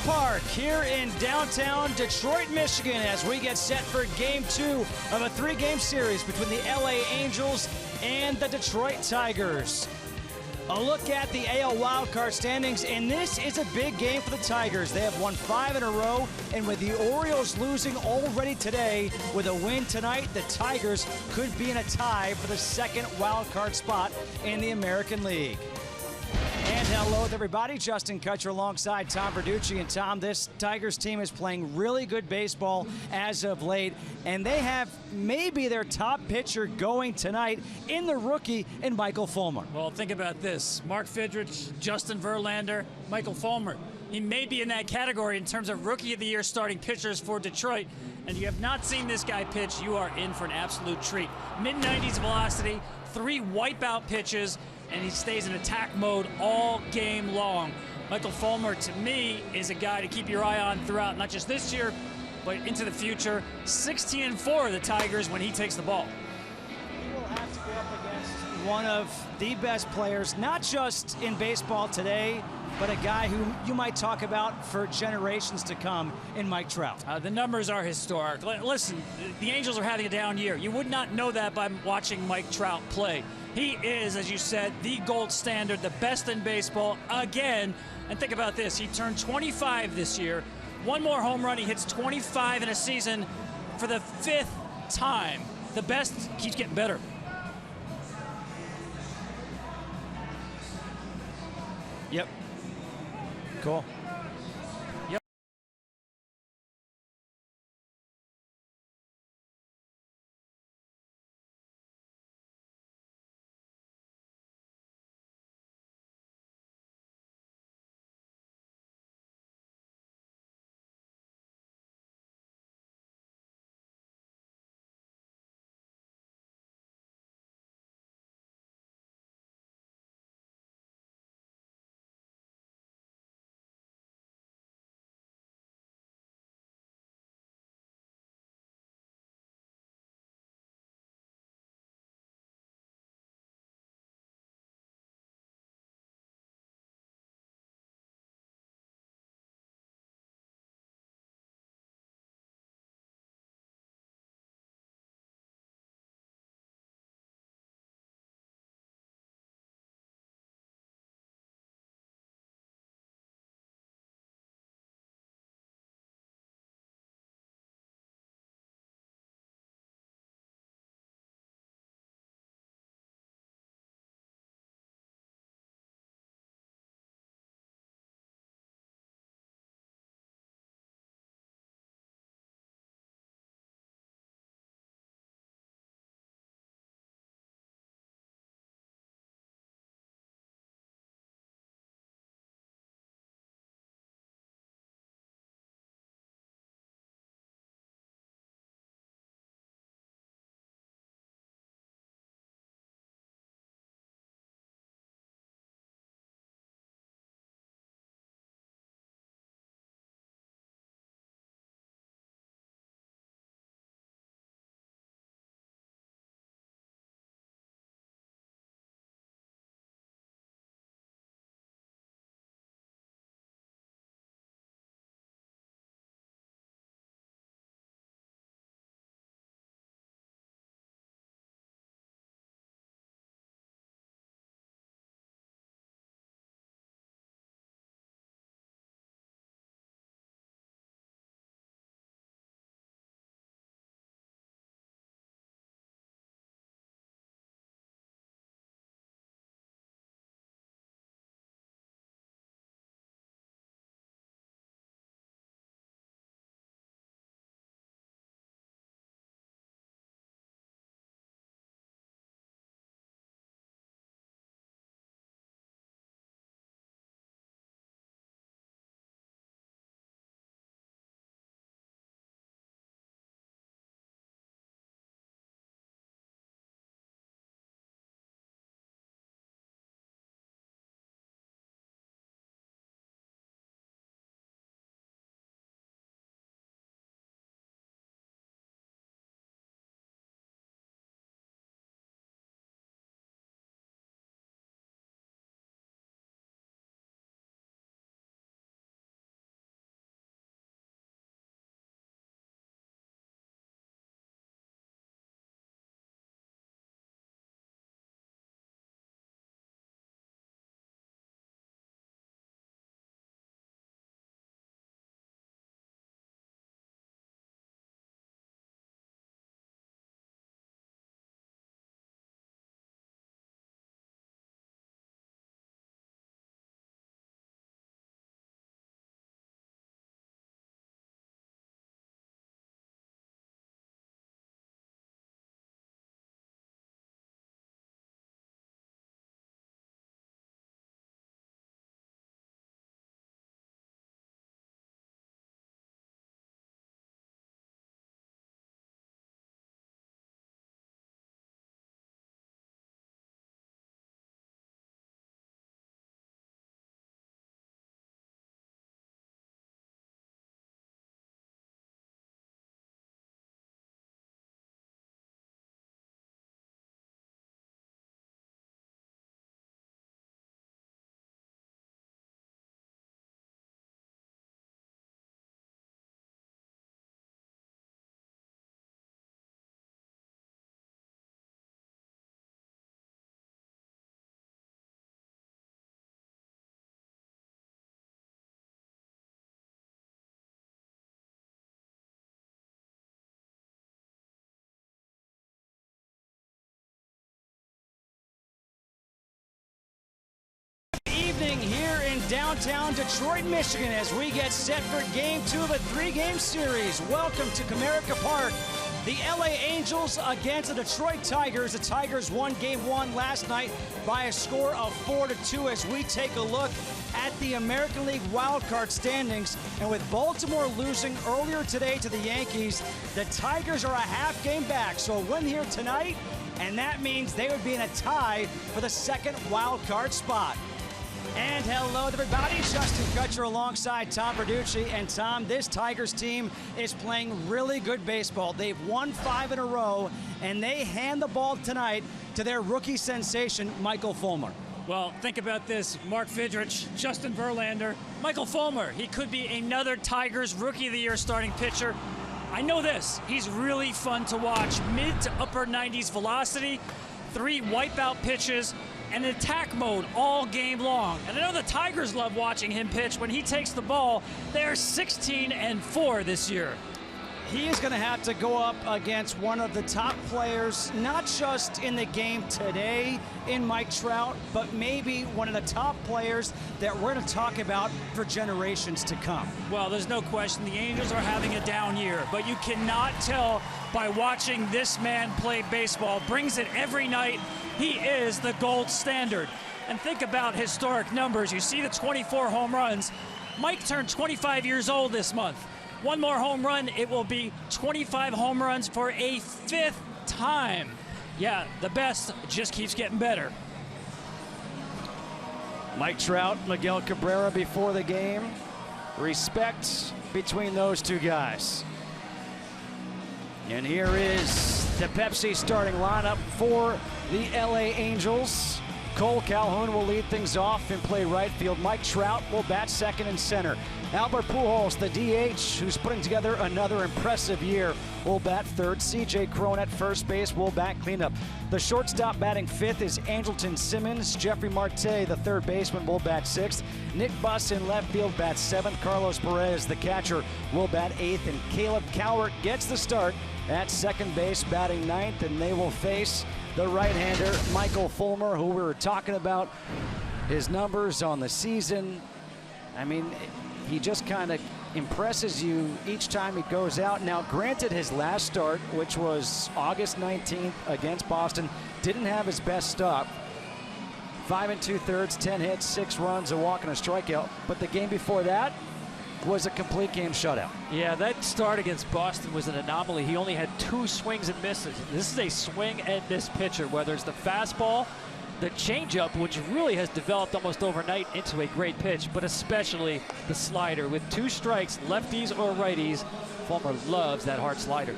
Park here in downtown Detroit, Michigan, as we get set for Game 2 of a 3-game series between the LA Angels and the Detroit Tigers. A look at the AL wildcard standings, and this is a big game for the Tigers. They have won 5 in a row, and with the Orioles losing already today, with a win tonight, the Tigers could be in a tie for the second wildcard spot in the American League. And hello to everybody. Justin Kutcher alongside Tom Verducci. And Tom, this Tigers team is playing really good baseball as of late, and they have maybe their top pitcher going tonight in the rookie in Michael Fulmer. Well, think about this. Mark Fidrich, Justin Verlander, Michael Fulmer. He may be in that category in terms of Rookie of the Year starting pitchers for Detroit. And you have not seen this guy pitch, you are in for an absolute treat. Mid-90s velocity, 3 wipeout pitches, and he stays in attack mode all game long. Michael Fulmer, to me, is a guy to keep your eye on throughout not just this year, but into the future. 16-4 the Tigers when he takes the ball. He will have to go up against one of the best players, not just in baseball today, but a guy who you might talk about for generations to come in Mike Trout. The numbers are historic. Listen, the Angels are having a down year. You would not know that by watching Mike Trout play. He is, as you said, the gold standard, the best in baseball again. And think about this. He turned 25 this year. One more home run. He hits 25 in a season for the 5th time. The best keeps getting better. Yep. Cool. downtown Detroit, Michigan, as we get set for Game 2 of a 3-game series. Welcome to Comerica Park. The LA Angels against the Detroit Tigers. The Tigers won Game 1 last night by a score of 4-2 as we take a look at the American League wildcard standings. And with Baltimore losing earlier today to the Yankees, the Tigers are a half game back. So a win here tonight, and that means they would be in a tie for the second wildcard spot. And hello everybody, Justin Kutcher alongside Tom Verducci. And Tom, this Tigers team is playing really good baseball. They've won 5 in a row, and they hand the ball tonight to their rookie sensation, Michael Fulmer. Well, think about this. Mark Fidrich, Justin Verlander, Michael Fulmer. He could be another Tigers Rookie of the Year starting pitcher. I know this. He's really fun to watch. Mid to upper 90s velocity, 3 wipeout pitches, and attack mode all game long. And I know the Tigers love watching him pitch. When he takes the ball, they're 16-4 this year. He is going to have to go up against one of the top players, not just in the game today in Mike Trout, but maybe one of the top players that we're going to talk about for generations to come. Well, there's no question the Angels are having a down year, but you cannot tell by watching this man play baseball. Brings it every night. He is the gold standard. And think about historic numbers. You see the 24 home runs. Mike turned 25 years old this month. One more home run, it will be 25 home runs for a 5th time. Yeah, the best just keeps getting better. Mike Trout, Miguel Cabrera before the game. Respect between those two guys. And here is the Pepsi starting lineup for the LA Angels. Cole Calhoun will lead things off and play right field. Mike Trout will bat second and center. Albert Pujols, the DH, who's putting together another impressive year, will bat third. CJ Cron at first base will bat cleanup. The shortstop batting fifth is Andrelton Simmons. Jeffrey Marte, the third baseman, will bat sixth. Nick Buss in left field bats seventh. Carlos Perez, the catcher, will bat eighth. And Caleb Cowart gets the start at second base, batting ninth. And they will face the right-hander, Michael Fulmer, who we were talking about his numbers on the season. I mean, he just kind of impresses you each time he goes out. Now, granted, his last start, which was August 19th against Boston, didn't have his best stop. 5 2/3, 10 hits, 6 runs, a walk, and a strikeout. But the game before that was a complete game shutout. Yeah, that start against Boston was an anomaly. He only had 2 swings and misses. This is a swing and miss pitcher, whether it's the fastball, the changeup, which really has developed almost overnight into a great pitch, but especially the slider. With 2 strikes, lefties or righties, Fulmer loves that hard slider.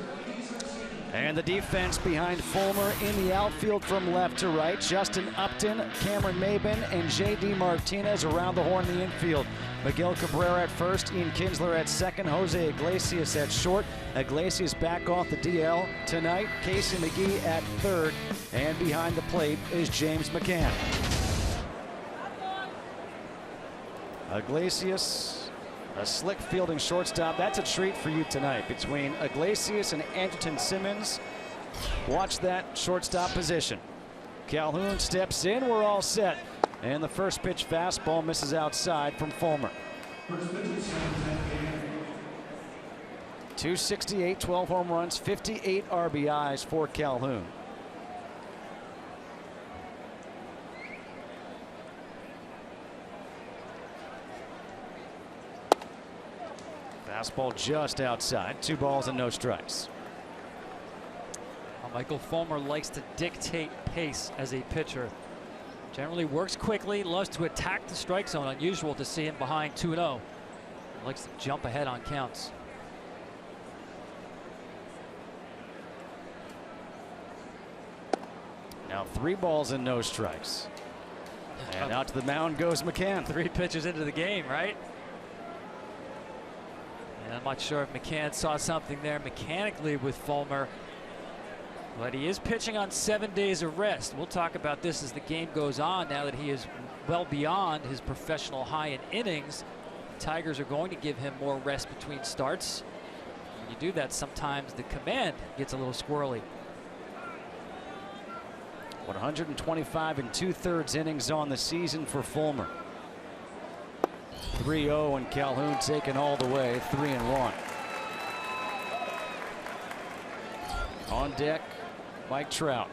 And the defense behind Fulmer in the outfield from left to right. Justin Upton, Cameron Maybin, and J.D. Martinez around the horn in the infield. Miguel Cabrera at first, Ian Kinsler at second, Jose Iglesias at short. Iglesias back off the DL tonight. Casey McGee at third, and behind the plate is James McCann. Iglesias, a slick fielding shortstop. That's a treat for you tonight between Iglesias and Andrelton Simmons. Watch that shortstop position. Calhoun steps in. We're all set. And the first pitch fastball misses outside from Fulmer. 268, 12 home runs, 58 RBIs for Calhoun. Fastball just outside. 2 balls and no strikes. Well, Michael Fulmer likes to dictate pace as a pitcher. Generally works quickly, loves to attack the strike zone. Unusual to see him behind 2-0. Likes to jump ahead on counts. Now 3 balls and no strikes. And out to the mound goes McCann. 3 pitches into the game, right? And I'm not sure if McCann saw something there mechanically with Fulmer. But he is pitching on 7 days of rest. We'll talk about this as the game goes on now that he is well beyond his professional high in innings. The Tigers are going to give him more rest between starts. When you do that, sometimes the command gets a little squirrely. 125 2/3 innings on the season for Fulmer. 3-0 and Calhoun taking all the way, 3-1. On deck, Mike Trout.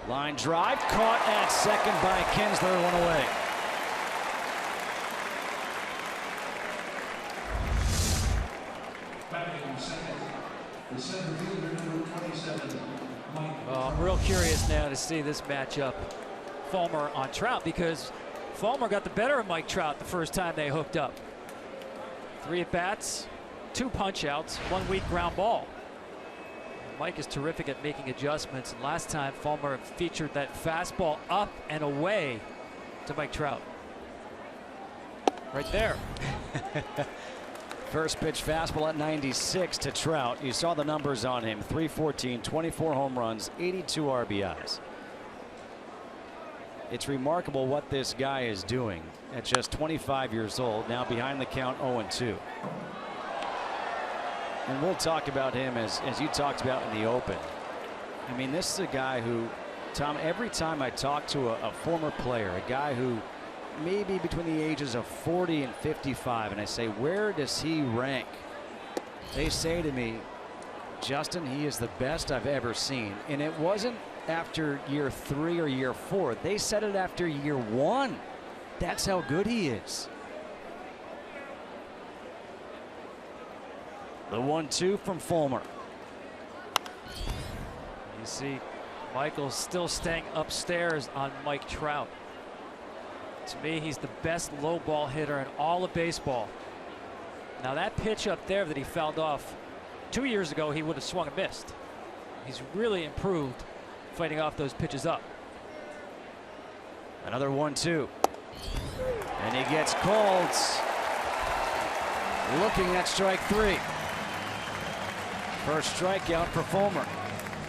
Line drive caught at second by Kinsler, one away. Well, I'm real curious now to see this matchup, Fulmer on Trout, because Fulmer got the better of Mike Trout the first time they hooked up. 3 at-bats, 2 punch-outs, 1 weak ground ball. Mike is terrific at making adjustments, and last time Fulmer featured that fastball up and away to Mike Trout. Right there. First pitch fastball at 96 to Trout. You saw the numbers on him. 314, 24 home runs, 82 RBIs. It's remarkable what this guy is doing at just 25 years old, now behind the count 0-2. And we'll talk about him as you talked about in the open. I mean, this is a guy who, Tom, every time I talk to a former player, a guy who maybe between the ages of 40 and 55, and I say, where does he rank? They say to me, Justin, he is the best I've ever seen. And it wasn't after year 3 or year 4. They said it after year 1. That's how good he is. The 1-2 from Fulmer. You see Michael's still staying upstairs on Mike Trout. To me, he's the best low ball hitter in all of baseball. Now that pitch up there that he fouled off 2 years ago, he would have swung and missed. He's really improved fighting off those pitches up. Another 1-2. And he gets called. Looking at strike 3. First strikeout for Fulmer.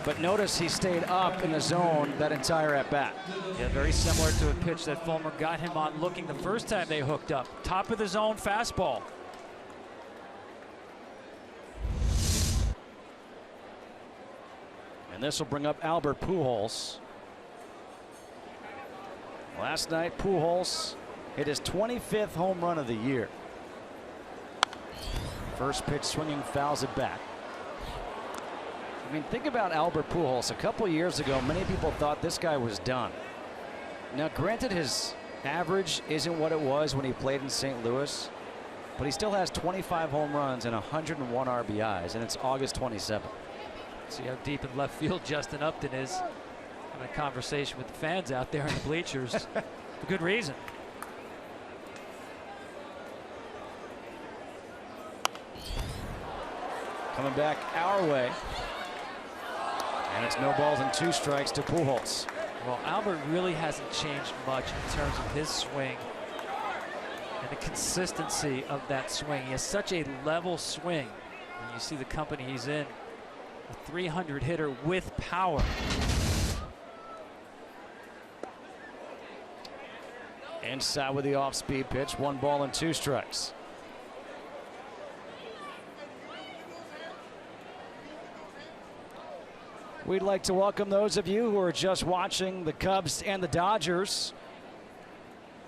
But notice he stayed up in the zone that entire at-bat. Yeah, very similar to a pitch that Fulmer got him on looking the first time they hooked up. Top of the zone fastball. And this will bring up Albert Pujols. Last night, Pujols hit his 25th home run of the year. First pitch swinging, fouls it back. I mean, think about Albert Pujols. A couple years ago, many people thought this guy was done. Now, granted, his average isn't what it was when he played in St. Louis, but he still has 25 home runs and 101 RBIs, and it's August 27th. See how deep in left field Justin Upton is. Having a conversation with the fans out there in the bleachers for good reason. Coming back our way. And it's no balls and 2 strikes to Pujols. Well, Albert really hasn't changed much in terms of his swing and the consistency of that swing. He has such a level swing. And you see the company he's in, a 300 hitter with power. Inside with the off-speed pitch, 1 ball and 2 strikes. We'd like to welcome those of you who are just watching the Cubs and the Dodgers.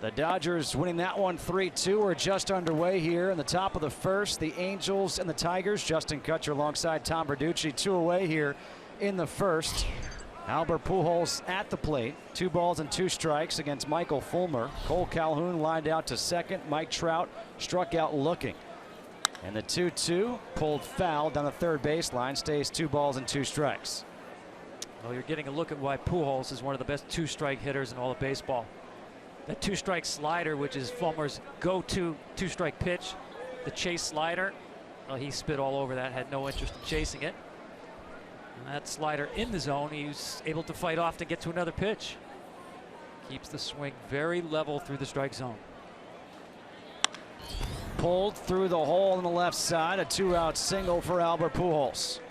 The Dodgers winning that one 3-2. We're just underway here in the top of the first. The Angels and the Tigers. Justin Kutcher alongside Tom Verducci. 2 away here in the first. Albert Pujols at the plate. 2 balls and 2 strikes against Michael Fulmer. Cole Calhoun lined out to second. Mike Trout struck out looking. And the 2-2 pulled foul down the third baseline. Stays 2 balls and 2 strikes. Well, you're getting a look at why Pujols is one of the best 2-strike hitters in all of baseball. That 2-strike slider, which is Fulmer's go-to 2-strike pitch, the chase slider, well, he spit all over that, had no interest in chasing it. And that slider in the zone, he was able to fight off to get to another pitch. Keeps the swing very level through the strike zone. Pulled through the hole on the left side, a 2-out single for Albert Pujols.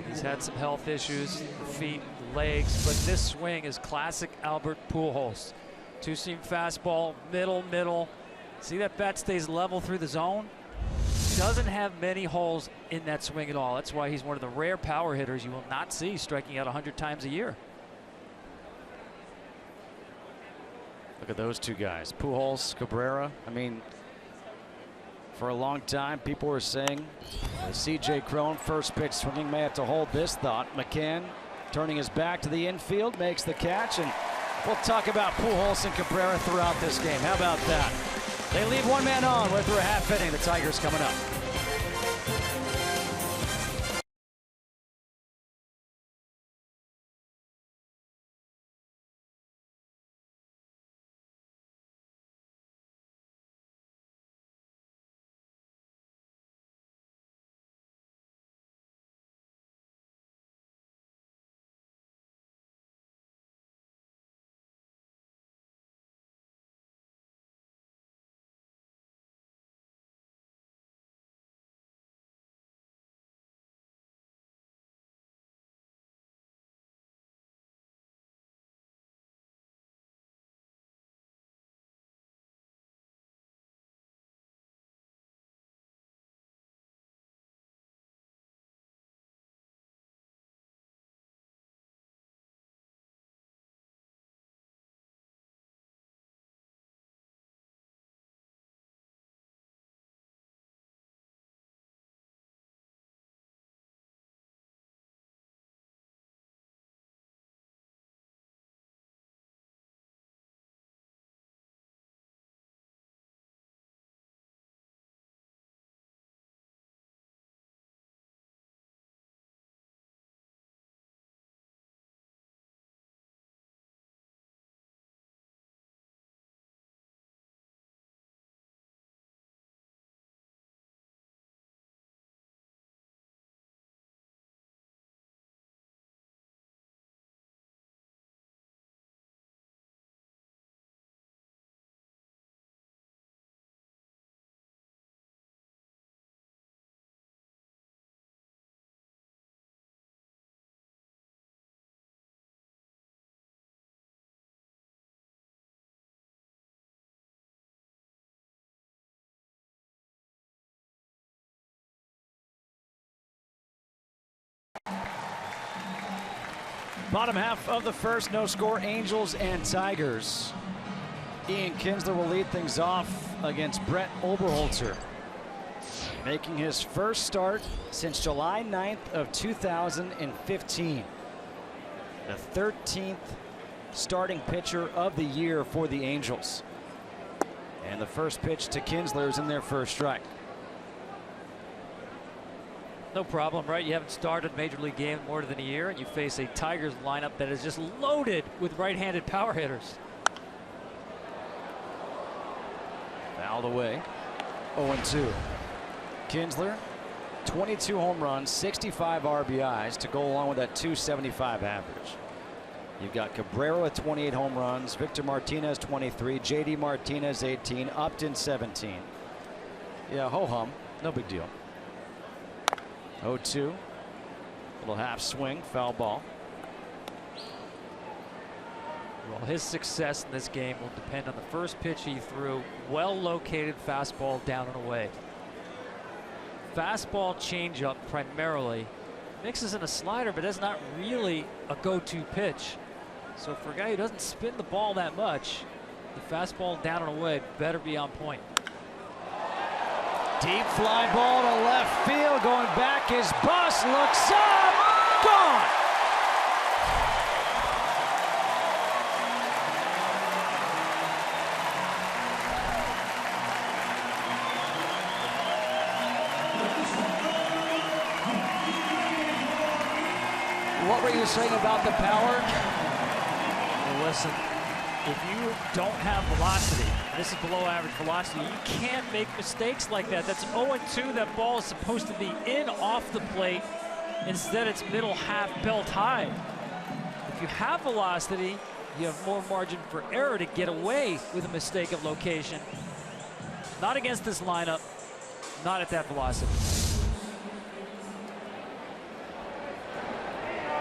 He's had some health issues, feet, legs, but this swing is classic Albert Pujols. Two-seam fastball, middle. See that bat stays level through the zone? Doesn't have many holes in that swing at all. That's why he's one of the rare power hitters you will not see striking out 100 times a year. Look at those two guys, Pujols, Cabrera. I mean, for a long time, people were saying C.J. Cron, first pitch swinging, may have to hold this thought. McCann turning his back to the infield, makes the catch, and we'll talk about Pujols and Cabrera throughout this game. How about that? They leave one man on. We're through a half inning. The Tigers coming up. Bottom half of the first, no score, Angels and Tigers. Ian Kinsler will lead things off against Brett Oberholzer, making his first start since July 9th of 2015. The 13th starting pitcher of the year for the Angels. And the first pitch to Kinsler is in their first strike. No problem, right? You haven't started a major league game in more than a year, and you face a Tigers lineup that is just loaded with right-handed power hitters. Fouled away. 0-2. Kinsler, 22 home runs, 65 RBIs to go along with that 275 average. You've got Cabrera with 28 home runs, Victor Martinez 23, JD Martinez 18, Upton 17. Yeah, ho-hum, no big deal. 0-2. Little half swing, foul ball. Well, his success in this game will depend on the first pitch he threw. Well-located fastball down and away. Fastball changeup primarily. Mixes in a slider, but that's not really a go-to pitch. So for a guy who doesn't spin the ball that much, the fastball down and away better be on point. Deep fly ball to left field, going back is Buss, looks up, gone. What were you saying about the power? Well, listen, if you don't have velocity, this is below average velocity, you can't make mistakes like that. That's 0-2. That ball is supposed to be in off the plate. Instead, it's middle half belt high. If you have velocity, you have more margin for error to get away with a mistake of location. Not against this lineup, not at that velocity.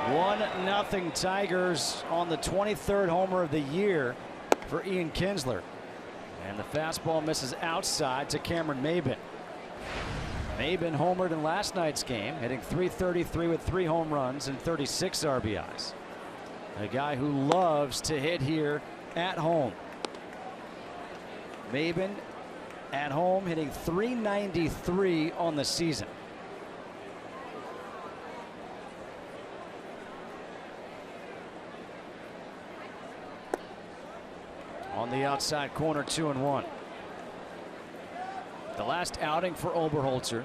1-0 Tigers on the 23rd homer of the year for Ian Kinsler. And the fastball misses outside to Cameron Maybin. Maybin homered in last night's game, hitting .333 with 3 home runs and 36 RBIs. A guy who loves to hit here at home. Maybin at home hitting .393 on the season. On the outside corner, 2-1. The last outing for Oberholzer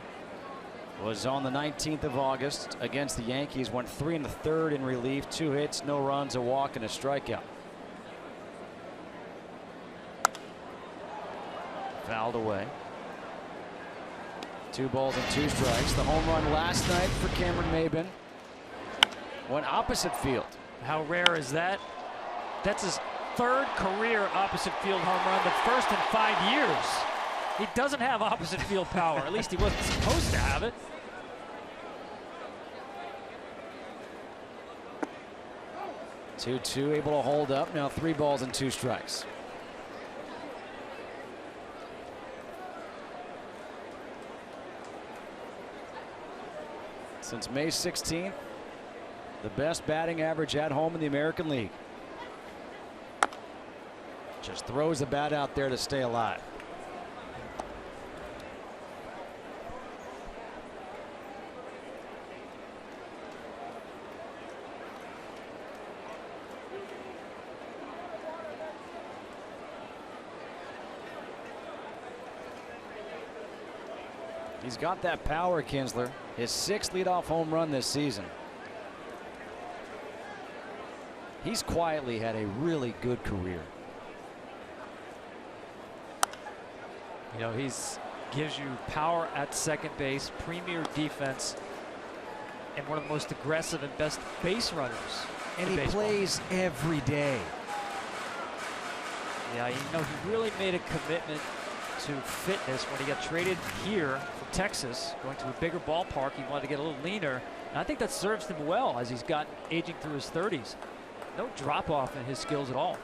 was on the 19th of August against the Yankees. Went 3 1/3 in relief, 2 hits, no runs, a walk, and a strikeout. Fouled away. 2 balls and 2 strikes. The home run last night for Cameron Maybin went opposite field. How rare is that? That's his 3rd career opposite field home run, the 1st in 5 years. He doesn't have opposite field power. At least he wasn't supposed to have it. Two able to hold up. Now 3 balls and 2 strikes. Since May 16th, the best batting average at home in the American League. Just throws the bat out there to stay alive. He's got that power, Kinsler. His 6th leadoff home run this season. He's quietly had a really good career. You know, gives you power at second base, premier defense, and one of the most aggressive and best base runners. And he plays every day. Yeah, you know, he really made a commitment to fitness when he got traded here from Texas, going to a bigger ballpark. He wanted to get a little leaner, and I think that serves him well as he's gotten aging through his 30s. No drop off in his skills at all.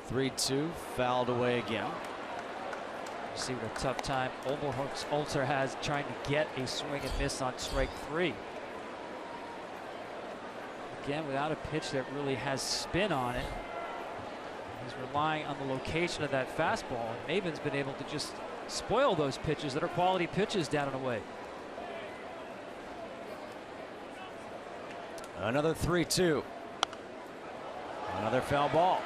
3-2, fouled away again. See what a tough time Oberholzer has trying to get a swing and miss on strike 3. Again, without a pitch that really has spin on it. He's relying on the location of that fastball, and Maybin's been able to just spoil those pitches that are quality pitches down and away. Another 3-2. Another foul ball.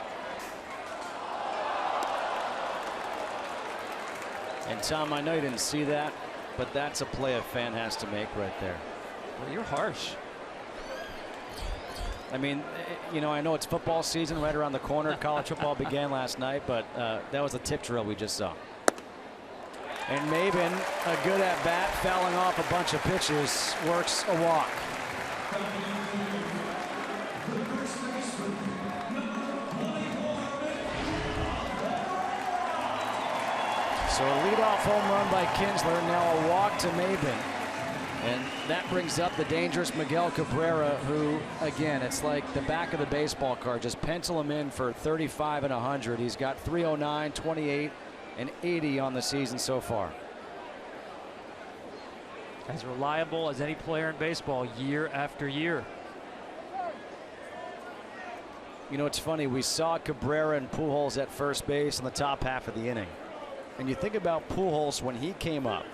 And Tom, I know you didn't see that, but that's a play a fan has to make right there. Well, you're harsh. I mean, you know, I know it's football season right around the corner. College football began last night, but that was a tip drill we just saw. And Maybin, a good at bat, fouling off a bunch of pitches, works a walk. So a leadoff home run by Kinsler, now a walk to Maybin. And that brings up the dangerous Miguel Cabrera, who, again, it's like the back of the baseball card. Just pencil him in for 35 and 100. He's got 309, 28, and 80 on the season so far. As reliable as any player in baseball year after year. You know, it's funny. We saw Cabrera and Pujols at first base in the top half of the inning. And you think about Pujols when he came up.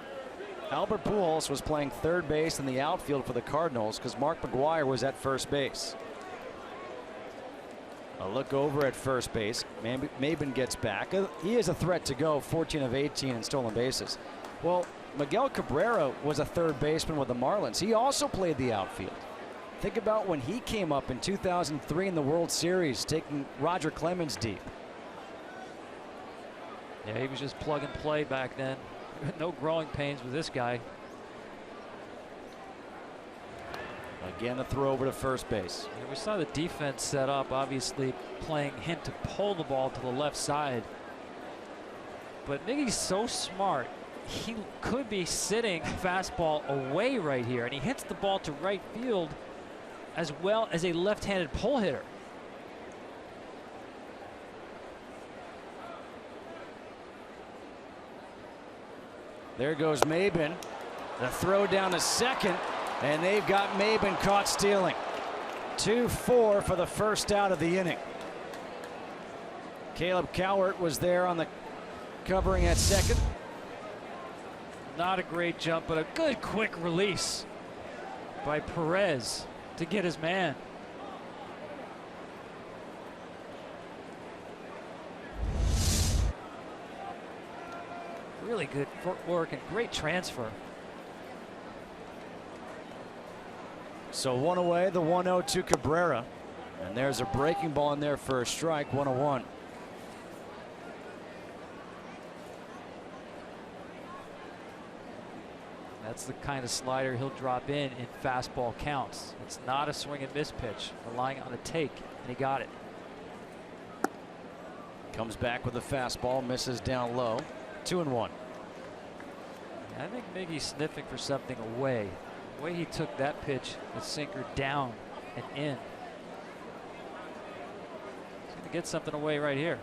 Albert Pujols was playing third base in the outfield for the Cardinals because Mark McGwire was at first base. A look over at first base. Maybin gets back. He is a threat to go, 14 of 18 in stolen bases. Well, Miguel Cabrera was a third baseman with the Marlins. He also played the outfield. Think about when he came up in 2003 in the World Series, taking Roger Clemens deep. Yeah, he was just plug and play back then. No growing pains with this guy. Again, a throw over to first base. Yeah, we saw the defense set up, obviously playing him to pull the ball to the left side. But Miggy's so smart. He could be sitting fastball away right here, and he hits the ball to right field as well as a left-handed pull hitter. There goes Maben. The throw down to second, and they've got Maben caught stealing. 2-4 for the first out of the inning. Caleb Cowart was there on the covering at second. Not a great jump, but a good quick release by Perez to get his man. Really good footwork and great transfer. So one away, the 1-0 to Cabrera. And there's a breaking ball in there for a strike, 1-1. That's the kind of slider he'll drop in fastball counts. It's not a swing and miss pitch, relying on a take, and he got it. Comes back with a fastball, misses down low, 2-1. I think Miggy's sniffing for something away. The way he took that pitch, the sinker down and in. He's going to get something away right here.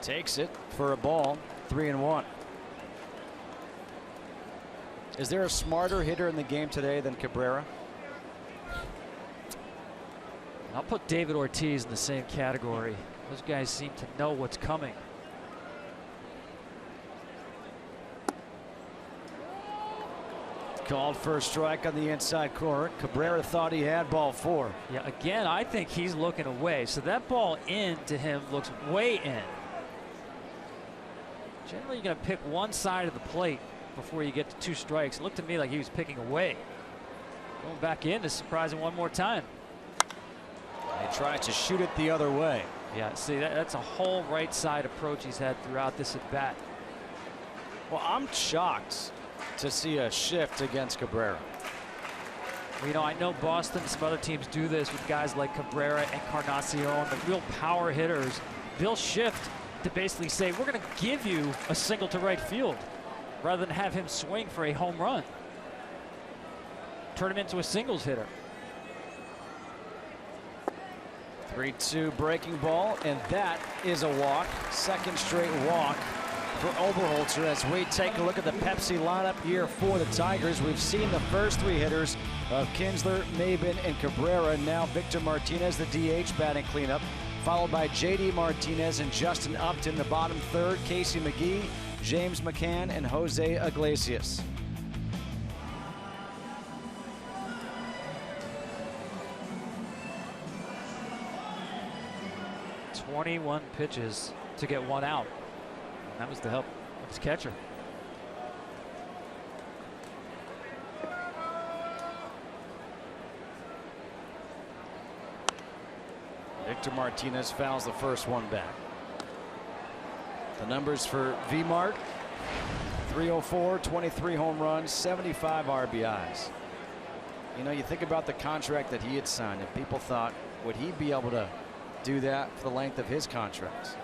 Takes it for a ball, 3-1. Is there a smarter hitter in the game today than Cabrera? I'll put David Ortiz in the same category. Those guys seem to know what's coming. Called for a strike on the inside corner. Cabrera thought he had ball 4. Yeah, again, I think he's looking away. So that ball in to him looks way in. Generally, you're going to pick one side of the plate before you get to 2 strikes. It looked to me like he was picking away. Going back in to surprise him one more time. He tried to shoot it the other way. Yeah, see, that's a whole right side approach he's had throughout this at bat. Well, I'm shocked to see a shift against Cabrera. Well, you know, I know Boston and some other teams do this with guys like Cabrera and Encarnacion, the real power hitters. They'll shift to basically say, we're going to give you a single to right field rather than have him swing for a home run. Turn him into a singles hitter. 3-2 breaking ball, and that is a walk. Second straight walk for Oberholzer as we take a look at the Pepsi lineup here for the Tigers. We've seen the first 3 hitters of Kinsler, Maben, and Cabrera. Now Victor Martinez, the DH, batting cleanup, followed by JD Martinez and Justin Upton. The bottom third, Casey McGee, James McCann, and Jose Iglesias. "21 pitches to get 1 out. And that was the help of his catcher. Victor Martinez fouls the first one back. The numbers for V-Mart: 304, 23 home runs, 75 RBIs. You know, you think about the contract that he had signed, and people thought, would he be able to do that for the length of his contracts?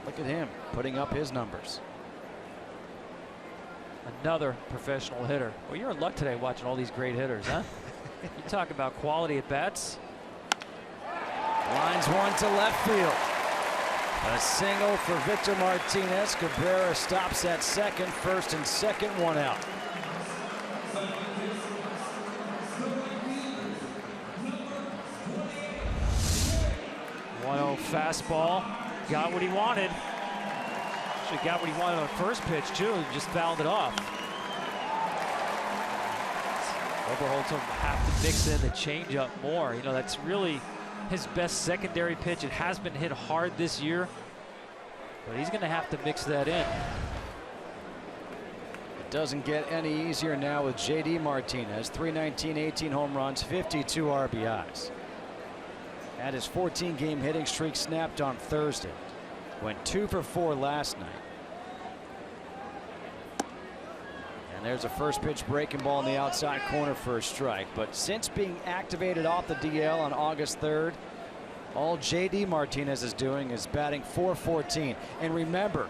Look at him putting up his numbers. Another professional hitter. Well, you're in luck today watching all these great hitters, huh? You talk about quality at bats. Lines one to left field. A single for Victor Martinez. Cabrera stops at second. First and second, 1 out. 1-0 fastball. Got what he wanted. Actually got what he wanted on the first pitch, too. He just fouled it off. Oberholzer will have to mix in the changeup more. You know, that's really his best secondary pitch. It has been hit hard this year, but he's going to have to mix that in. It doesn't get any easier now with JD Martinez. 319, 18 home runs, 52 RBIs. Had his 14-game hitting streak snapped on Thursday. Went 2 for 4 last night. And there's a first pitch breaking ball in the outside corner for a strike. But since being activated off the DL on August 3rd, all JD Martinez is doing is batting .414. And remember,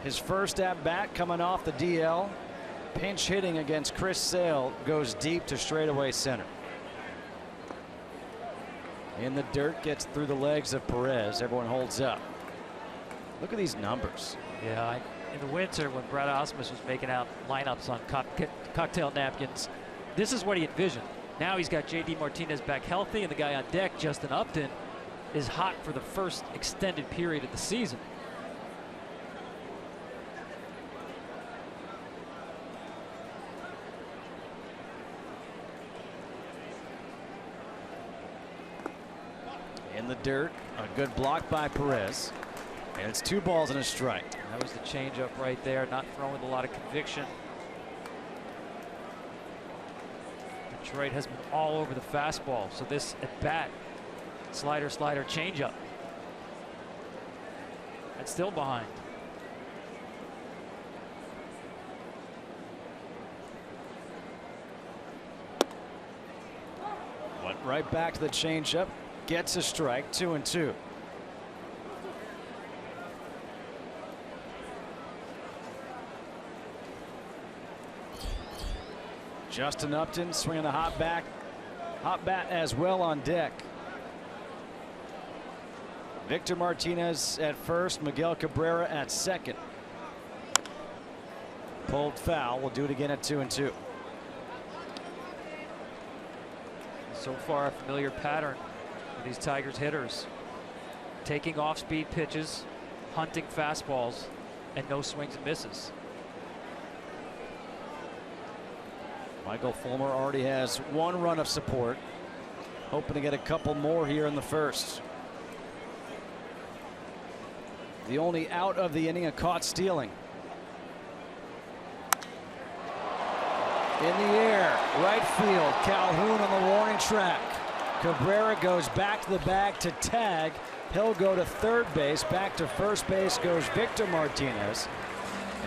his first at bat coming off the DL, pinch hitting against Chris Sale, goes deep to straightaway center. In the dirt, gets through the legs of Perez. Everyone holds up. Look at these numbers. Yeah, in the winter when Brad Osmus was making out lineups on cocktail napkins, this is what he envisioned. Now he's got J.D. Martinez back healthy, and the guy on deck, Justin Upton, is hot for the first extended period of the season. In the dirt, a good block by Perez. And it's 2 balls and a strike. That was the changeup right there, not thrown with a lot of conviction. Detroit has been all over the fastball, so this at bat, slider, changeup. And still behind. Went right back to the changeup. Gets a strike, 2-2. Justin Upton swinging a hot bat as well on deck. Victor Martinez at first, Miguel Cabrera at second. Pulled foul. We'll do it again at 2-2. So far, a familiar pattern for these Tigers hitters. Taking off-speed pitches, hunting fastballs, and no swings and misses. Michael Fulmer already has 1 run of support. Hoping to get a couple more here in the first. The only out of the inning, a caught stealing. In the air, right field, Calhoun on the warning track. Cabrera goes back to the bag to tag. He'll go to third base. Back to first base goes Victor Martinez.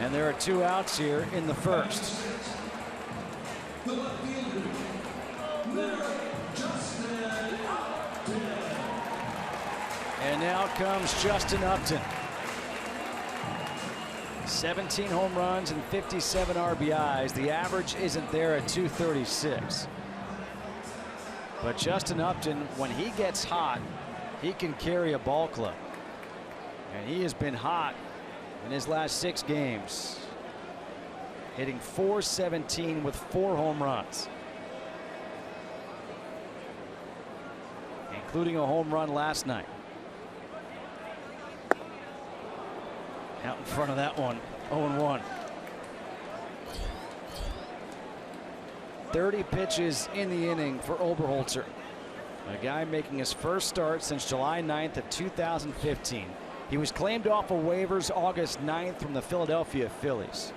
And there are 2 outs here in the first. And now comes Justin Upton. 17 home runs and 57 RBIs. The average isn't there at 236. But Justin Upton, when he gets hot, he can carry a ball club. And he has been hot in his last 6 games. Hitting .417 with 4 home runs. Including a home run last night. Out in front of that one, 0-1. 30 pitches in the inning for Oberholzer. A guy making his first start since July 9th of 2015. He was claimed off of waivers August 9th from the Philadelphia Phillies.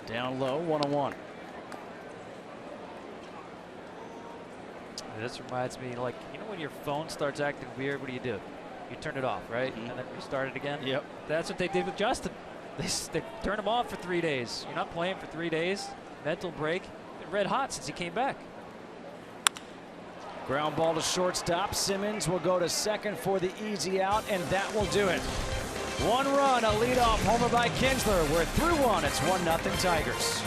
Down low, 1-1. This reminds me, like, you know when your phone starts acting weird, what do? You turn it off, right? And then restart it again? Yep. That's what they did with Justin. They turned him off for 3 days. You're not playing for 3 days. Mental break. Been red hot since he came back. Ground ball to shortstop. Simmons will go to second for the easy out, and that will do it. 1 run, a leadoff homer by Kinsler. We're through 1. It's 1-0 Tigers.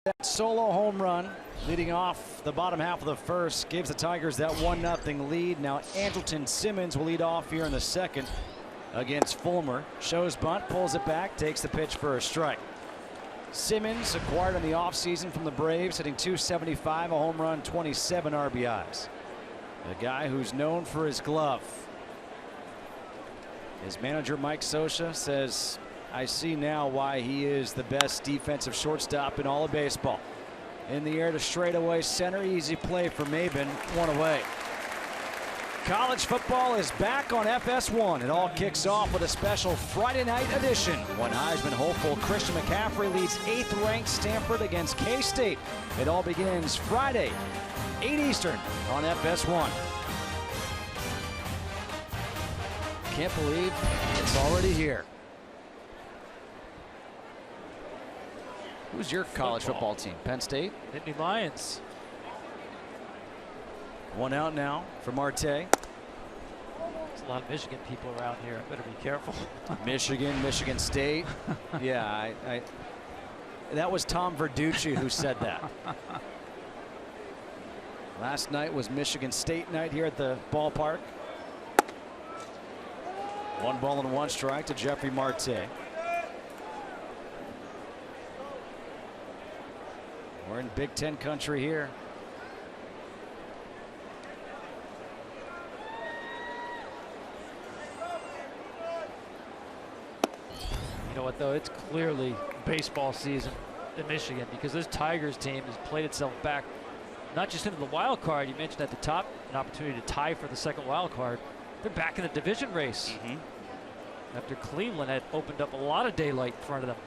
That solo home run leading off the bottom half of the first gives the Tigers that 1-0 lead. Now Andrelton Simmons will lead off here in the second against Fulmer. Shows bunt, pulls it back, takes the pitch for a strike. Simmons, acquired in the offseason from the Braves, hitting .275, a home run, 27 RBIs. A guy who's known for his glove. His manager Mike Scioscia says, I see now why he is the best defensive shortstop in all of baseball. In the air to straightaway center, easy play for Maben, one away. College football is back on FS1. It all kicks off with a special Friday night edition when Heisman hopeful Christian McCaffrey leads 8th-ranked Stanford against K-State. It all begins Friday, 8 Eastern on FS1. Can't believe it's already here. Who's your college football team? Penn State? Nittany Lions. One out now for Marte. There's a lot of Michigan people around here. I better be careful. Michigan State. Yeah, that was Tom Verducci who said that. Last night was Michigan State night here at the ballpark. 1 ball and 1 strike to Jeffrey Marte. We're in Big Ten country here. You know what, though? It's clearly baseball season in Michigan because this Tigers team has played itself back, not just into the wild card. You mentioned at the top an opportunity to tie for the second wild card. They're back in the division race after Cleveland had opened up a lot of daylight in front of them.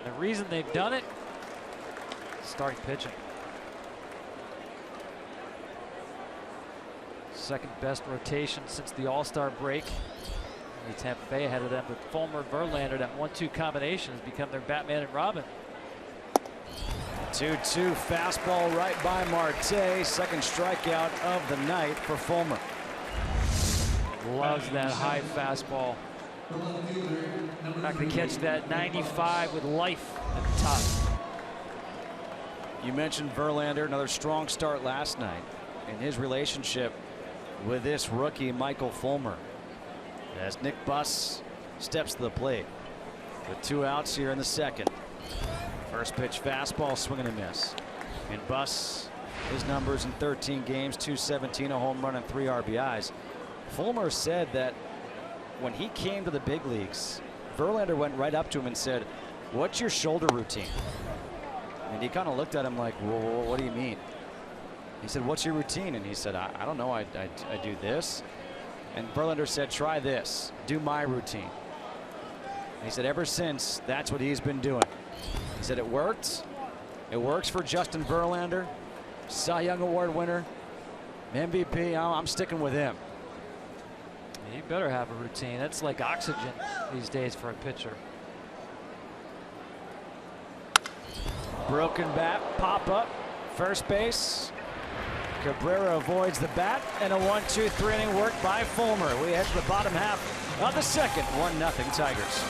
And the reason they've done it, starting pitching. Second best rotation since the All-Star break. The Tampa Bay ahead of them, but Fulmer, Verlander, that 1-2 combination has become their Batman and Robin. 2-2 fastball right by Marte. Second strikeout of the night for Fulmer. Loves that high fastball. Not going to catch that 95 with life at the top. You mentioned Verlander, another strong start last night in his relationship with this rookie Michael Fulmer. As Nick Buss steps to the plate with 2 outs here in the second. First pitch fastball, swing and a miss. And Buss, his numbers in 13 games, .217, a home run and 3 RBIs. Fulmer said that when he came to the big leagues, Verlander went right up to him and said, "What's your shoulder routine?" And he kind of looked at him like, "Well, what do you mean?" He said, "What's your routine?" And he said, I don't know, I do this. And Verlander said, "Try this, do my routine." And he said ever since, that's what he's been doing. He said it worked. It works for Justin Verlander, Cy Young Award winner, MVP. I'm sticking with him. You better have a routine. That's like oxygen these days for a pitcher. Broken bat, pop up, first base. Cabrera avoids the bat, and a 1-2-3 inning work by Fulmer. We head to the bottom half of the second. 1-0 Tigers.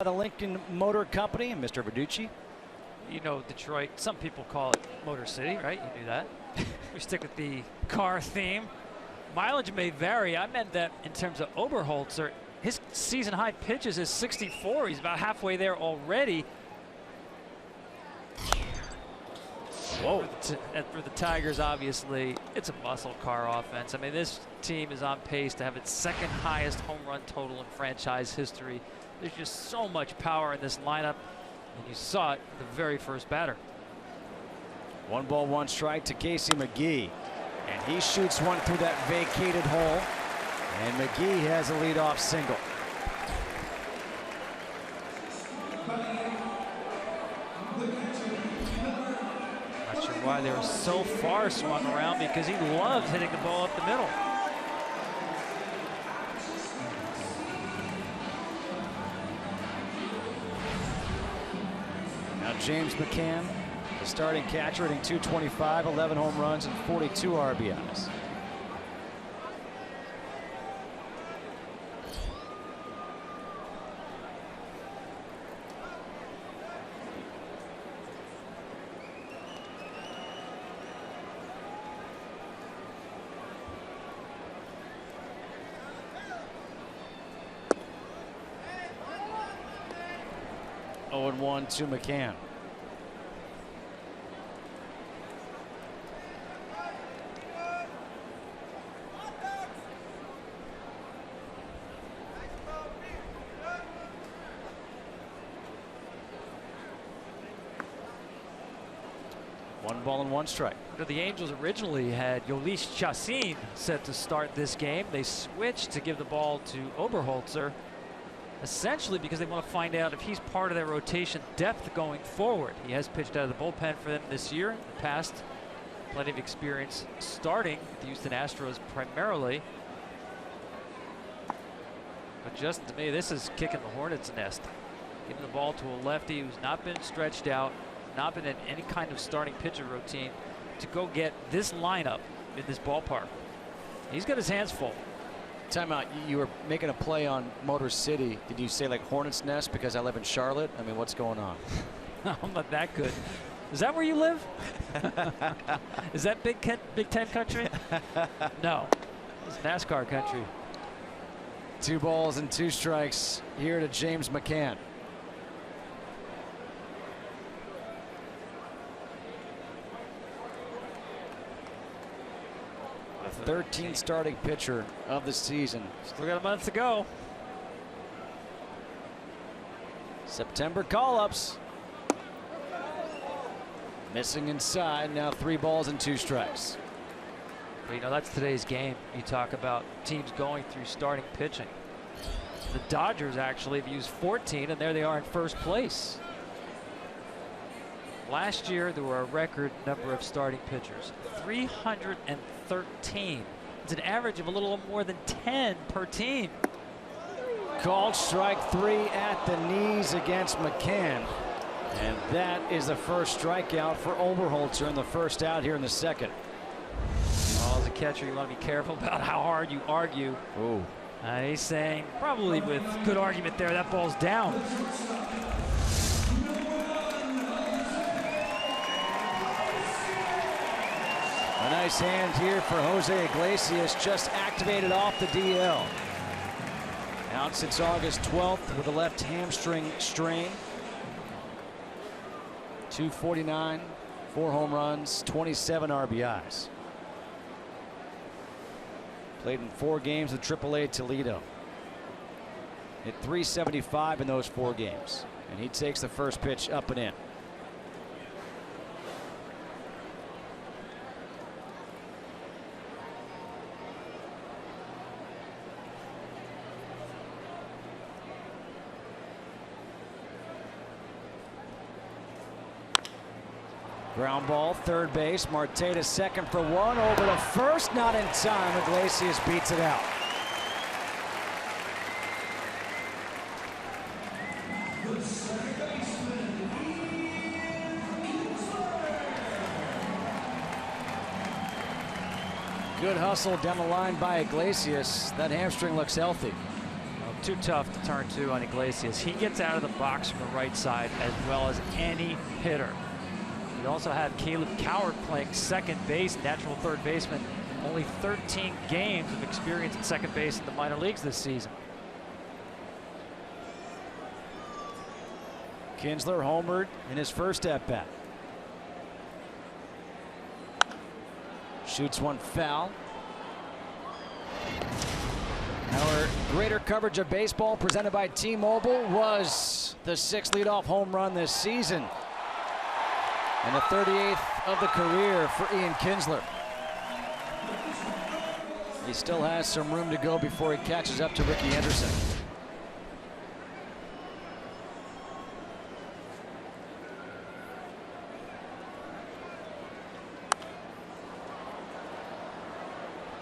The Lincoln Motor Company and Mr. Verducci. You know, Detroit, some people call it Motor City, right? You knew that. We stick with the car theme. Mileage may vary. I meant that in terms of Oberholzer. His season high pitches is 64. He's about halfway there already. Whoa. For the Tigers, obviously, it's a muscle car offense. I mean, this team is on pace to have its second highest home run total in franchise history. There's just so much power in this lineup, and you saw it the very first batter. 1 ball, 1 strike to Casey McGee, and he shoots one through that vacated hole, and McGee has a leadoff single. Not sure why they were so far swung around, because he loves hitting the ball up the middle. James McCann, the starting catcher, hitting .225, 11 home runs, and 42 RBIs. Oh, 0-1 to McCann. One ball and 1 strike. The Angels originally had Yolis Chacin set to start this game. They switched to give the ball to Oberholzer, essentially because they want to find out if he's part of their rotation depth going forward. He has pitched out of the bullpen for them this year. In the past, plenty of experience starting the Houston Astros primarily. But just to me, this is kicking the hornet's nest. Giving the ball to a lefty who's not been stretched out, not been in any kind of starting pitcher routine, to go get this lineup in this ballpark. He's got his hands full. Timeout. You were making a play on Motor City. Did you say like Hornet's Nest because I live in Charlotte? I mean, what's going on? I'm not that good. Is that where you live? Is that Big Ten country? No, it's NASCAR country. 2 balls and 2 strikes here to James McCann. The 13th starting pitcher of the season. Still got a month to go. September call-ups. Missing inside. Now 3 balls and 2 strikes. But you know, that's today's game. You talk about teams going through starting pitching. The Dodgers actually have used 14, and there they are in first place. Last year, there were a record number of starting pitchers, 313. It's an average of a little more than 10 per team. Called strike 3 at the knees against McCann. And that is the first strikeout for Oberholzer in the first out here in the second. Well, as a catcher, you want to be careful about how hard you argue. Ooh. He's saying, probably with good argument there, that ball's down. A nice hand here for Jose Iglesias, just activated off the DL. Out since August 12th with a left hamstring strain. 249, 4 home runs, 27 RBIs. Played in 4 games with AAA Toledo. Hit .375 in those 4 games. And he takes the first pitch up and in. Ground ball, third base. Marte to second for 1. Over to first, not in time. Iglesias beats it out. Good hustle down the line by Iglesias. That hamstring looks healthy. Well, too tough to turn to on Iglesias. He gets out of the box from the right side as well as any hitter. You also have Caleb Coward playing second base, natural third baseman. Only 13 games of experience at second base in the minor leagues this season. Kinsler homered in his first at-bat. Shoots one foul. Our greater coverage of baseball presented by T-Mobile was the 6th leadoff home run this season. And the 38th of the career for Ian Kinsler. He still has some room to go before he catches up to Ricky Henderson.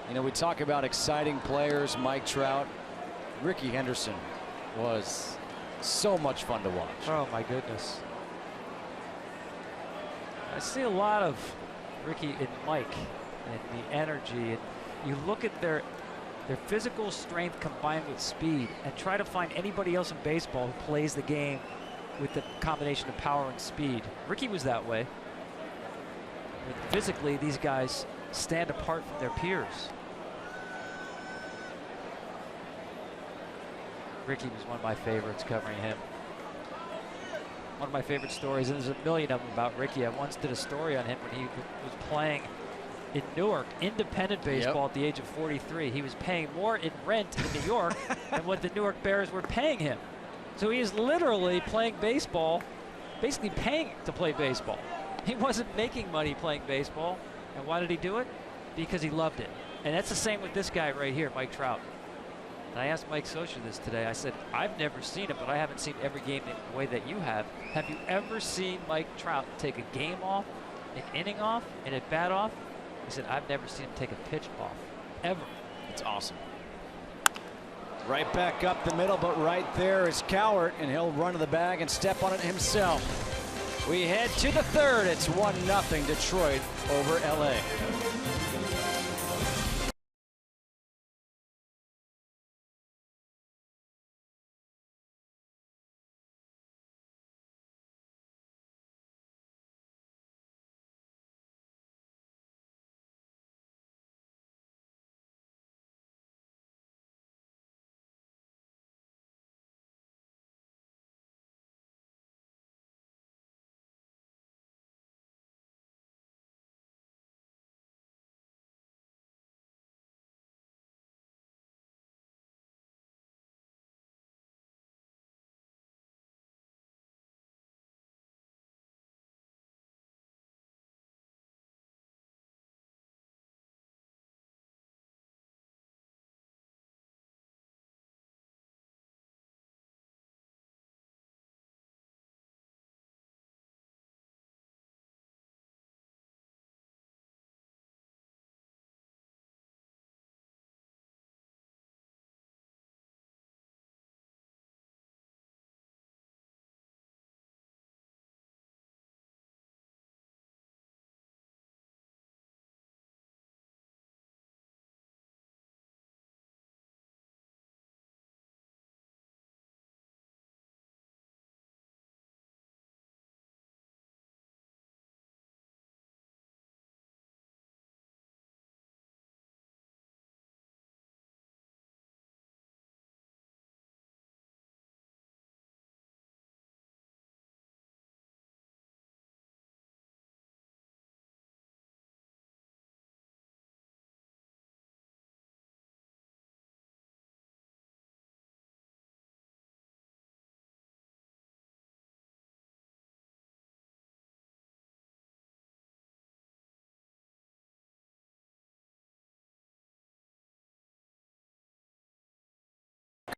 You know, we talk about exciting players, Mike Trout. Ricky Henderson was so much fun to watch. Oh my goodness. I see a lot of Ricky and Mike and the energy. And you look at their physical strength combined with speed and try to find anybody else in baseball who plays the game with the combination of power and speed. Ricky was that way. But physically, these guys stand apart from their peers. Ricky was one of my favorites covering him. One of my favorite stories, and there's a million of them about Ricky. I once did a story on him when he was playing in Newark, independent baseball at the age of 43. He was paying more in rent in New York than what the Newark Bears were paying him. So he is literally playing baseball, basically paying to play baseball. He wasn't making money playing baseball. And why did he do it? Because he loved it. And that's the same with this guy right here, Mike Trout. And I asked Mike Scioscia this today. I said, I've never seen it, but I haven't seen every game the way that you have. Have you ever seen Mike Trout take a game off, an inning off, and a bat off? He said, I've never seen him take a pitch off, ever. It's awesome. Right back up the middle, but right there is Coward, and he'll run to the bag and step on it himself. We head to the third. It's 1-0 Detroit over LA.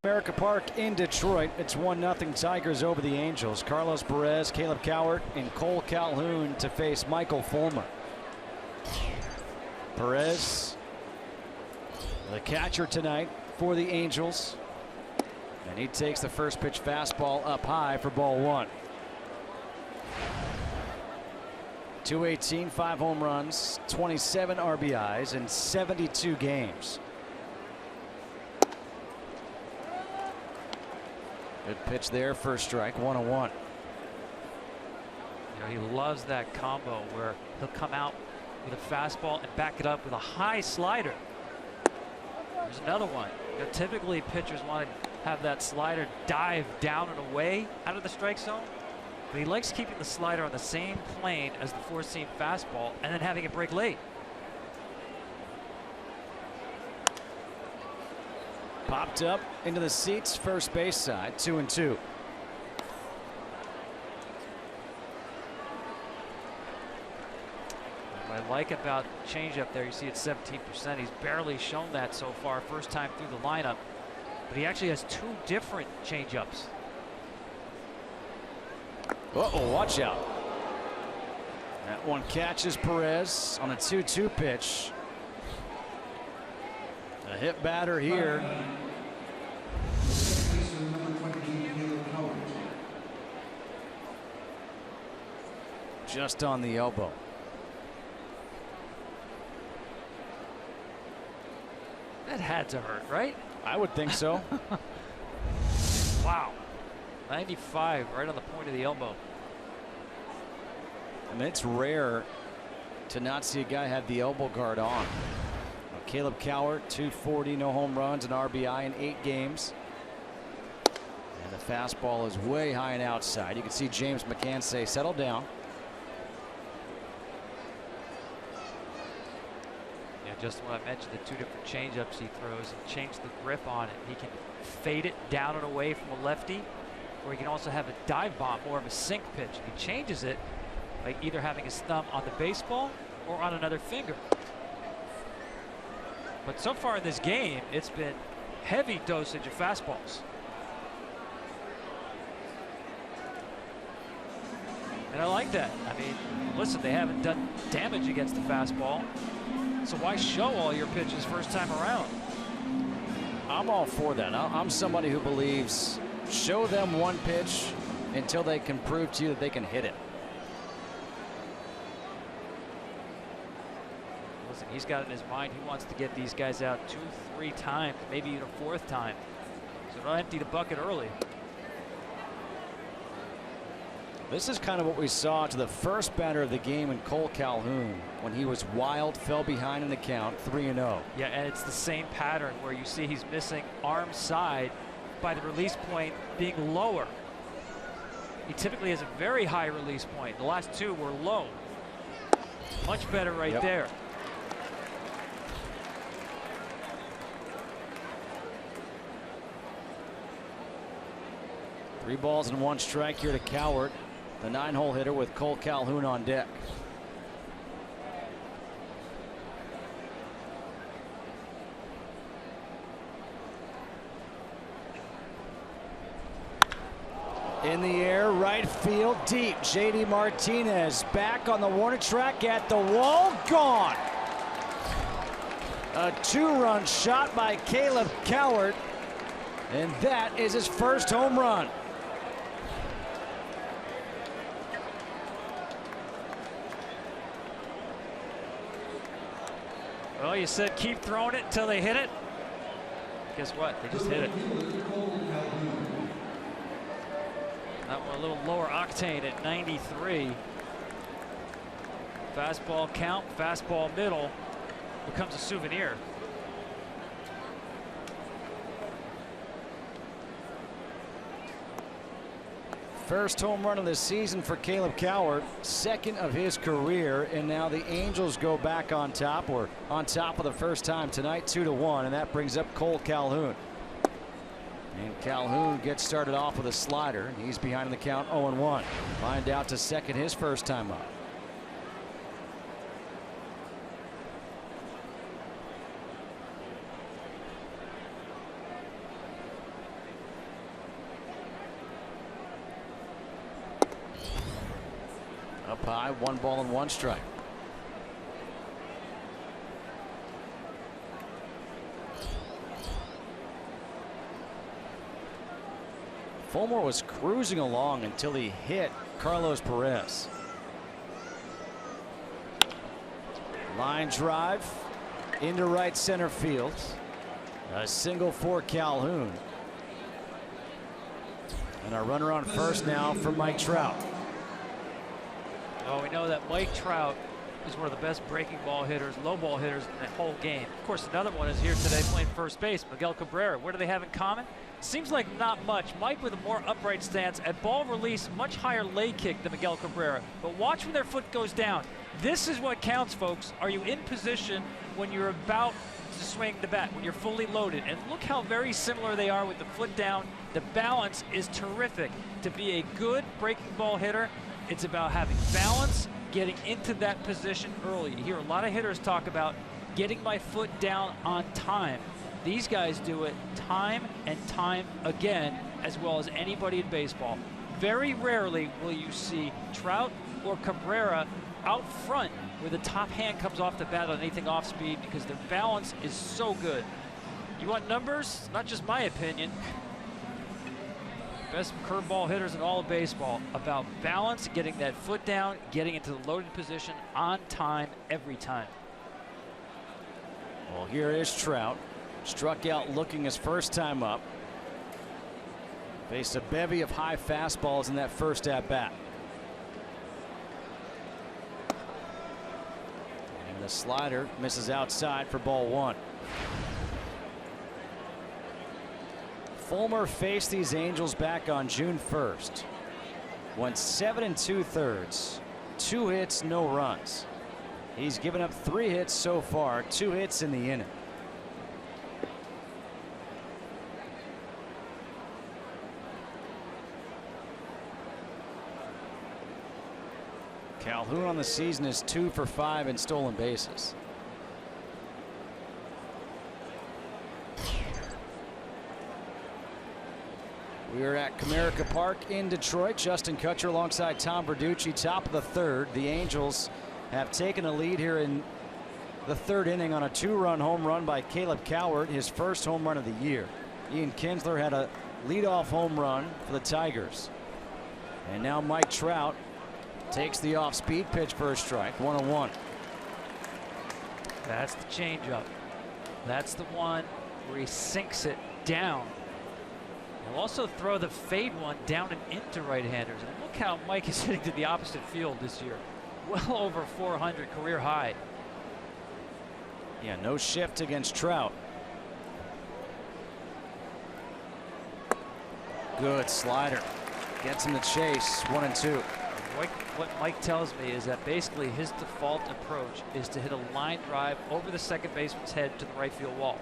America Park in Detroit. It's 1-0 Tigers over the Angels. Carlos Perez, Caleb Coward, and Cole Calhoun to face Michael Fulmer. Perez, the catcher tonight for the Angels. And he takes the first pitch fastball up high for ball one. 218, 5 home runs, 27 RBIs in 72 games. Good pitch there, first strike, 1-1. You know, he loves that combo where he'll come out with a fastball and back it up with a high slider. There's another one. You know, typically pitchers want to have that slider dive down and away out of the strike zone, but he likes keeping the slider on the same plane as the four-seam fastball and then having it break late. Popped up into the seats, first base side, 2-2. What I like about changeup there, you see it's 17%. He's barely shown that so far, first time through the lineup. But he actually has two different changeups. Uh-oh, watch out. That one catches Perez on a 2-2 pitch. A hit batter here. Just on the elbow. That had to hurt, right? I would think so. Wow. 95 right on the point of the elbow. And it's rare to not see a guy have the elbow guard on. Caleb Cowart, 240, no home runs, and RBI in 8 games. And the fastball is way high and outside. You can see James McCann say, settle down. Yeah, just when I mentioned the two different changeups he throws, and changed the grip on it. He can fade it down and away from a lefty, or he can also have a dive bomb, more of a sink pitch. And he changes it by either having his thumb on the baseball or on another finger. But so far in this game, it's been heavy dosage of fastballs. And I like that. I mean, listen, they haven't done damage against the fastball. So why show all your pitches first time around? I'm all for that. I'm somebody who believes show them one pitch until they can prove to you that they can hit it. Listen, he's got it in his mind. He wants to get these guys out 2, 3 times, maybe even a 4th time. So don't empty the bucket early. This is kind of what we saw to the first batter of the game in Cole Calhoun when he was wild, fell behind in the count, 3-0. Yeah, and it's the same pattern where you see he's missing arm side by the release point being lower. He typically has a very high release point. The last 2 were low. Much better right there. 3 balls and 1 strike here to Cowart, the 9-hole hitter with Cole Calhoun on deck. In the air, right field, deep. JD Martinez back on the warning track at the wall, gone. A 2-run shot by Caleb Cowart, and that is his first home run. Well, you said keep throwing it until they hit it. Guess what? They just hit it. That one a little lower octane at 93. Fastball count, fastball middle becomes a souvenir. First home run of the season for Caleb Cowart, 2nd of his career, and now the Angels go back on top. We're on top for the first time tonight, 2-1, and that brings up Cole Calhoun. And Calhoun gets started off with a slider. He's behind in the count, 0-1. Lined out to second his first time up. Up high, 1 ball and 1 strike. Fulmer was cruising along until he hit Carlos Perez. Line drive into right center field. A single for Calhoun. And a runner on first now for Mike Trout. Well, we know that Mike Trout is one of the best breaking ball hitters, low ball hitters in the whole game. Of course, another one is here today playing first base, Miguel Cabrera. What do they have in common? Seems like not much. Mike with a more upright stance. At ball release, much higher leg kick than Miguel Cabrera. But watch when their foot goes down. This is what counts, folks. Are you in position when you're about to swing the bat, when you're fully loaded? And look how very similar they are with the foot down. The balance is terrific. To be a good breaking ball hitter, it's about having balance, getting into that position early. You hear a lot of hitters talk about getting my foot down on time. These guys do it time and time again, as well as anybody in baseball. Very rarely will you see Trout or Cabrera out front where the top hand comes off the bat on anything off speed, because their balance is so good. You want numbers? Not just my opinion. Best curveball hitters in all of baseball. About balance, getting that foot down, getting into the loaded position on time every time. Well, here is Trout. Struck out looking his first time up. Faced a bevy of high fastballs in that first at bat. And the slider misses outside for ball one. Fulmer faced these Angels back on June 1st. Went 7 2/3. 2 hits, no runs. He's given up 3 hits so far, 2 hits in the inning. Calhoun on the season is 2 for 5 in stolen bases. We are at Comerica Park in Detroit. Justin Kutcher alongside Tom Verducci, top of the third. The Angels have taken a lead here in the third inning on a 2-run home run by Caleb Coward, his first home run of the year. Ian Kinsler had a leadoff home run for the Tigers. And now Mike Trout takes the off-speed pitch for a strike. 1-1. That's the changeup. That's the one where he sinks it down. He'll also throw the fade one down and into right-handers. And look how Mike is hitting to the opposite field this year. Well over 400 career high. Yeah, no shift against Trout. Good slider. Gets him to chase. 1-2. What Mike tells me is that basically his default approach is to hit a line drive over the second baseman's head to the right field wall.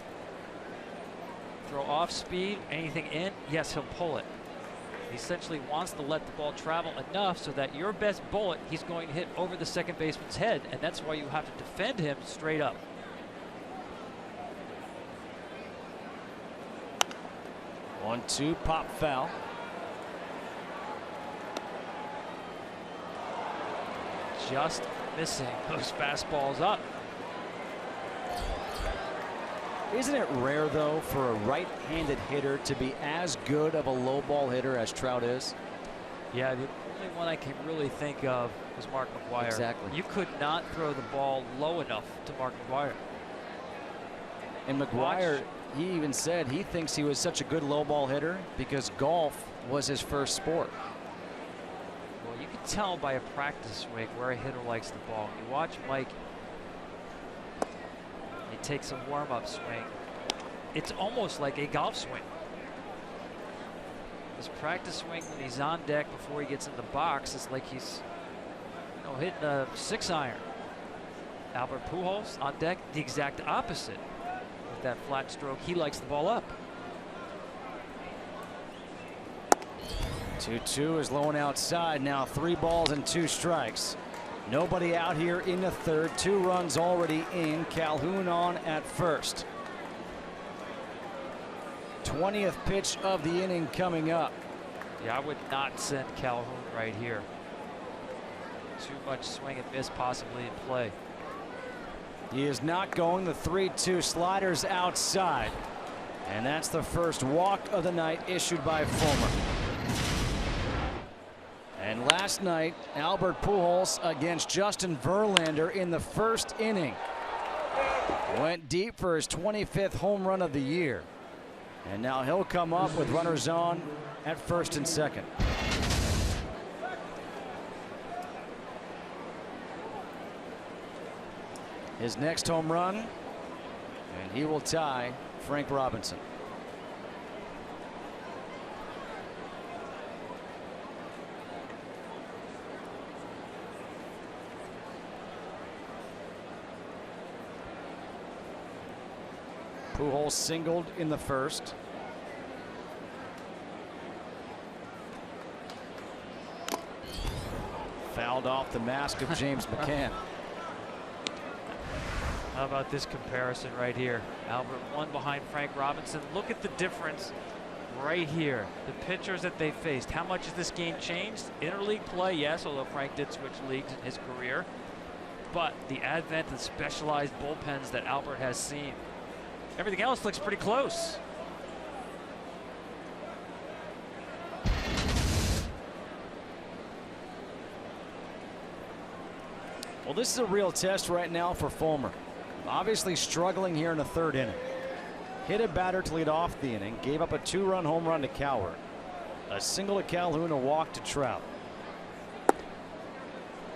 Throw off speed, anything in, yes, he'll pull it. He essentially wants to let the ball travel enough so that your best bullet he's going to hit over the second baseman's head, and that's why you have to defend him straight up. 1-2, pop foul. Just missing those fastballs up. Isn't it rare, though, for a right-handed hitter to be as good of a low ball hitter as Trout is? Yeah, the only one I can really think of was Mark McGwire. Exactly. You could not throw the ball low enough to Mark McGwire. And McGwire, he even said he thinks he was such a good low ball hitter because golf was his first sport. Well, you can tell by a practice swing where a hitter likes the ball. You watch Mike. He takes a warm-up swing. It's almost like a golf swing. His practice swing when he's on deck before he gets in the box is like he's, hitting a 6-iron. Albert Pujols on deck, the exact opposite. With that flat stroke, he likes the ball up. 2-2 is low and outside. Now 3 balls and 2 strikes. Nobody out here in the third. 2 runs already in. Calhoun on at first. 20th pitch of the inning coming up. Yeah, I would not send Calhoun right here. Too much swing and miss possibly in play. He is not going. The 3-2 sliders outside. And that's the first walk of the night issued by Fulmer. And last night, Albert Pujols against Justin Verlander in the first inning. Went deep for his 25th home run of the year. And now he'll come up with runners on at first and second. His next home run, and he will tie Frank Robinson. Pujols singled in the first. Fouled off the mask of James McCann. How about this comparison right here? Albert one behind Frank Robinson. Look at the difference right here. The pitchers that they faced. How much has this game changed? Interleague play, yes, although Frank did switch leagues in his career. But the advent of specialized bullpens that Albert has seen. Everything else looks pretty close. Well, this is a real test right now for Fulmer. Obviously struggling here in the third inning. Hit a batter to lead off the inning. Gave up a 2-run home run to Cowher. A single to Calhoun, a walk to Trout.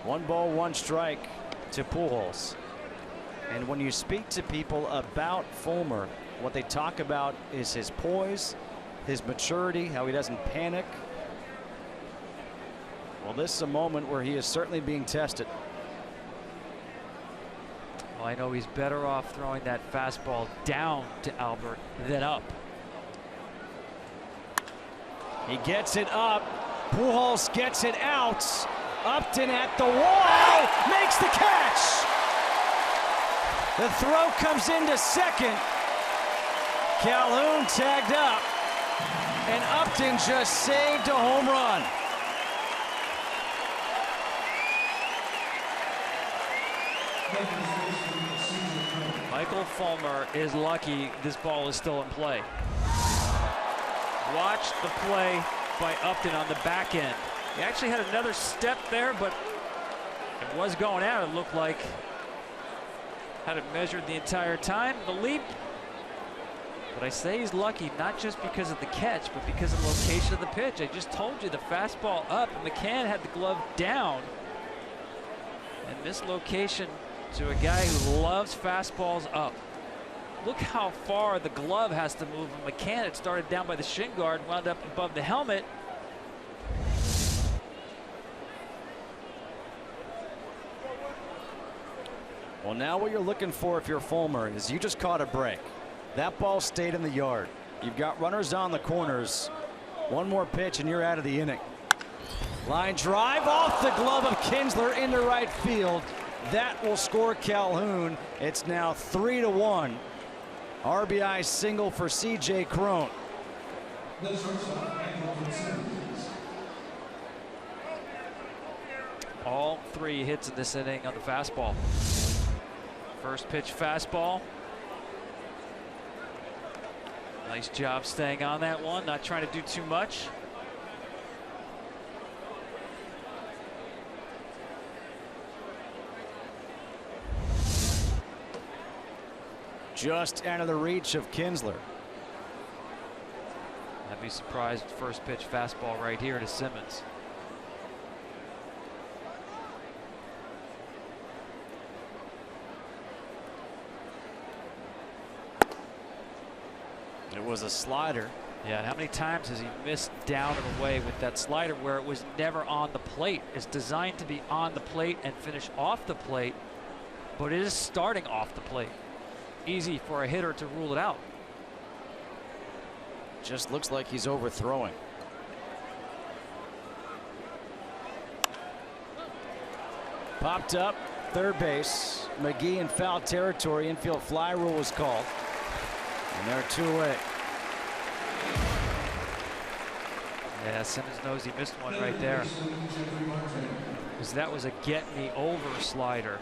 1 ball, 1 strike to Pujols. And when you speak to people about Fulmer, what they talk about is his poise, his maturity, how he doesn't panic. Well, this is a moment where he is certainly being tested. Well, I know he's better off throwing that fastball down to Albert than up. He gets it up. Pujols gets it out. Upton at the wall, makes the catch. The throw comes into second. Calhoun tagged up, and Upton just saved a home run. Michael Fulmer is lucky this ball is still in play. Watch the play by Upton on the back end. He actually had another step there, but it was going out. It looked like had it measured the entire time. The leap. But I say he's lucky not just because of the catch, but because of the location of the pitch. I just told you the fastball up. McCann had the glove down. And this location to a guy who loves fastballs up. Look how far the glove has to move. McCann, it started down by the shin guard, wound up above the helmet. Well, now what you're looking for if you're Fulmer is you just caught a break. That ball stayed in the yard. You've got runners on the corners. One more pitch and you're out of the inning. Line drive off the glove of Kinsler into right field. That will score Calhoun. It's now 3-1. RBI single for C.J. Cron. All 3 hits in this inning on the fastball. First pitch fastball. Nice job staying on that one, not trying to do too much. Just out of the reach of Kinsler. I'd be surprised first pitch fastball right here to Simmons. It was a slider. Yeah, and how many times has he missed down and away with that slider where it was never on the plate? It's designed to be on the plate and finish off the plate, but it is starting off the plate. Easy for a hitter to rule it out. Just looks like he's overthrowing. Popped up, third base. McGee in foul territory. Infield fly rule was called. And they're 2 away. Yeah, Simmons knows he missed one right there. Because that was a get-me-over slider.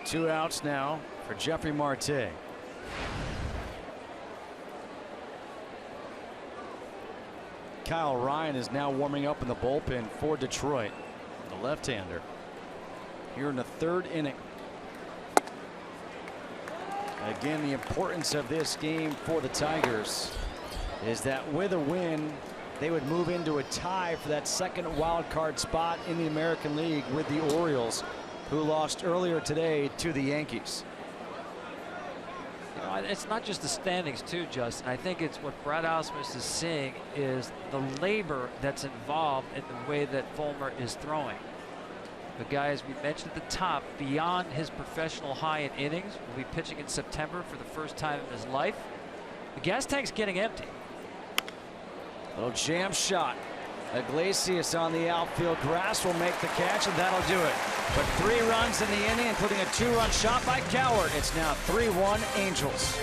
Two outs now for Jeffrey Marte. Kyle Ryan is now warming up in the bullpen for Detroit. The the left-hander, here in the third inning. Again, the importance of this game for the Tigers is that with a win, they would move into a tie for that second wild card spot in the American League with the Orioles, who lost earlier today to the Yankees. You know, it's not just the standings too, Justin. I think it's what Brad Ausmus is seeing is the labor that's involved in the way that Fulmer is throwing. The guy, as we mentioned at the top, beyond his professional high in innings, will be pitching in September for the first time in his life. The gas tank's getting empty. Little jam shot. Iglesias on the outfield grass will make the catch, and that'll do it. But 3 runs in the inning, including a 2-run shot by Cowart. It's now 3-1 Angels.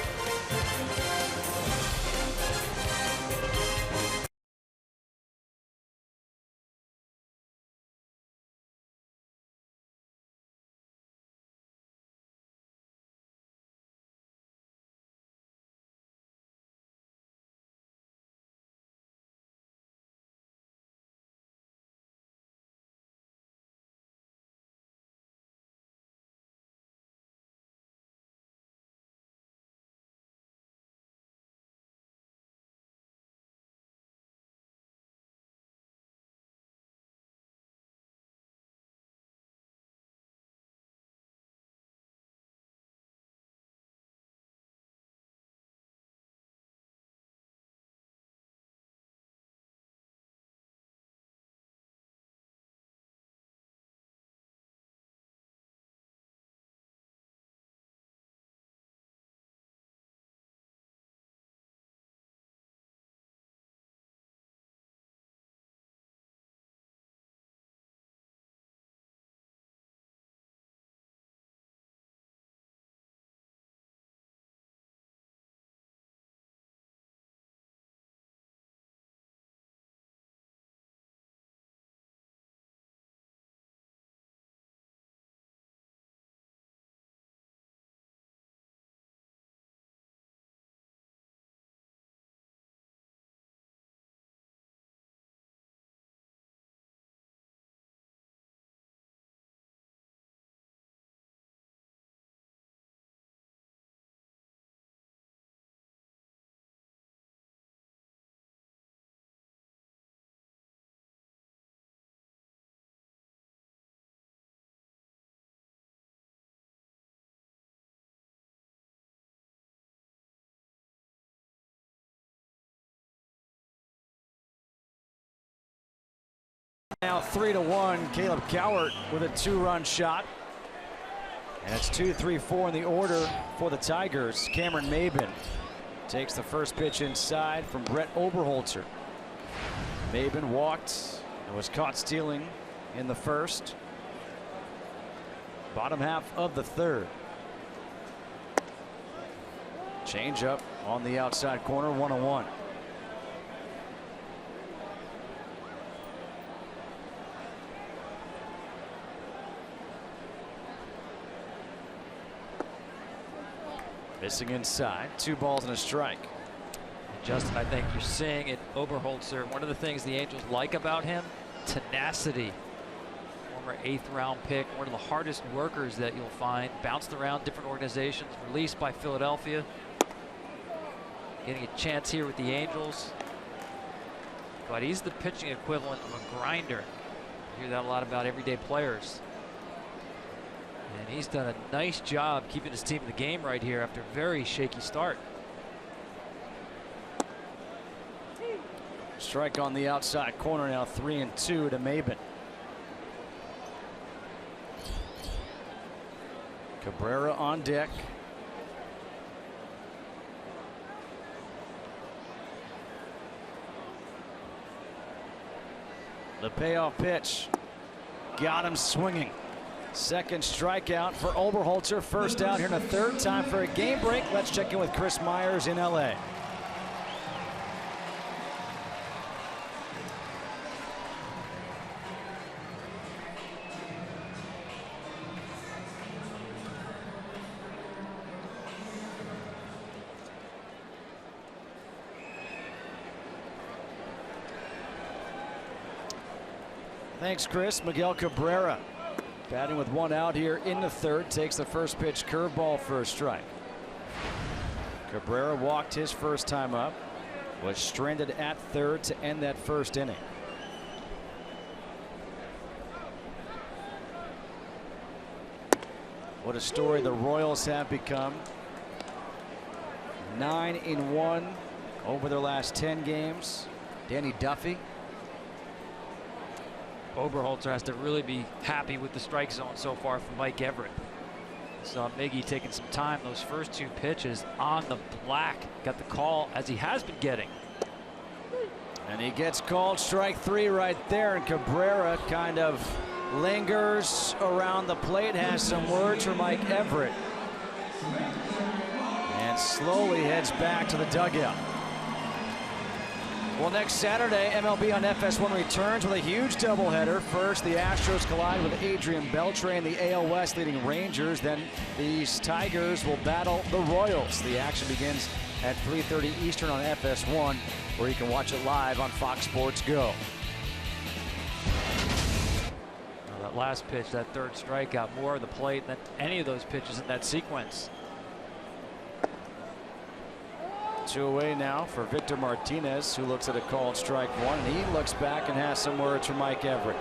Now 3-1, Caleb Cowart with a 2-run shot. And it's 2-3-4 in the order for the Tigers. Cameron Maben takes the first pitch inside from Brett Oberholzer. Maben walked and was caught stealing in the first. Bottom half of the third. Change up on the outside corner, 1-1. Missing inside, 2 balls and a strike. Justin, I think you're seeing it. Oberholzer, one of the things the Angels like about him, tenacity. Former 8th round pick, one of the hardest workers that you'll find. Bounced around different organizations, released by Philadelphia. Getting a chance here with the Angels. But he's the pitching equivalent of a grinder. You hear that a lot about everyday players. And he's done a nice job keeping his team in the game right here after a very shaky start. Strike on the outside corner, now 3-2 to Maben. Cabrera on deck. The payoff pitch got him swinging. Second strikeout for Oberholzer. First out here in the third. Time for a game break. Let's check in with Chris Myers in LA. I Thanks, Chris. Miguel Cabrera batting with 1 out here in the 3rd. Takes the first pitch curveball for a strike. Cabrera walked his first time up. Was stranded at 3rd to end that 1st inning. What a story the Royals have become. 9-1 over their last 10 games. Danny Duffy. Oberholzer has to really be happy with the strike zone so far from Mike Everett. Saw Miggy taking some time. Those first 2 pitches on the black. Got the call as he has been getting. And he gets called strike 3 right there. And Cabrera kind of lingers around the plate. Has some words for Mike Everett. And slowly heads back to the dugout. Well, next Saturday, MLB on FS1 returns with a huge doubleheader. First, the Astros collide with Adrian Beltre and the AL West leading Rangers. Then these Tigers will battle the Royals. The action begins at 3:30 Eastern on FS1, where you can watch it live on Fox Sports Go. Well, that last pitch, that 3rd strike, got more of the plate than any of those pitches in that sequence. 2 away now for Victor Martinez, who looks at a called strike 1, and he looks back and has some words for Mike Everett.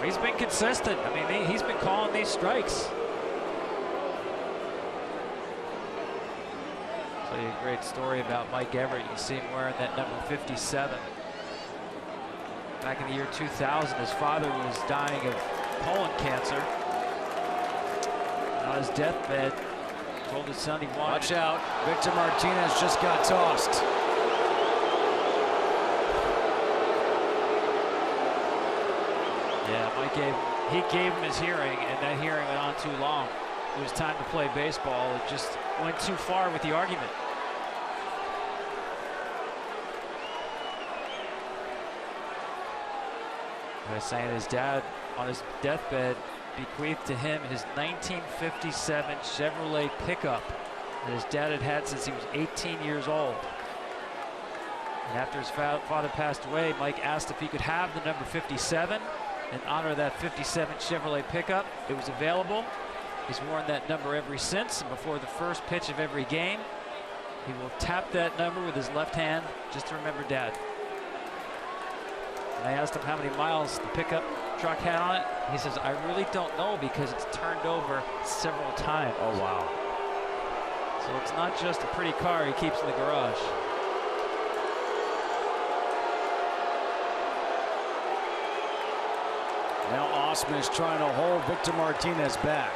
He's been consistent. I mean, he's been calling these strikes. I'll tell you a great story about Mike Everett. You see him wearing that number 57. Back in the year 2000, his father was dying of colon cancer. On his deathbed, told his son he wanted. Watch out. Victor Martinez just got tossed. Yeah, he gave him his hearing, and that hearing went on too long. It was time to play baseball. It just went too far with the argument. I was saying his dad on his deathbed bequeathed to him his 1957 Chevrolet pickup that his dad had had since he was 18 years old. And after his father passed away, Mike asked if he could have the number 57 in honor of that 57 Chevrolet pickup. It was available. He's worn that number ever since, and before the first pitch of every game, he will tap that number with his left hand just to remember Dad. And I asked him how many miles the pickup truck had on it. He says, I really don't know because it's turned over several times. Oh, wow. So it's not just a pretty car he keeps in the garage. Now Osman is trying to hold Victor Martinez back.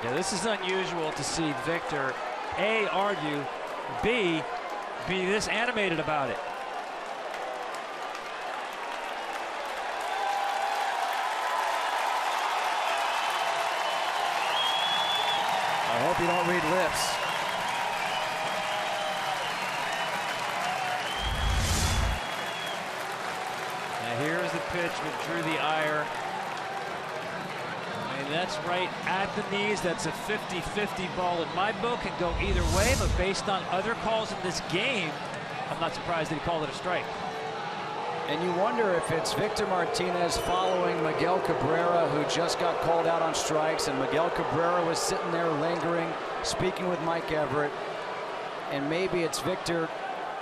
Yeah, this is unusual to see Victor, A, argue, B, be this animated about it. I hope you don't read lips. Now here's the pitch that drew the ire. I mean, that's right at the knees. That's a 50-50 ball in my book, can go either way, but based on other calls in this game, I'm not surprised that he called it a strike. And you wonder if it's Victor Martinez following Miguel Cabrera, who just got called out on strikes, and Miguel Cabrera was sitting there lingering, speaking with Mike Everett, and maybe it's Victor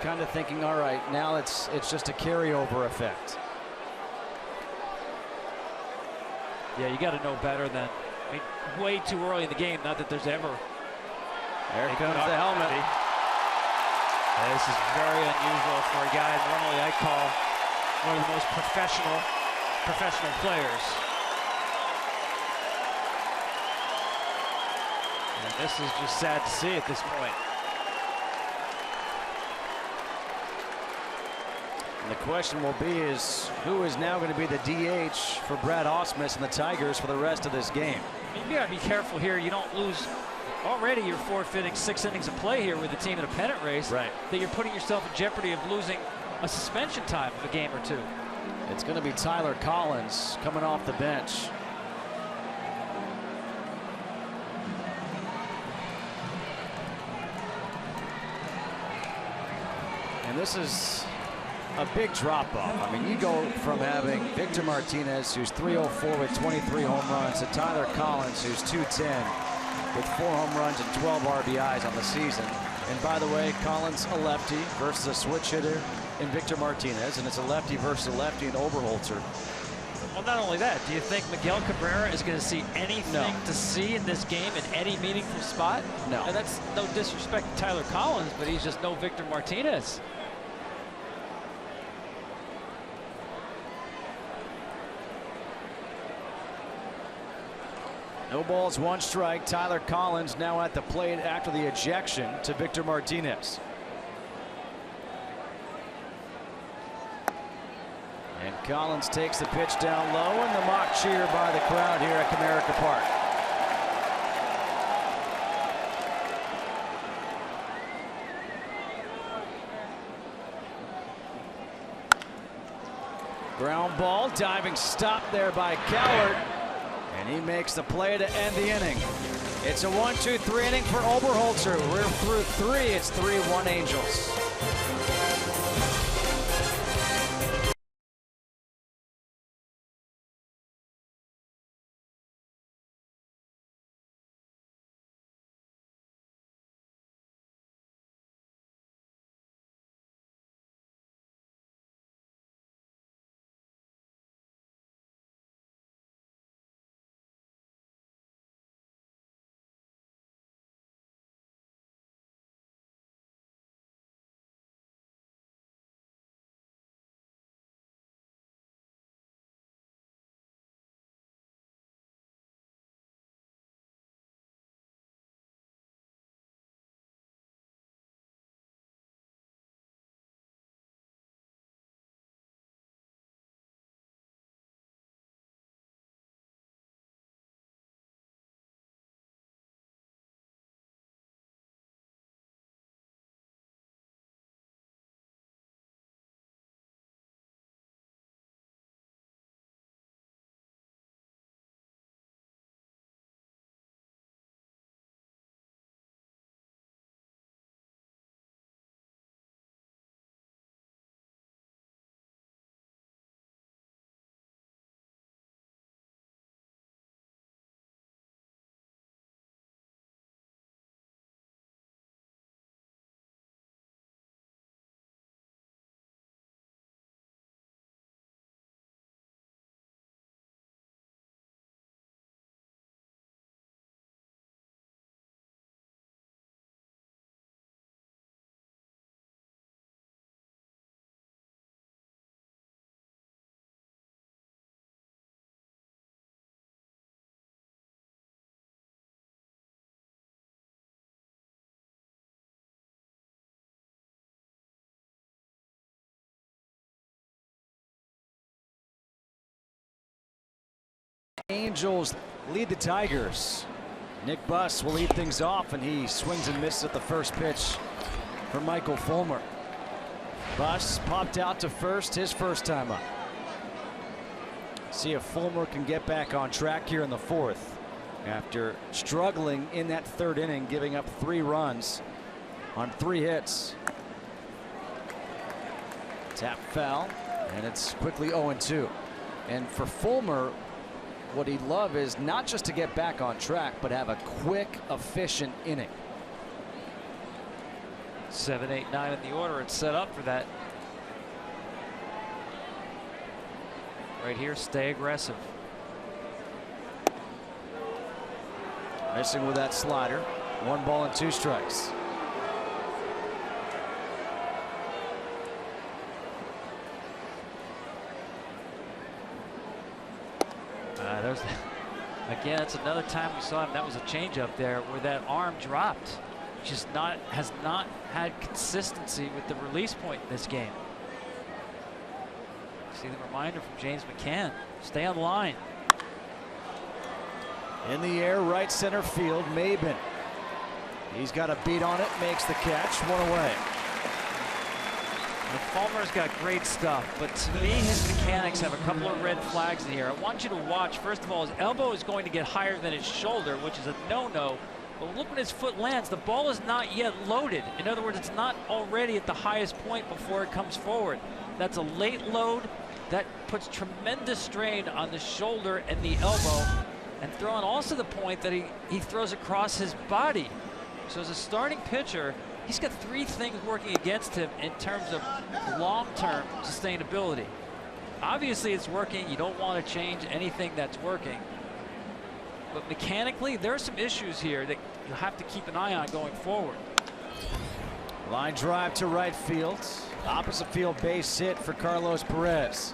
kind of thinking, all right, now it's just a carryover effect. Yeah, you got to know better than, I mean, way too early in the game, not that there's ever. There comes the helmet. Yeah, this is very unusual for a guy normally I call one of the most professional players. And this is just sad to see at this point. And the question will be is who is now going to be the DH for Brad Ausmus and the Tigers for the rest of this game? You got to be careful here. You don't lose. Already you're forfeiting 6 innings of play here with the team in a pennant race. Right. That you're putting yourself in jeopardy of losing a suspension time of a game or two. It's going to be Tyler Collins coming off the bench. And this is a big drop-off. I mean, you go from having Victor Martinez, who's 304 with 23 home runs, to Tyler Collins, who's 210 with 4 home runs and 12 RBIs on the season. And by the way, Collins a lefty versus a switch hitter in Victor Martinez, and it's a lefty versus a lefty in Oberholzer. Well, not only that, do you think Miguel Cabrera is going to see anything to see in this game in any meaningful spot? No. And that's no disrespect to Tyler Collins, but he's just no Victor Martinez. No balls, 1 strike. Tyler Collins now at the plate after the ejection to Victor Martinez. And Collins takes the pitch down low, and the mock cheer by the crowd here at Comerica Park. Ground ball, diving stop there by Coward. And he makes the play to end the inning. It's a 1-2-3 inning for Oberholzer. We're through 3. It's 3-1 Angels. Angels lead the Tigers. Nick Buss will lead things off, and he swings and misses at the first pitch for Michael Fulmer. Buss popped out to first, his first time up. See if Fulmer can get back on track here in the 4th after struggling in that 3rd inning, giving up 3 runs on 3 hits. Tap foul, and it's quickly 0-2. And for Fulmer, what he'd love is not just to get back on track, but have a quick, efficient inning. 7, 8, 9 in the order. It's set up for that. Right here, stay aggressive. Missing with that slider. 1 ball and 2 strikes. Again, that's another time we saw him. That was a changeup there where that arm dropped. Has not had consistency with the release point in this game. See the reminder from James McCann. Stay on the line. In the air, right center field, Maben. He's got a beat on it, makes the catch, 1 away. Fulmer's got great stuff, but to me, his mechanics have a couple of red flags in here. I want you to watch, first of all, his elbow is going to get higher than his shoulder, which is a no-no. But look when his foot lands. The ball is not yet loaded. In other words, it's not already at the highest point before it comes forward. That's a late load. That puts tremendous strain on the shoulder and the elbow. And throwing also the point that he throws across his body. So as a starting pitcher, he's got 3 things working against him in terms of long-term sustainability. Obviously it's working. You don't want to change anything that's working. But mechanically, there are some issues here that you have to keep an eye on going forward. Line drive to right field. Opposite field base hit for Carlos Perez.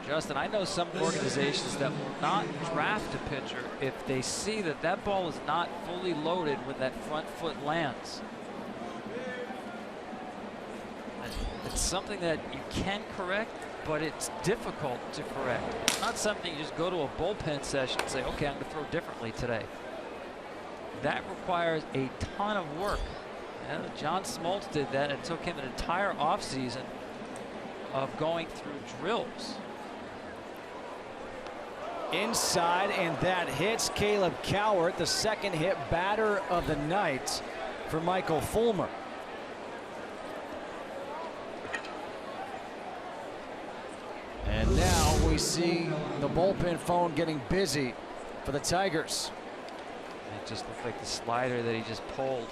Justin, I know some organizations that will not draft a pitcher if they see that that ball is not fully loaded when that front foot lands. It's something that you can correct, but it's difficult to correct. It's not something you just go to a bullpen session and say, okay, I'm going to throw differently today. That requires a ton of work. And John Smoltz did that. It took him an entire offseason of going through drills. Inside, and that hits Caleb Cowart, the second hit batter of the night for Michael Fulmer. And now we see the bullpen phone getting busy for the Tigers. It just looked like the slider that he just pulled.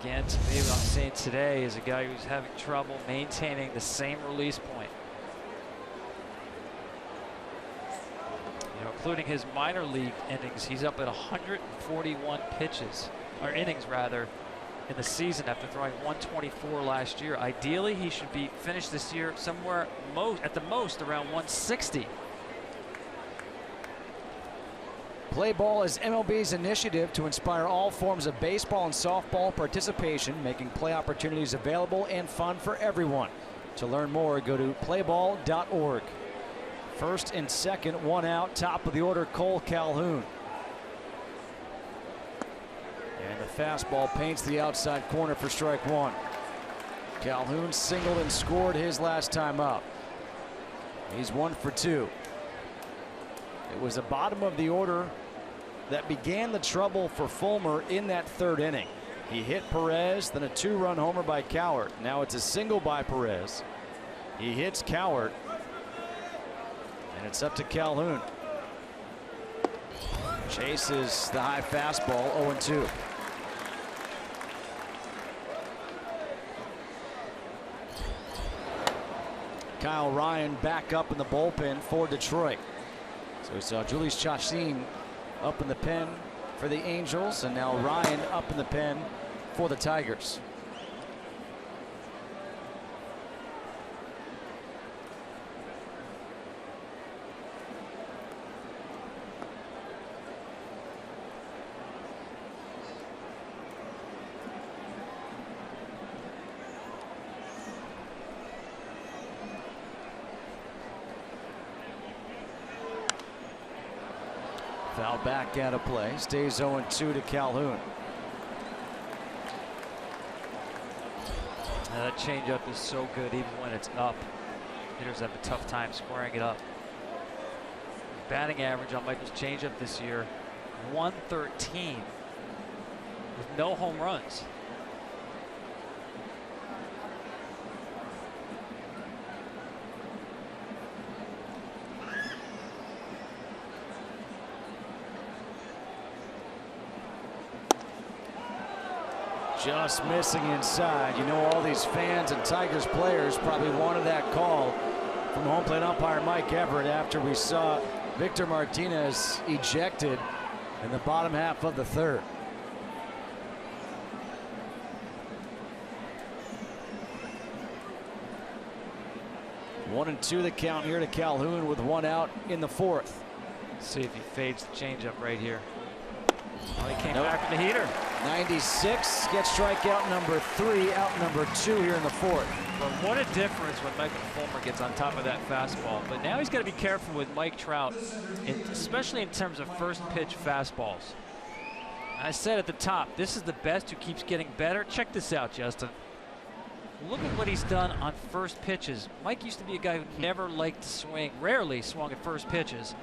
Again, to me, what I'm seeing today is a guy who's having trouble maintaining the same release point. You know, including his minor league innings, he's up at 141 pitches, or innings rather, in the season after throwing 124 last year. Ideally, he should be finished this year somewhere at the most around 160. Play Ball is MLB's initiative to inspire all forms of baseball and softball participation, making play opportunities available and fun for everyone. To learn more, go to playball.org. First and second, 1 out, top of the order, Cole Calhoun. And the fastball paints the outside corner for strike 1. Calhoun singled and scored his last time up. He's 1 for 2. It was the bottom of the order that began the trouble for Fulmer in that 3rd inning. He hit Perez, then a 2-run homer by Cowart. Now it's a single by Perez. He hits Cowart, and it's up to Calhoun. Chases the high fastball, 0-2. Kyle Ryan back up in the bullpen for Detroit. So we saw Julius Chacin up in the pen for the Angels, and now Ryan up in the pen for the Tigers. Foul back out of play. Stays 0-2 to Calhoun. Now that changeup is so good even when it's up. Hitters have a tough time squaring it up. Batting average on Michael's changeup this year, 113 with no home runs. Just missing inside. You know, all these fans and Tigers players probably wanted that call from home plate umpire Mike Everett after we saw Victor Martinez ejected in the bottom half of the 3rd. One and 2 the count here to Calhoun with 1 out in the 4th. See if he fades the changeup right here. Oh, he came back from the heater. 96 gets strikeout number 3, out number 2 here in the 4th. But what a difference when Michael Fulmer gets on top of that fastball. But now he's got to be careful with Mike Trout, especially in terms of first pitch fastballs. I said at the top, this is the best who keeps getting better. Check this out, Justin. Look at what he's done on first pitches. Mike used to be a guy who never liked to swing, rarely swung at first pitches.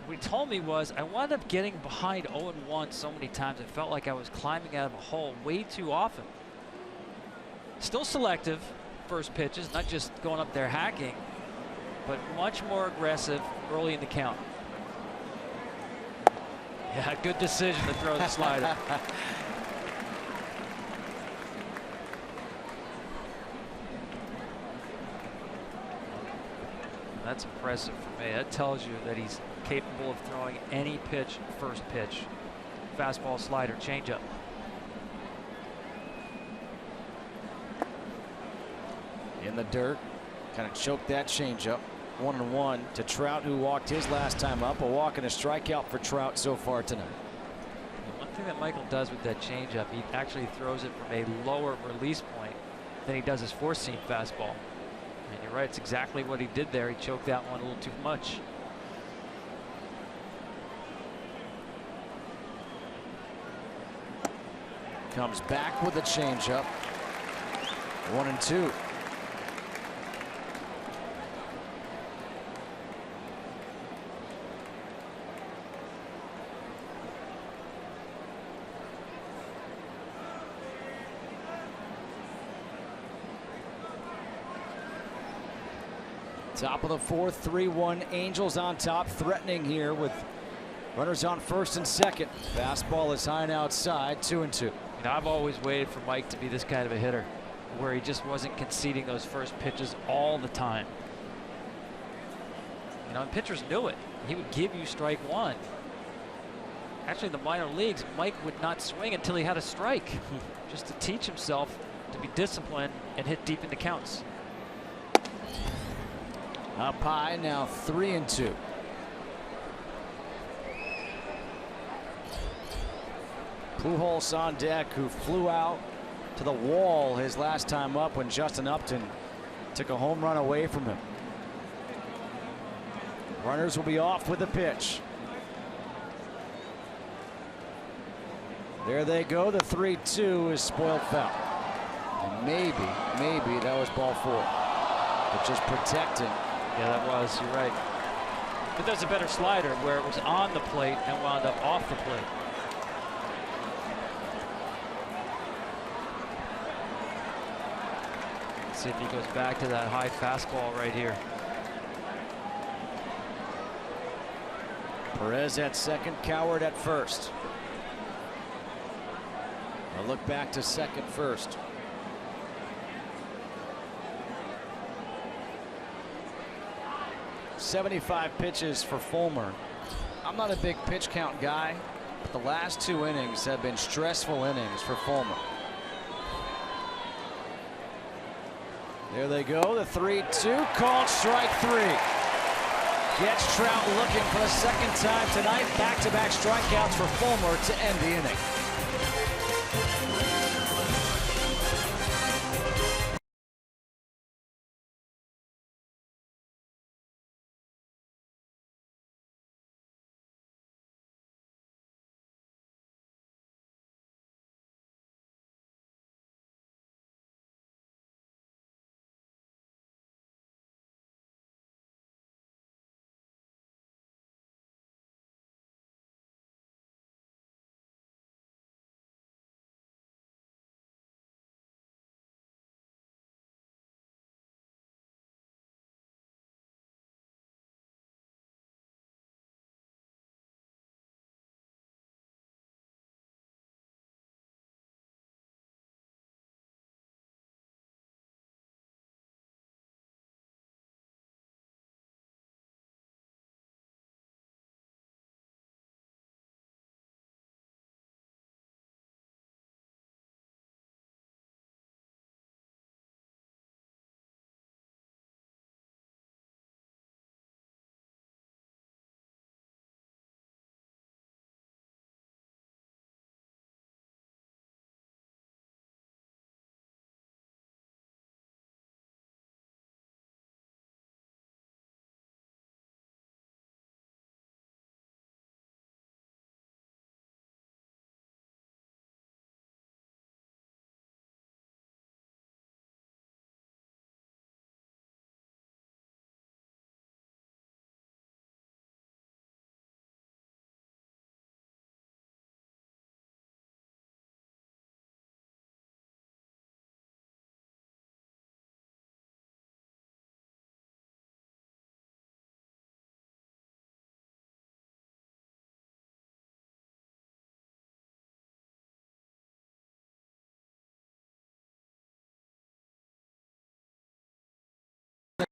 What he told me was, I wound up getting behind 0-1 so many times, it felt like I was climbing out of a hole way too often. Still selective first pitches, not just going up there hacking, but much more aggressive early in the count. Yeah, good decision to throw the slider. That's impressive for me. That tells you that he's capable of throwing any pitch first pitch. Fastball, slider, changeup. In the dirt, kind of choked that changeup. 1-1 to Trout, who walked his last time up. A walk and a strikeout for Trout so far tonight. One thing that Michael does with that changeup, he actually throws it from a lower release point than he does his four-seam fastball. And you're right, it's exactly what he did there. He choked that one a little too much. Comes back with a changeup. 1-2. Top of the fourth, 3-1 Angels on top, threatening here with runners on first and second. Fastball is high and outside, 2-2. I've always waited for Mike to be this kind of a hitter, where he just wasn't conceding those first pitches all the time. You know, and pitchers knew it. He would give you strike one. Actually, in the minor leagues, Mike would not swing until he had a strike, just to teach himself to be disciplined and hit deep into counts. Up high, now 3-2. Pujols on deck, who flew out to the wall his last time up when Justin Upton took a home run away from him. Runners will be off with the pitch. There they go. The 3-2 is spoiled foul. And maybe that was ball four. But just protecting. Yeah, that was. You're right. But that's a better slider where it was on the plate and wound up off the plate. Let's see if he goes back to that high fastball right here. Perez at second, Coward at first. A look back to second first. .75 pitches for Fulmer. I'm not a big pitch count guy, but the last two innings have been stressful innings for Fulmer. There they go. The 3-2 called strike three. Gets Trout looking for the second time tonight. Back-to-back strikeouts for Fulmer to end the inning.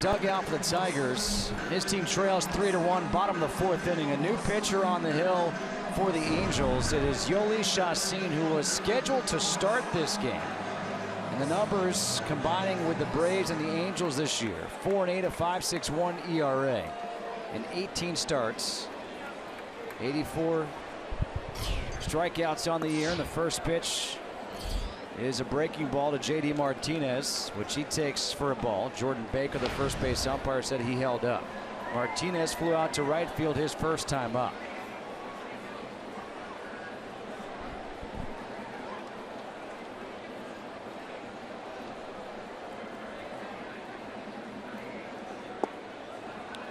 Dugout for the Tigers. His team trails 3-1, bottom of the fourth inning. A new pitcher on the hill for the Angels. It is Yoli Chacin, who was scheduled to start this game. And the numbers combining with the Braves and the Angels this year: 4-8, a 5.61 ERA in 18 starts, 84 strikeouts on the year. And the first pitch is a breaking ball to J.D. Martinez, which he takes for a ball. Jordan Baker, the first base umpire, said he held up. Martinez flew out to right field his first time up.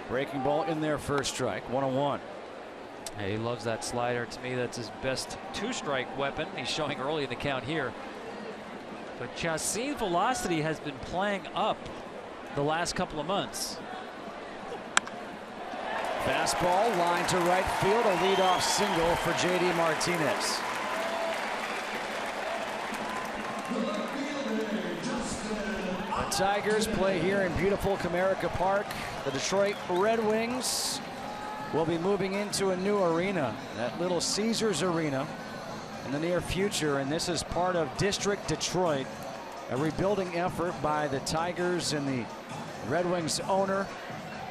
Breaking ball in there, first strike, 1-1. Yeah, he loves that slider. To me, that's his best two-strike weapon. He's showing early in the count here. But Chacin's velocity has been playing up the last couple of months. Fastball line to right field, a leadoff single for J.D. Martinez. The Tigers play here in beautiful Comerica Park. The Detroit Red Wings will be moving into a new arena, that Little Caesars Arena, in the near future. And this is part of District Detroit, a rebuilding effort by the Tigers and the Red Wings owner,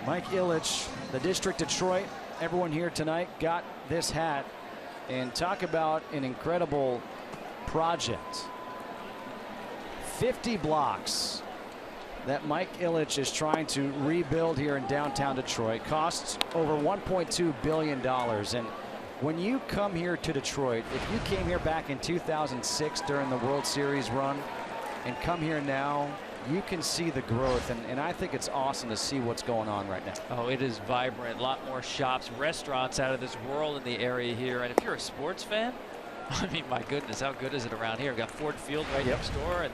Mike Ilitch. The District Detroit, everyone here tonight got this hat. And talk about an incredible project. 50 blocks that Mike Ilitch is trying to rebuild here in downtown Detroit. Costs over $1.2 billion. And when you come here to Detroit, if you came here back in 2006 during the World Series run and come here now, you can see the growth. And I think it's awesome to see what's going on right now. Oh, it is vibrant. A lot more shops, restaurants out of this world in the area here. And if you're a sports fan, I mean, my goodness, how good is it around here? We've got Ford Field right next door, and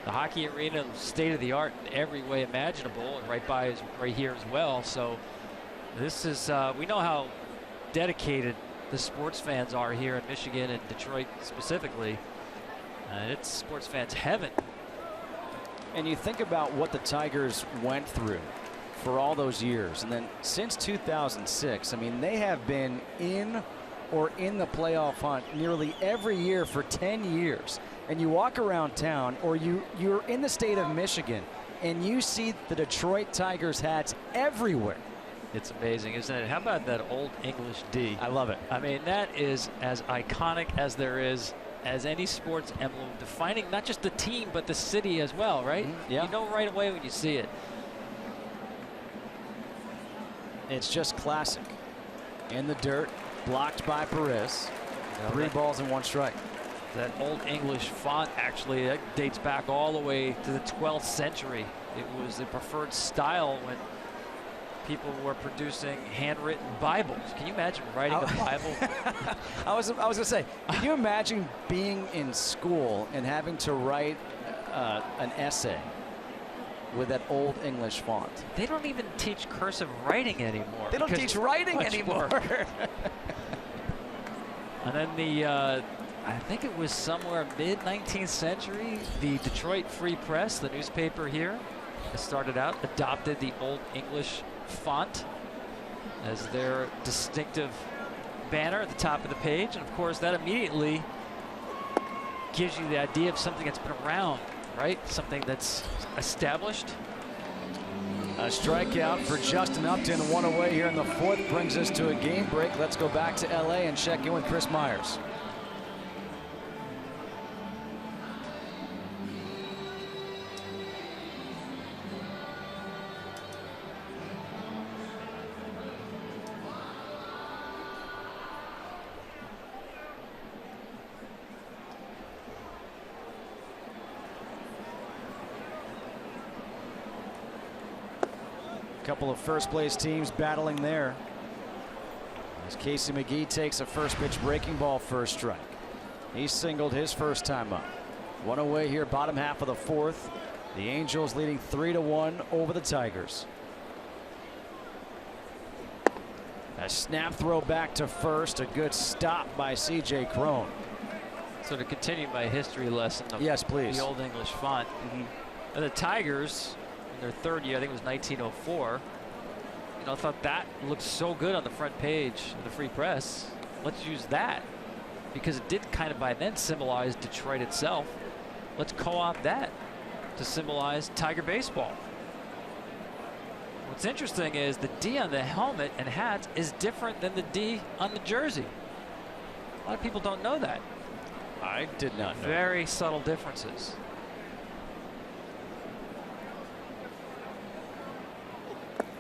the hockey arena, state of the art in every way imaginable, and right by is right here as well. So this is we know how dedicated the sports fans are here in Michigan and Detroit specifically. It's sports fans heaven. And you think about what the Tigers went through for all those years, and then since 2006, I mean, they have been in or in the playoff hunt nearly every year for 10 years. And you walk around town, or you're in the state of Michigan, and you see the Detroit Tigers hats everywhere. It's amazing, isn't it? How about that Old English D? I love it. I mean, that is as iconic as there is as any sports emblem, defining not just the team but the city as well, right? Yeah. You know right away when you see it. It's just classic. In the dirt, blocked by Perez. 3 balls and 1 strike. That Old English font, actually, that dates back all the way to the 12th century. It was the preferred style when people were producing handwritten Bibles. Can you imagine writing a Bible? I was gonna say, can you imagine being in school and having to write an essay with that Old English font? They don't even teach cursive writing anymore. They don't teach writing anymore. And then the I think it was somewhere mid-19th century, the Detroit Free Press, the newspaper here, started out, adopted the Old English font as their distinctive banner at the top of the page. And of course, that immediately gives you the idea of something that's been around, right? Something that's established. A strikeout for Justin Upton, 1 away here in the 4th, brings us to a game break. Let's go back to LA and check in with Chris Myers. Couple of first place teams battling there as Casey McGee takes a first pitch breaking ball, first strike. He singled his first time up. 1 away here, bottom half of the 4th. The Angels leading 3-1 over the Tigers. A snap throw back to first, a good stop by C.J. Cron. So to continue my history lesson of yes, please. The Old English font, the Tigers, in their third year. I think it was 1904. You know, I thought that looked so good on the front page of the Free Press. Let's use that, because it did kind of by then symbolize Detroit itself. Let's co-opt that to symbolize Tiger baseball. What's interesting is the D on the helmet and hat is different than the D on the jersey. A lot of people don't know that. I did not know. Very subtle differences.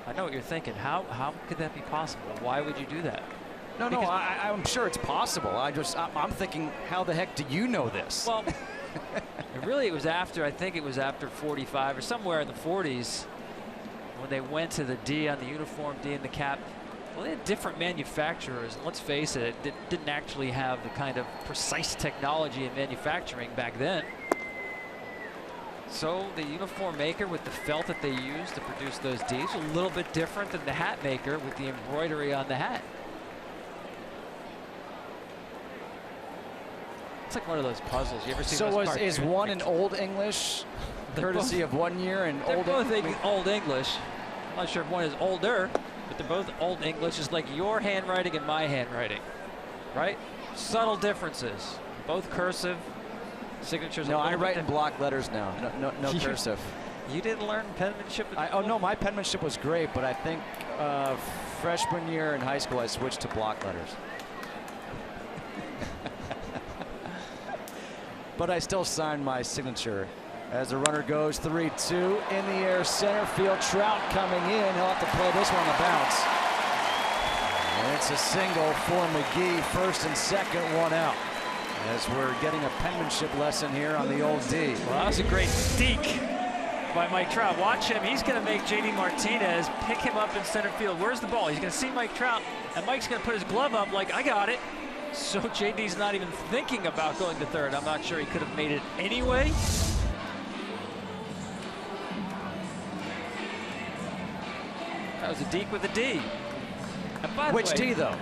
I know what you're thinking. How could that be possible? Why would you do that? No, Because- I'm sure it's possible. I'm thinking, how the heck do you know this? Well, really, it was after, I think it was after 45 or somewhere in the 40s when they went to the D on the uniform, D in the cap. Well, they had different manufacturers. And let's face it, it didn't actually have the kind of precise technology in manufacturing back then. So the uniform maker with the felt that they used to produce those Ds was a little bit different than the hat maker with the embroidery on the hat. It's like one of those puzzles. You ever see those So cartoons? is one in Old English, courtesy of 1 year, and They're Old both English? Old English. I'm not sure if one is older, but they're both Old English. It's like your handwriting and my handwriting, right? Subtle differences. Both cursive. Signatures. No, I write in block letters now. No You- cursive. You didn't learn penmanship at Oh school? no, my penmanship was great, but I think freshman year in high school I switched to block letters. But I still signed my signature. As the runner goes 3-2 in the air, center field. Trout coming in. He'll have to play this one on the bounce. And it's a single for McGee. First and second, one out. As we're getting a penmanship lesson here on the old D. Well, that was a great deke by Mike Trout. Watch him. He's going to make J.D. Martinez pick him up in center field. Where's the ball? He's going to see Mike Trout, and Mike's going to put his glove up like, I got it. So J.D.'s not even thinking about going to third. I'm not sure he could have made it anyway. That was a deke with a D. And by the Which way, D, though?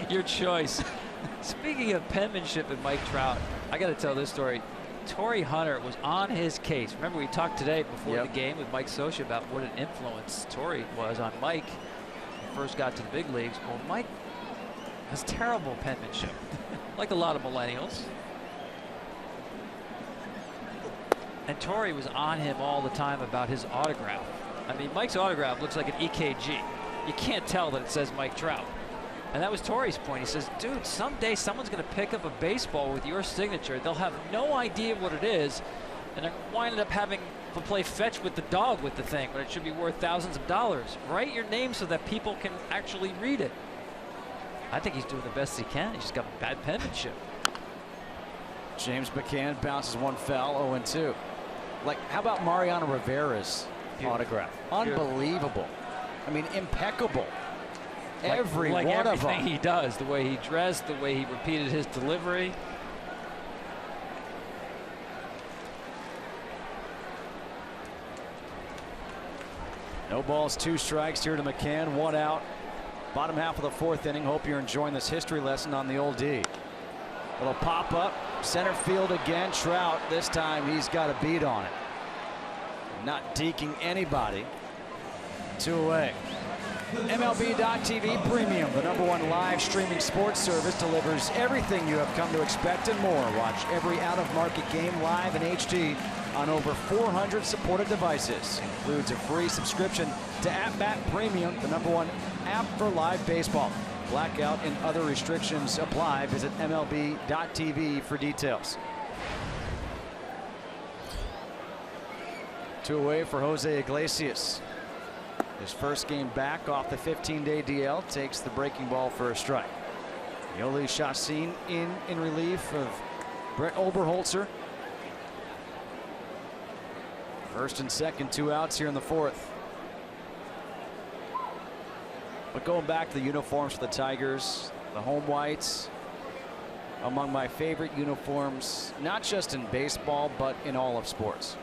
your choice. Speaking of penmanship and Mike Trout, I got to tell this story. Torrey Hunter was on his case. Remember, we talked today before the game with Mike Scioscia about what an influence Torrey was on Mike when he first got to the big leagues. Well, Mike has terrible penmanship, like a lot of millennials. And Torrey was on him all the time about his autograph. I mean, Mike's autograph looks like an EKG. You can't tell that it says Mike Trout. And that was Torrey's point. He says, dude, someday someone's going to pick up a baseball with your signature. They'll have no idea what it is, and they're going to wind up having to play fetch with the dog with the thing when it should be worth thousands of dollars. Write your name so that people can actually read it. I think he's doing the best he can. He's just got bad penmanship. James McCann bounces one foul, 0-2. Like, how about Mariano Rivera's autograph? Unbelievable. I mean, impeccable. Every like one of everything them. he does, the way he dressed, the way he repeated his delivery. No balls, 2 strikes here to McCann, 1 out. Bottom half of the 4th inning. Hope you're enjoying this history lesson on the old D. Little pop up, center field again. Trout, this time he's got a beat on it. Not deking anybody. 2 away. MLB.TV Premium, the #1 live streaming sports service, delivers everything you have come to expect and more. Watch every out-of-market game live in HD on over 400 supported devices. Includes a free subscription to AT Premium, the #1 app for live baseball. Blackout and other restrictions apply. Visit MLB.TV for details. 2 away for Jose Iglesias. His first game back off the 15-day DL, takes the breaking ball for a strike. Yoli Chacin in relief of Brett Oberholzer. First and second, 2 outs here in the 4th. But going back to the uniforms for the Tigers, the home whites, among my favorite uniforms, not just in baseball, but in all of sports.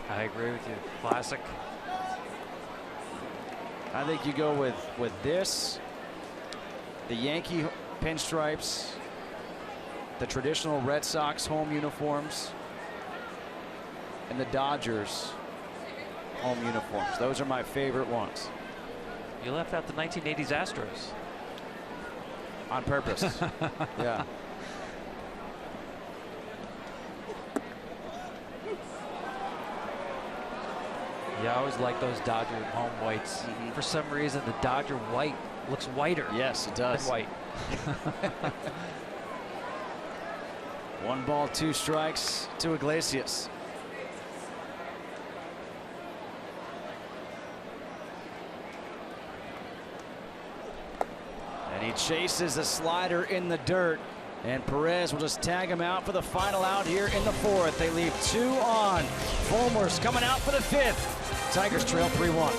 I agree with you. Classic. I think you go with this, the Yankee pinstripes, the traditional Red Sox home uniforms, and the Dodgers home uniforms. Those are my favorite ones. You left out the 1980s Astros. On purpose. Yeah. Yeah, I always like those Dodger home whites. For some reason, the Dodger white looks whiter. Yes, it does. Than white. 1 ball, 2 strikes to Iglesias. And he chases a slider in the dirt. And Perez will just tag him out for the final out here in the 4th. They leave 2 on. Fulmer's coming out for the 5th. Tigers trail 3-1.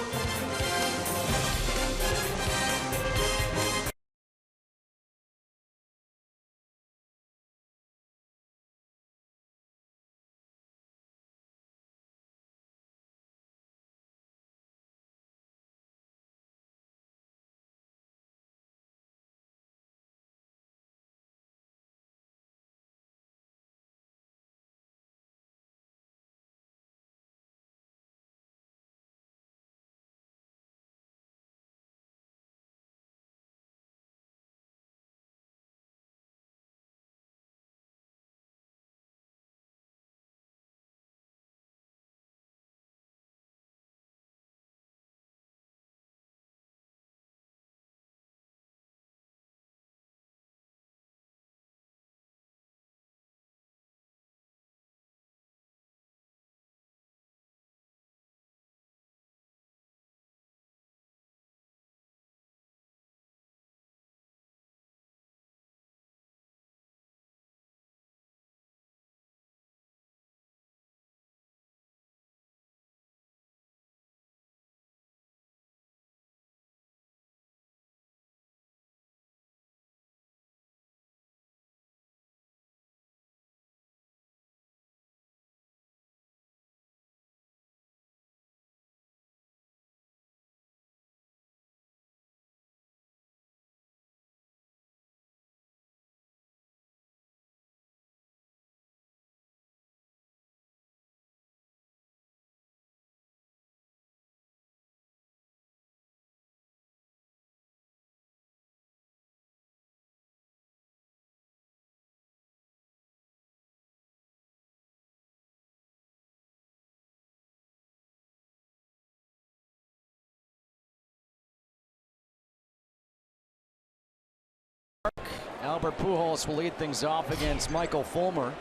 Albert Pujols will lead things off against Michael Fulmer.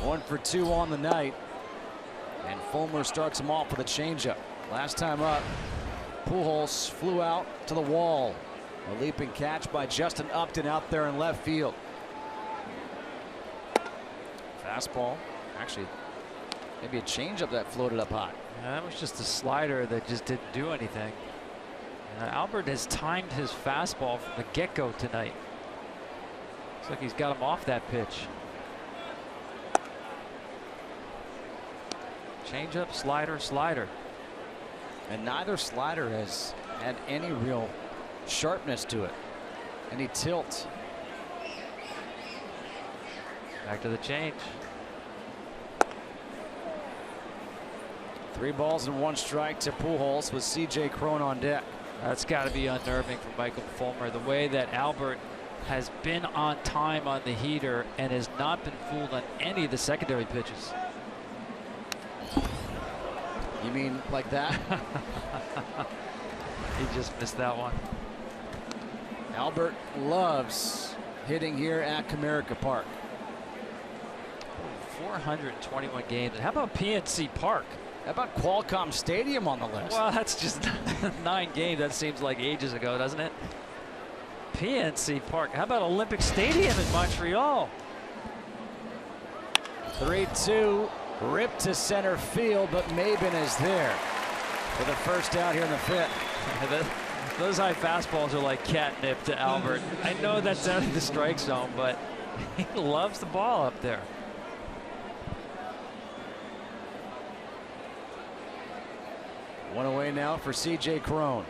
1 for 2 on the night. And Fulmer starts him off with a changeup. Last time up, Pujols flew out to the wall. A leaping catch by Justin Upton out there in left field. Fastball. Actually, maybe a changeup that floated up high. Yeah, that was just a slider that just didn't do anything. Albert has timed his fastball from the get-go tonight. Looks like he's got him off that pitch. Changeup, slider, slider. And neither slider has had any real sharpness to it. Any tilt. Back to the change. 3 balls and 1 strike to Pujols with C.J. Cron on deck. That's got to be unnerving for Michael Fulmer. The way that Albert has been on time on the heater and has not been fooled on any of the secondary pitches. You mean like that? He just missed that one. Albert loves hitting here at Comerica Park. 421 games. How about PNC Park? How about Qualcomm Stadium on the list? Well, that's just 9 games. That seems like ages ago, doesn't it? PNC Park. How about Olympic Stadium in Montreal? 3-2, ripped to center field, but Maben is there for the first out here in the 5th. Those high fastballs are like catnip to Albert. I know that's out of the strike zone, but he loves the ball up there. One away now for C.J. Cron.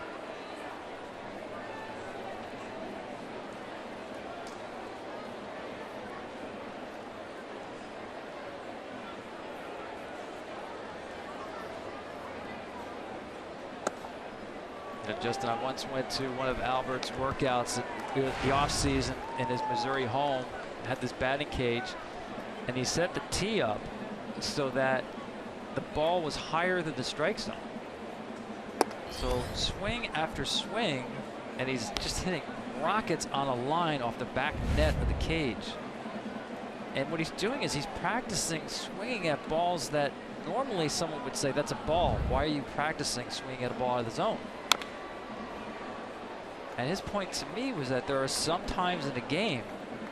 You know, Justin, I once went to one of Albert's workouts in the off season in his Missouri home, had this batting cage, and he set the tee up so that the ball was higher than the strike zone. So swing after swing, and he's just hitting rockets on a line off the back net of the cage. And what he's doing is he's practicing swinging at balls that normally someone would say, that's a ball. Why are you practicing swinging at a ball out of the zone? And his point to me was that there are some times in the game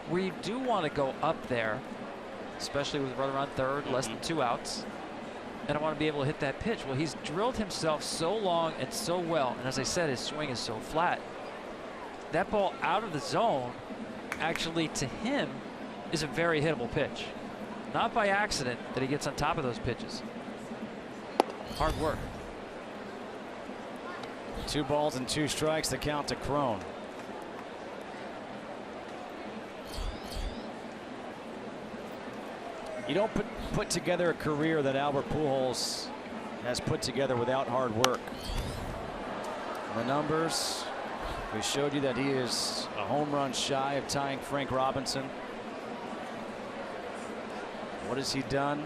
where you do want to go up there, especially with a runner on third, less than 2 outs, and I want to be able to hit that pitch. Well, he's drilled himself so long and so well, and as I said, his swing is so flat. That ball out of the zone, actually, to him, is a very hittable pitch. Not by accident that he gets on top of those pitches. Hard work. 2 balls and 2 strikes, the count to Crone. You don't put together a career that Albert Pujols has put together without hard work. The numbers, we showed you that he is a home run shy of tying Frank Robinson. What has he done?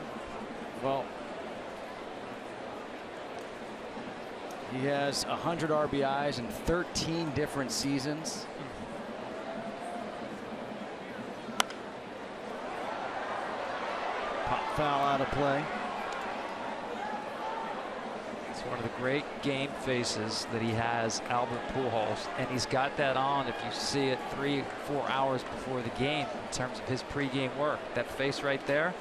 Well, he has 100 RBIs in 13 different seasons. Pop foul out of play. It's one of the great game faces that he has, Albert Pujols, and he's got that on if you see it 3-4 hours before the game in terms of his pregame work. That face right there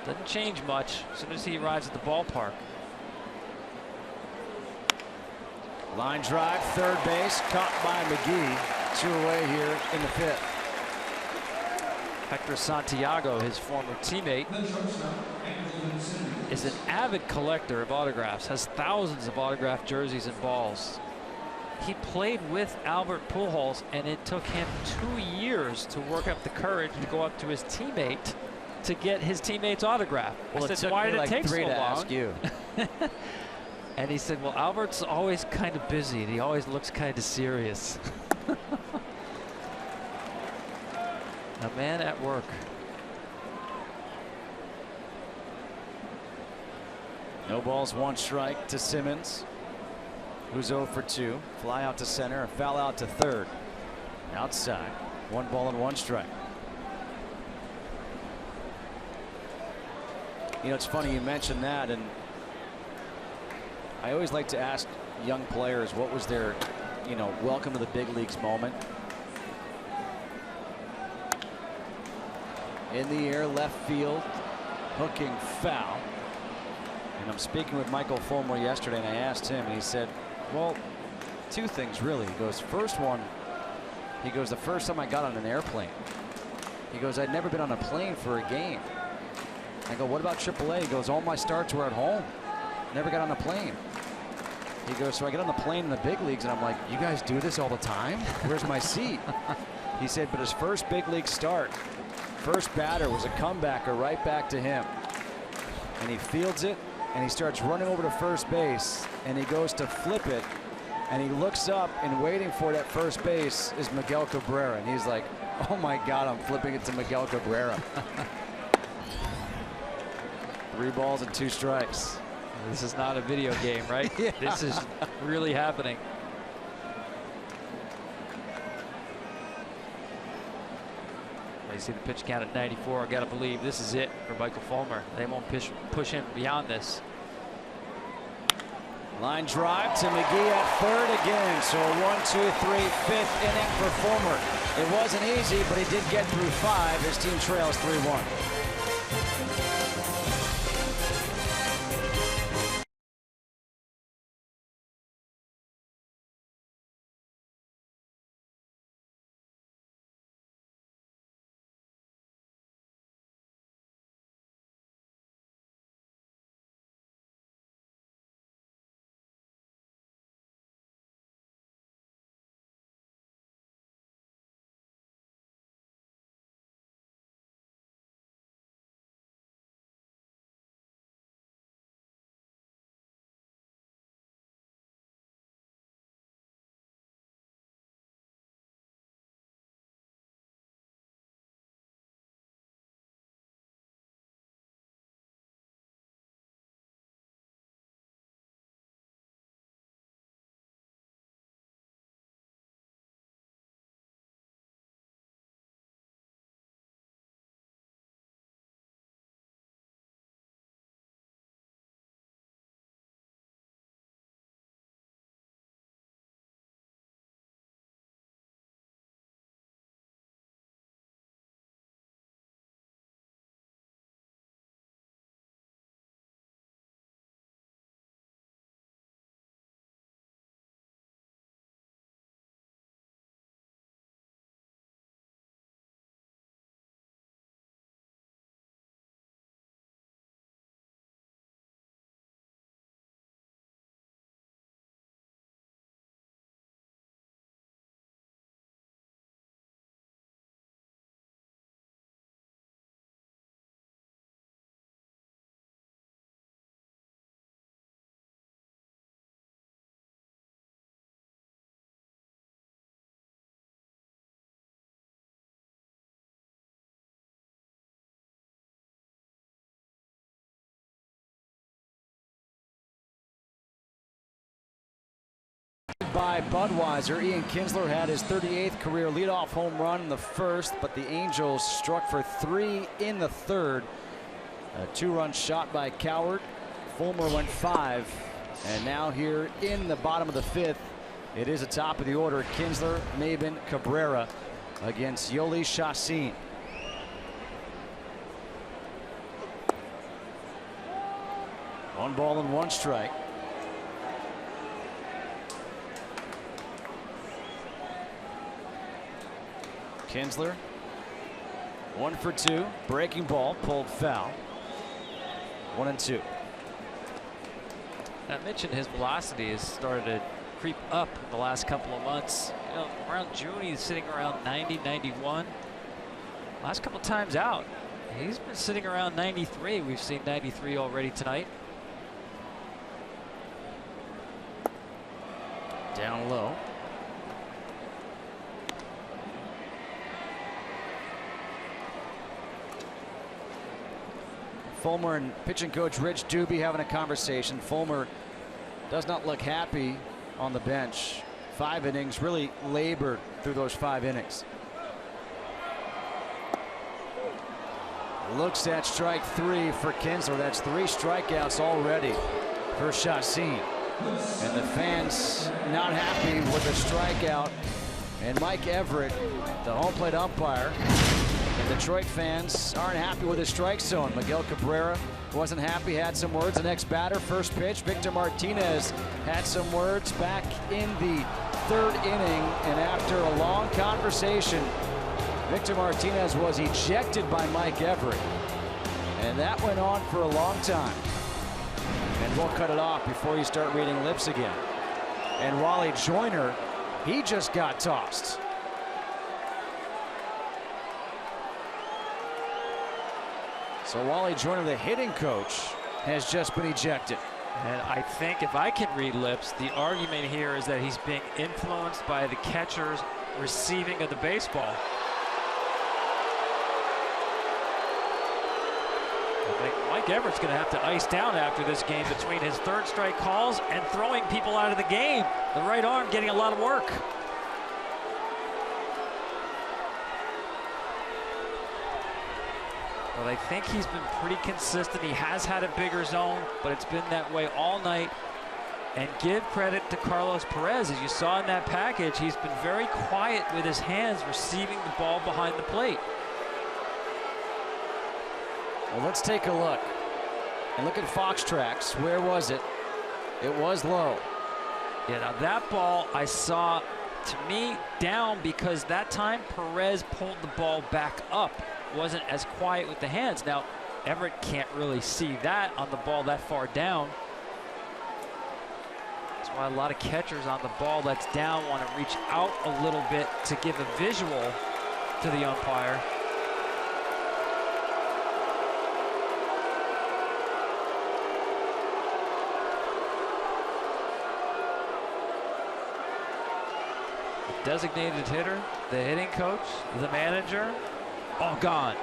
doesn't change much as soon as he arrives at the ballpark. Line drive, third base, caught by McGee. 2 away here in the 5th. Hector Santiago, his former teammate, is an avid collector of autographs, has thousands of autographed jerseys and balls. He played with Albert Pujols, and it took him 2 years to work up the courage to go up to his teammate to get his teammate's autograph. Well, I said, why did it take so long? Ask you. And he said, well, Albert's always kind of busy, and he always looks kind of serious. A man at work. No balls, 1 strike to Simmons, who's 0 for 2. Fly out to center, a foul out to third. Outside, 1 ball and 1 strike. You know, it's funny you mentioned that, and I always like to ask young players what was their, you know, welcome to the big leagues moment. In the air, left field, hooking foul. And I'm speaking with Michael Fulmer yesterday, and I asked him, and he said, well, 2 things really. He goes, first one, he goes, the first time I got on an airplane. He goes, I'd never been on a plane for a game. I go, what about AAA? He goes, all my starts were at home. Never got on a plane. He goes, so I get on the plane in the big leagues, and I'm like, you guys do this all the time? Where's my seat? He said, but his first big league start, first batter was a comebacker right back to him. And he fields it, and he starts running over to first base, and he goes to flip it, and he looks up, and waiting for it at first base is Miguel Cabrera. And he's like, oh my God, I'm flipping it to Miguel Cabrera. 3 balls and 2 strikes. This is not a video game, right? Yeah. This is really happening. I see the pitch count at 94. I got to believe this is it for Michael Fulmer. They won't push him beyond this. Line drive to McGee at third again. So 1, 2, 3, 5th inning for Fulmer. It wasn't easy, but he did get through 5. His team trails 3-1. by Budweiser. Ian Kinsler had his 38th career leadoff home run in the first, but the Angels struck for 3 in the third. A 2-run shot by Coward. Fulmer went 5, and now here in the bottom of the 5th, it is a top of the order. Kinsler, Maben, Cabrera against Yoli Chacin. One ball and 1 strike. Kinsler, 1 for 2. Breaking ball, pulled foul. 1-2. I mentioned his velocity has started to creep up in the last couple of months. You know, around June, he's sitting around 90, 91. Last couple times out, he's been sitting around 93. We've seen 93 already tonight. Down low. Fulmer and pitching coach Rich Doobie having a conversation. Fulmer does not look happy on the bench. 5 innings, really labored through those 5 innings. Looks at strike 3 for Kinsler. That's 3 strikeouts already for Chacin. And the fans not happy with the strikeout. And Mike Everett, the home plate umpire, and Detroit fans aren't happy with his strike zone. Miguel Cabrera wasn't happy, had some words. The next batter, first pitch, Victor Martinez had some words back in the 3rd inning. And after a long conversation, Victor Martinez was ejected by Mike Everett. And that went on for a long time. And we'll cut it off before you start reading lips again. And Wally Joyner, he just got tossed. So Wally Joyner, the hitting coach, has just been ejected. And I think if I can read lips, the argument here is that he's being influenced by the catcher's receiving of the baseball. I think Mike Everett's going to have to ice down after this game between his 3rd strike calls and throwing people out of the game. The right arm getting a lot of work. But I think he's been pretty consistent. He has had a bigger zone, but it's been that way all night. And give credit to Carlos Perez. As you saw in that package, he's been very quiet with his hands receiving the ball behind the plate. Well, let's take a look. And look at Fox Tracks. Where was it? It was low. Yeah, now that ball I saw, to me, down, because that time Perez pulled the ball back up. Wasn't as quiet with the hands. Now, Everett can't really see that on the ball that far down. That's why a lot of catchers on the ball that's down want to reach out a little bit to give a visual to the umpire. The designated hitter, the hitting coach, the manager, all gone.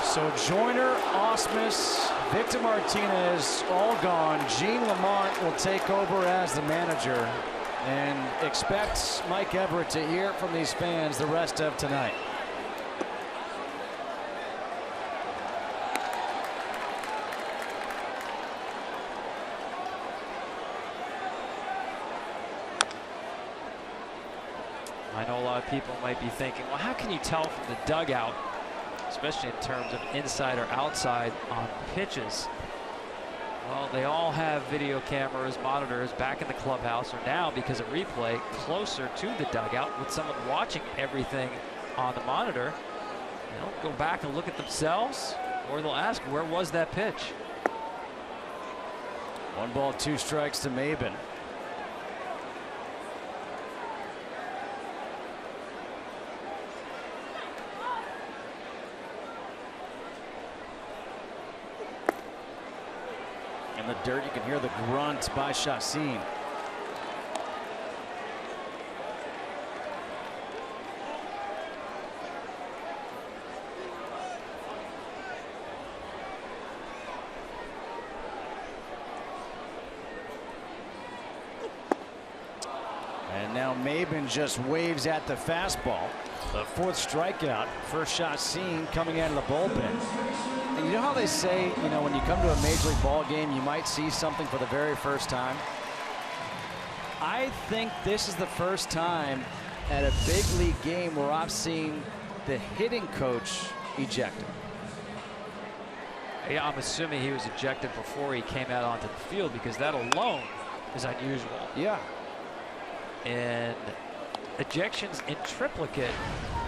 So Joyner, Ausmus, Victor Martinez, all gone. Gene Lamont will take over as the manager, and expect Mike Everett to hear from these fans the rest of tonight. I know a lot of people might be thinking, well, how can you tell from the dugout, especially in terms of inside or outside on pitches? Well, they all have video cameras, monitors back in the clubhouse, or now, because of replay, closer to the dugout with someone watching everything on the monitor. They'll go back and look at themselves, or they'll ask, where was that pitch? 1 ball, 2 strikes to Maben. In the dirt, you can hear the grunt by Chacin. And now Maben just waves at the fastball. The 4th strikeout, first shot seen coming out of the bullpen. And you know how they say, you know, when you come to a major league ball game, you might see something for the very first time. I think this is the first time at a big league game where I've seen the hitting coach ejected. Yeah, I'm assuming he was ejected before he came out onto the field, because that alone is unusual. Yeah. And ejections in triplicate,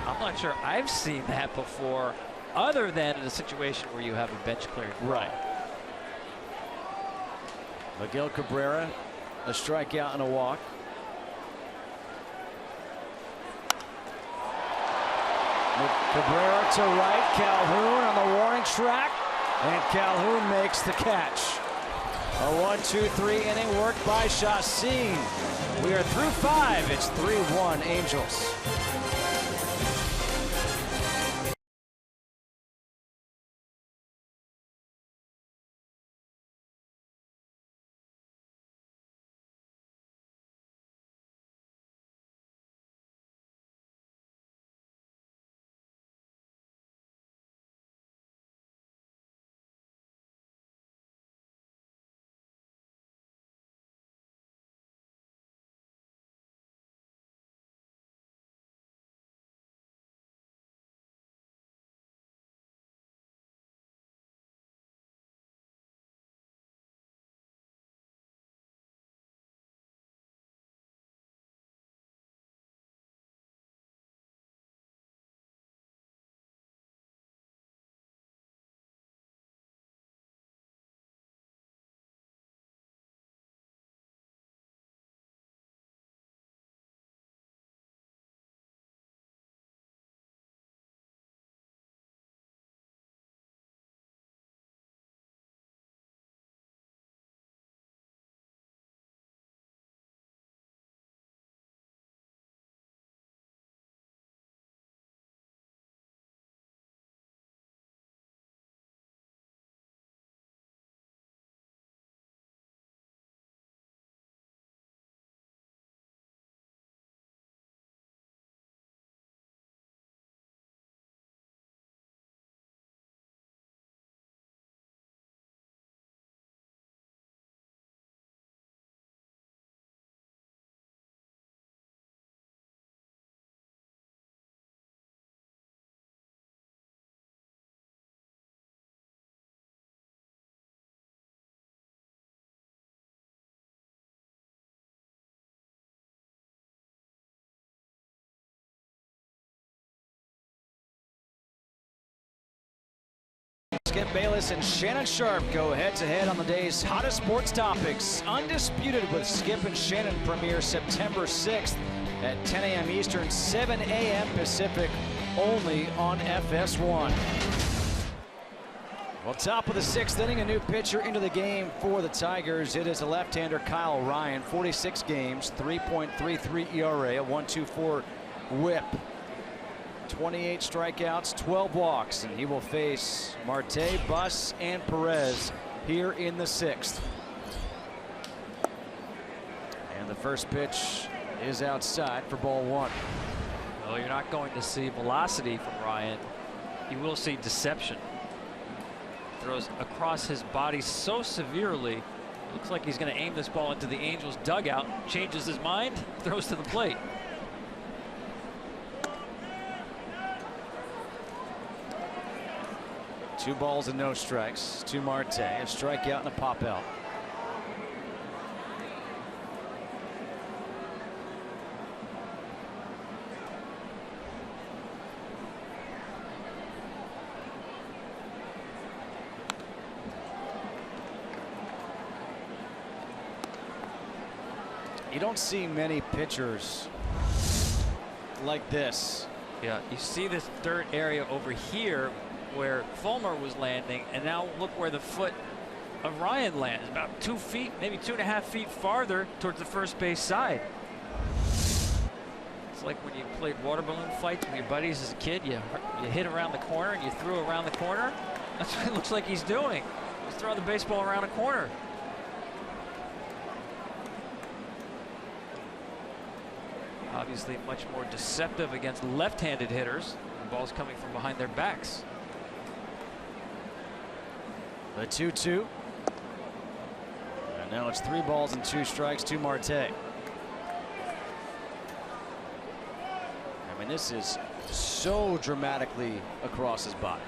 I'm not sure I've seen that before, other than in a situation where you have a bench clearing. Right. Miguel Cabrera, a strikeout and a walk. Cabrera to right, Calhoun on the warning track, and Calhoun makes the catch. A 1-2-3 inning work by Chacin. We are through 5. It's 3-1 Angels. Skip Bayless and Shannon Sharp go head-to-head on the day's hottest sports topics. Undisputed with Skip and Shannon premiere September 6th at 10 a.m. Eastern, 7 a.m. Pacific, only on FS1. Well, top of the 6th inning, a new pitcher into the game for the Tigers. It is a left-hander, Kyle Ryan, 46 games, 3.33 ERA, a 1.24 whip. 28 strikeouts, 12 walks, and he will face Marte, Buss, and Perez here in the 6th. And the first pitch is outside for ball 1. Well, you're not going to see velocity from Ryan. You will see deception. Throws across his body so severely. Looks like he's going to aim this ball into the Angels dugout. Changes his mind, throws to the plate. Two balls and no strikes to Marte. A strikeout and a pop out. You don't see many pitchers like this. Yeah, you see this dirt area over here where Fulmer was landing, and now look where the foot of Ryan lands. About 2 feet, maybe 2.5 feet farther towards the first base side. It's like when you played water balloon fights with your buddies as a kid. You hit around the corner and you threw around the corner. That's what it looks like he's doing. He's throwing the baseball around a corner. Obviously much more deceptive against left-handed hitters. The ball's coming from behind their backs. The 2-2. And now it's 3 balls and 2 strikes to Marte. I mean, this is so dramatically across his body.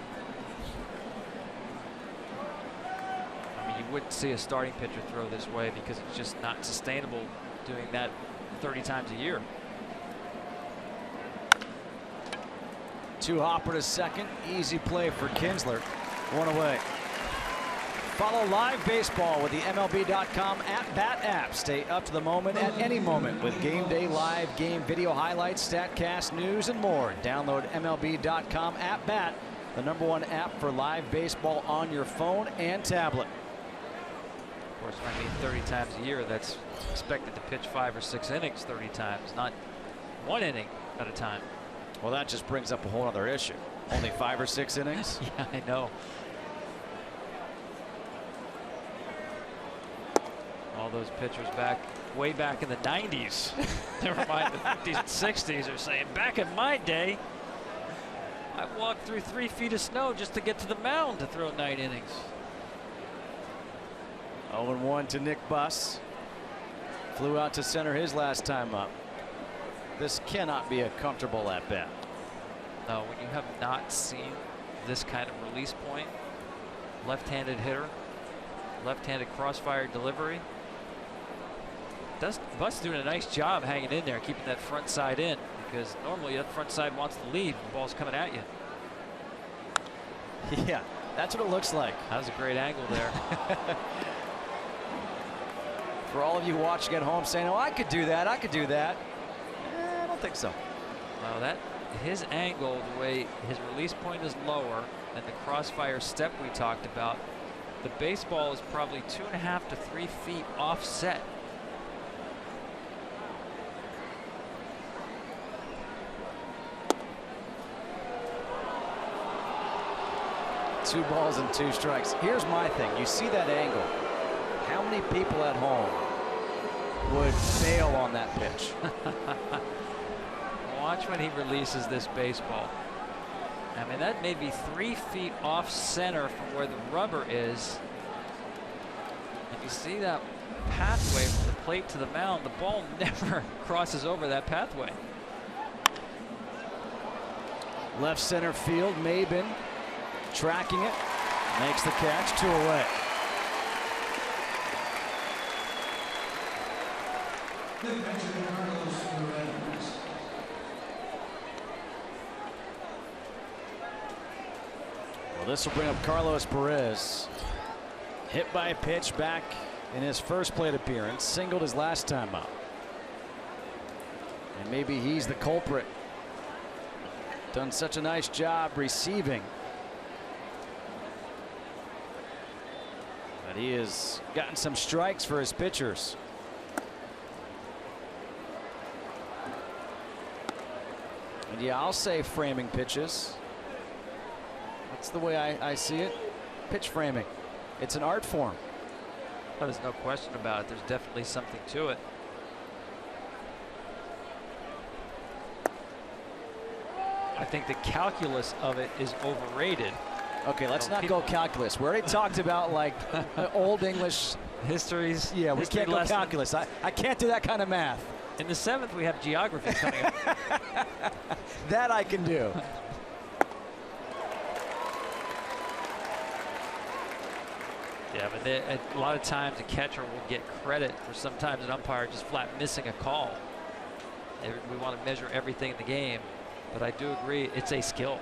I mean, you wouldn't see a starting pitcher throw this way because it's just not sustainable doing that 30 times a year. 2-hopper to second. Easy play for Kinsler. 1 away. Follow live baseball with the MLB.com at-bat app. Stay up to the moment at any moment with game day live, game video highlights, StatCast, news, and more. Download MLB.com at-bat, the #1 app for live baseball on your phone and tablet. Of course, when I mean 30 times a year, that's expected to pitch 5 or 6 innings 30 times, not 1 inning at a time. Well, that just brings up a whole other issue. Only 5 or 6 innings? Yeah, I know. All those pitchers way back in the 90s, never mind the 50s and 60s, are saying, back in my day, I walked through 3 feet of snow just to get to the mound to throw 9 innings. 0-1 to Nick Buss. Flew out to center his last time up. This cannot be a comfortable at bat. No, when you have not seen this kind of release point, left-handed hitter, left-handed crossfire delivery, Buss doing a nice job hanging in there, keeping that front side in, because normally that front side wants to leave, the ball's coming at you. Yeah, that's what it looks like. That was a great angle there. For all of you watching at home saying, oh, I could do that, I could do that. I don't think so. Well, his angle, the way his release point is lower and the crossfire step we talked about, the baseball is probably 2.5 to 3 feet offset. Two balls and 2 strikes. Here's my thing. You see that angle. How many people at home would fail on that pitch? Watch when he releases this baseball. I mean, that may be 3 feet off center from where the rubber is. And you see that pathway from the plate to the mound. The ball never crosses over that pathway. Left center field, Maben tracking it, makes the catch, 2 away. Well, this will bring up Carlos Perez. Hit by a pitch back in his first plate appearance, singled his last time out. And maybe he's the culprit. Done such a nice job receiving. But he has gotten some strikes for his pitchers. And yeah, I'll say framing pitches. That's the way I see it. Pitch framing. It's an art form. Well, there's no question about it. There's definitely something to it. I think the calculus of it is overrated. Okay, let's not go calculus. We already talked about like old English histories. Yeah, we can't go calculus. I can't do that kind of math. In the 7th, we have geography coming up. That I can do. Yeah, but a lot of times a catcher will get credit for sometimes an umpire just flat missing a call. We want to measure everything in the game, but I do agree it's a skill.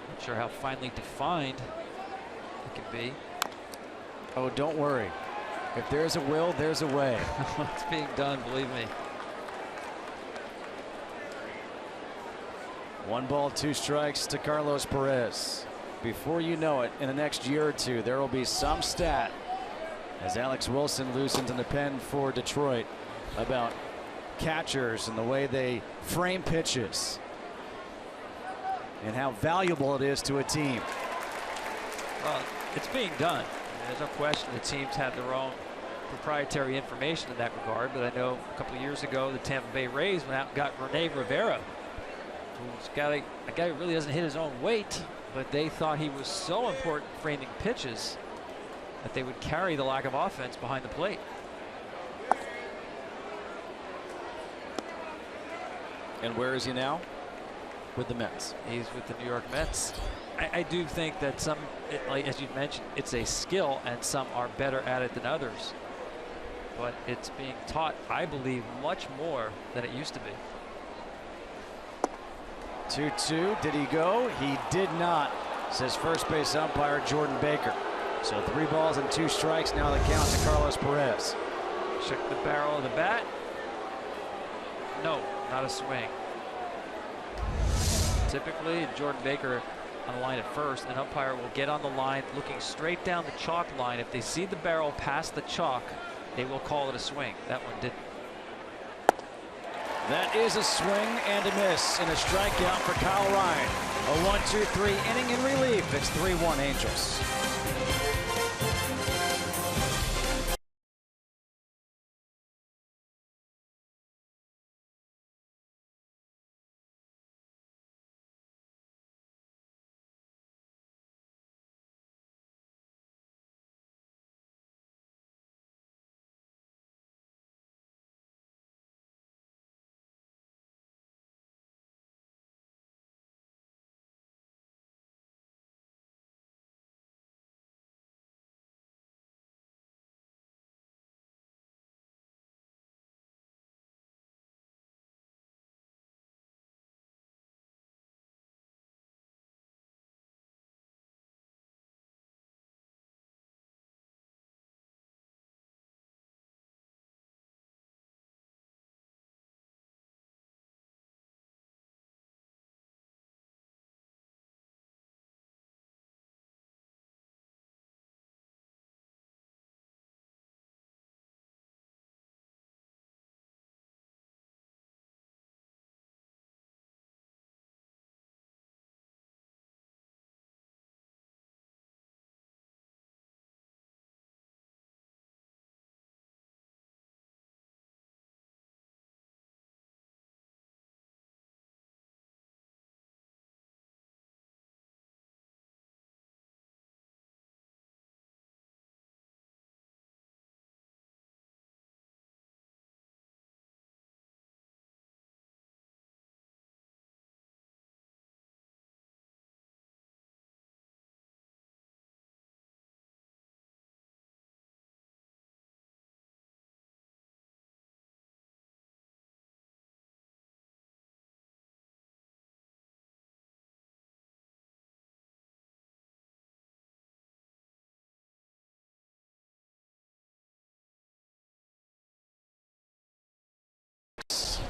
Not sure how finely defined it can be. Oh, don't worry. If there's a will, there's a way. It's being done, believe me. 1 ball, 2 strikes to Carlos Perez. Before you know it, in the next year or two, there will be some stat as Alex Wilson loosens in the pen for Detroit about catchers and the way they frame pitches and how valuable it is to a team. Well, it's being done. There's no question the teams have their own proprietary information in that regard, but I know a couple of years ago the Tampa Bay Rays went out and got Rene Rivera, who's got a guy who really doesn't hit his own weight, but they thought he was so important framing pitches that they would carry the lack of offense behind the plate. And where is he now? With the Mets. He's with the New York Mets. I do think that some, like as you mentioned, it's a skill, and some are better at it than others. But it's being taught, I believe, much more than it used to be. 2-2. Did he go? He did not, says first base umpire Jordan Baker. So 3 balls and 2 strikes. Now the count to Carlos Perez. Check the barrel of the bat. No, not a swing. Typically, Jordan Baker on the line at first, an umpire will get on the line looking straight down the chalk line. If they see the barrel past the chalk, they will call it a swing. That one didn't. That is a swing and a miss, and a strikeout for Kyle Ryan. A 1-2-3 inning in relief. It's 3-1 Angels.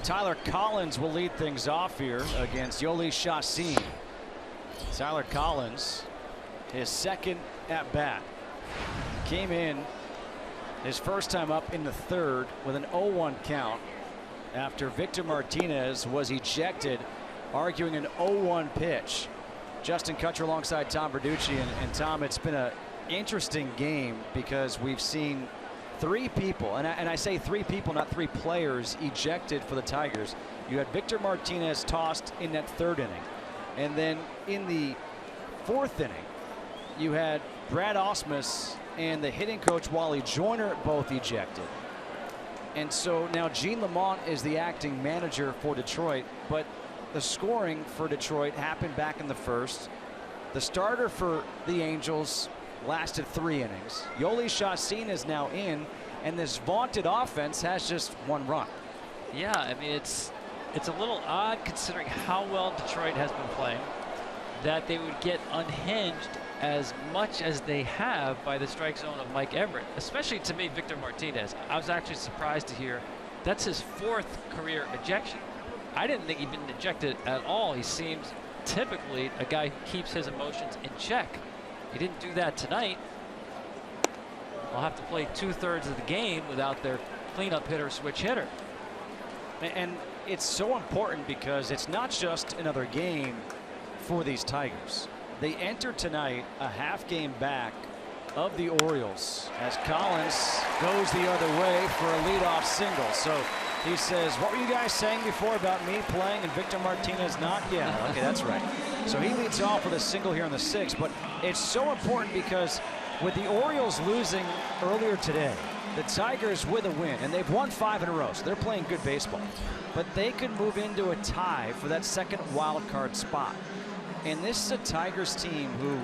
Tyler Collins will lead things off here against Yoli Chacin. Tyler Collins, his second at bat, came in his first time up in the third with an 0-1 count after Victor Martinez was ejected, arguing an 0-1 pitch. Justin Kutcher alongside Tom Verducci, and Tom, it's been an interesting game because we've seen 3 people, and I say 3 people, not 3 players, ejected for the Tigers. You had Victor Martinez tossed in that 3rd inning, and then in the 4th inning, you had Brad Ausmus and the hitting coach Wally Joyner both ejected. And so now Gene Lamont is the acting manager for Detroit, but the scoring for Detroit happened back in the 1st. The starter for the Angels lasted 3 innings. Yoli Chacin is now in, and this vaunted offense has just 1 run. Yeah, I mean, it's a little odd considering how well Detroit has been playing that they would get unhinged as much as they have by the strike zone of Mike Everett, especially to me, Victor Martinez. I was actually surprised to hear that's his 4th career ejection. I didn't think he'd been ejected at all. He seems typically a guy who keeps his emotions in check. He didn't do that tonight. They'll have to play 2/3 of the game without their cleanup hitter, switch hitter. And it's so important because it's not just another game for these Tigers. They enter tonight a half game back of the Orioles as Collins goes the other way for a leadoff single. So he says, what were you guys saying before about me playing and Victor Martinez not? Yeah, okay, that's right. So he leads off with a single here in the 6th, but it's so important because with the Orioles losing earlier today, the Tigers with a win, and they've won 5 in a row, so they're playing good baseball. But they could move into a tie for that second wild card spot. And this is a Tigers team who,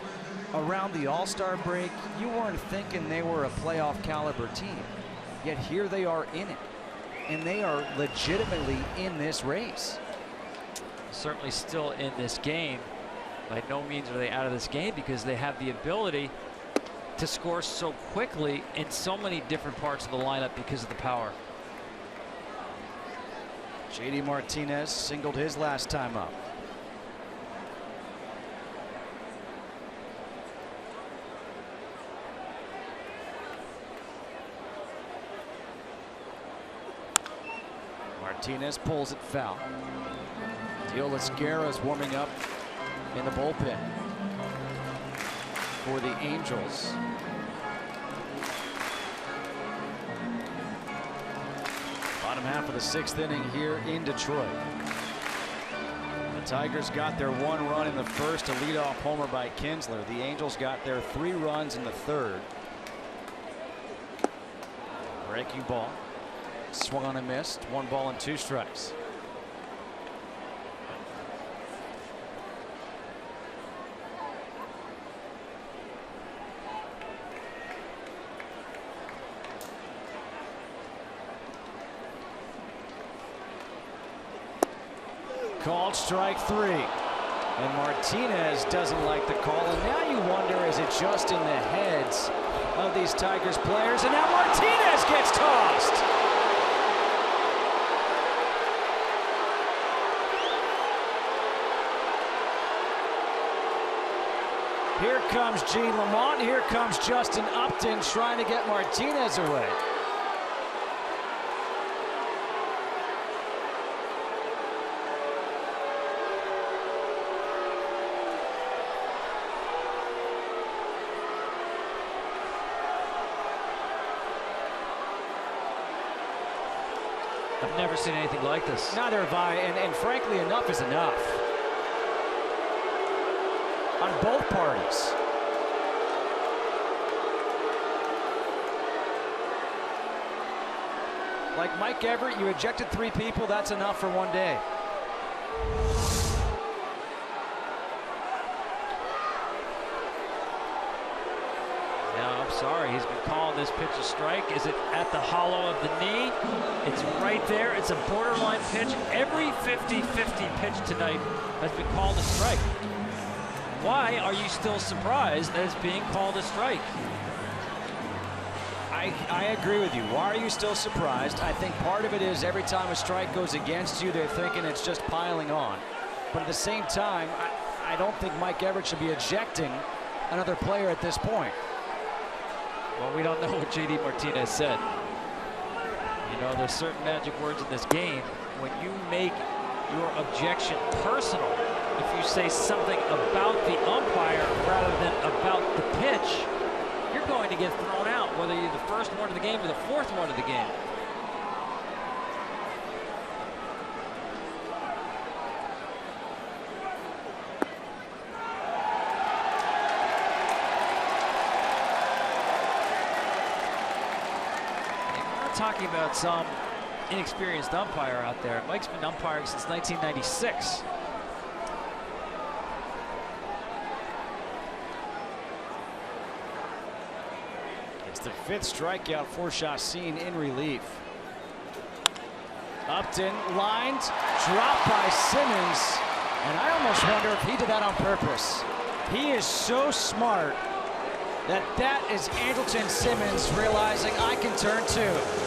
around the All-Star break, you weren't thinking they were a playoff caliber team. Yet here they are in it. And they are legitimately in this race. Certainly still in this game. By no means are they out of this game because they have the ability to score so quickly in so many different parts of the lineup because of the power. JD Martinez singled his last time up. Martinez pulls it foul. Teolis Guerra's warming up in the bullpen for the Angels. Bottom half of the 6th inning here in Detroit. The Tigers got their 1 run in the 1st, a leadoff homer by Kinsler. The Angels got their 3 runs in the 3rd. Breaking ball. Swung on and missed. 1 ball and 2 strikes. Called strike 3. And Martinez doesn't like the call. And now you wonder, is it just in the heads of these Tigers players? And now Martinez gets tossed. Here comes Gene Lamont. Here comes Justin Upton trying to get Martinez away. I've never seen anything like this. Neither have I, and frankly, enough is enough. On both parties. Like Mike Everett, you ejected 3 people, that's enough for 1 day. No, I'm sorry. He's been calling this pitch a strike. Is it at the hollow of the knee? It's right there. It's a borderline pitch. Every 50-50 pitch tonight has been called a strike. Why are you still surprised that it's being called a strike? I agree with you. Why are you still surprised? I think part of it is every time a strike goes against you, they're thinking it's just piling on. But at the same time, I don't think Mike Everett should be ejecting another player at this point. Well, we don't know what JD Martinez said. You know, there's certain magic words in this game. When you make your objection personal, if you say something about the umpire rather than about the pitch, you're going to get thrown out, whether you're the first one of the game or the 4th one of the game. We're not talking about some inexperienced umpire out there. Mike's been umpiring since 1996. It's the 5th strikeout for Chacin in relief. Upton lined, dropped by Simmons, and I almost wonder if he did that on purpose. He is so smart that is Andrelton Simmons realizing I can turn 2.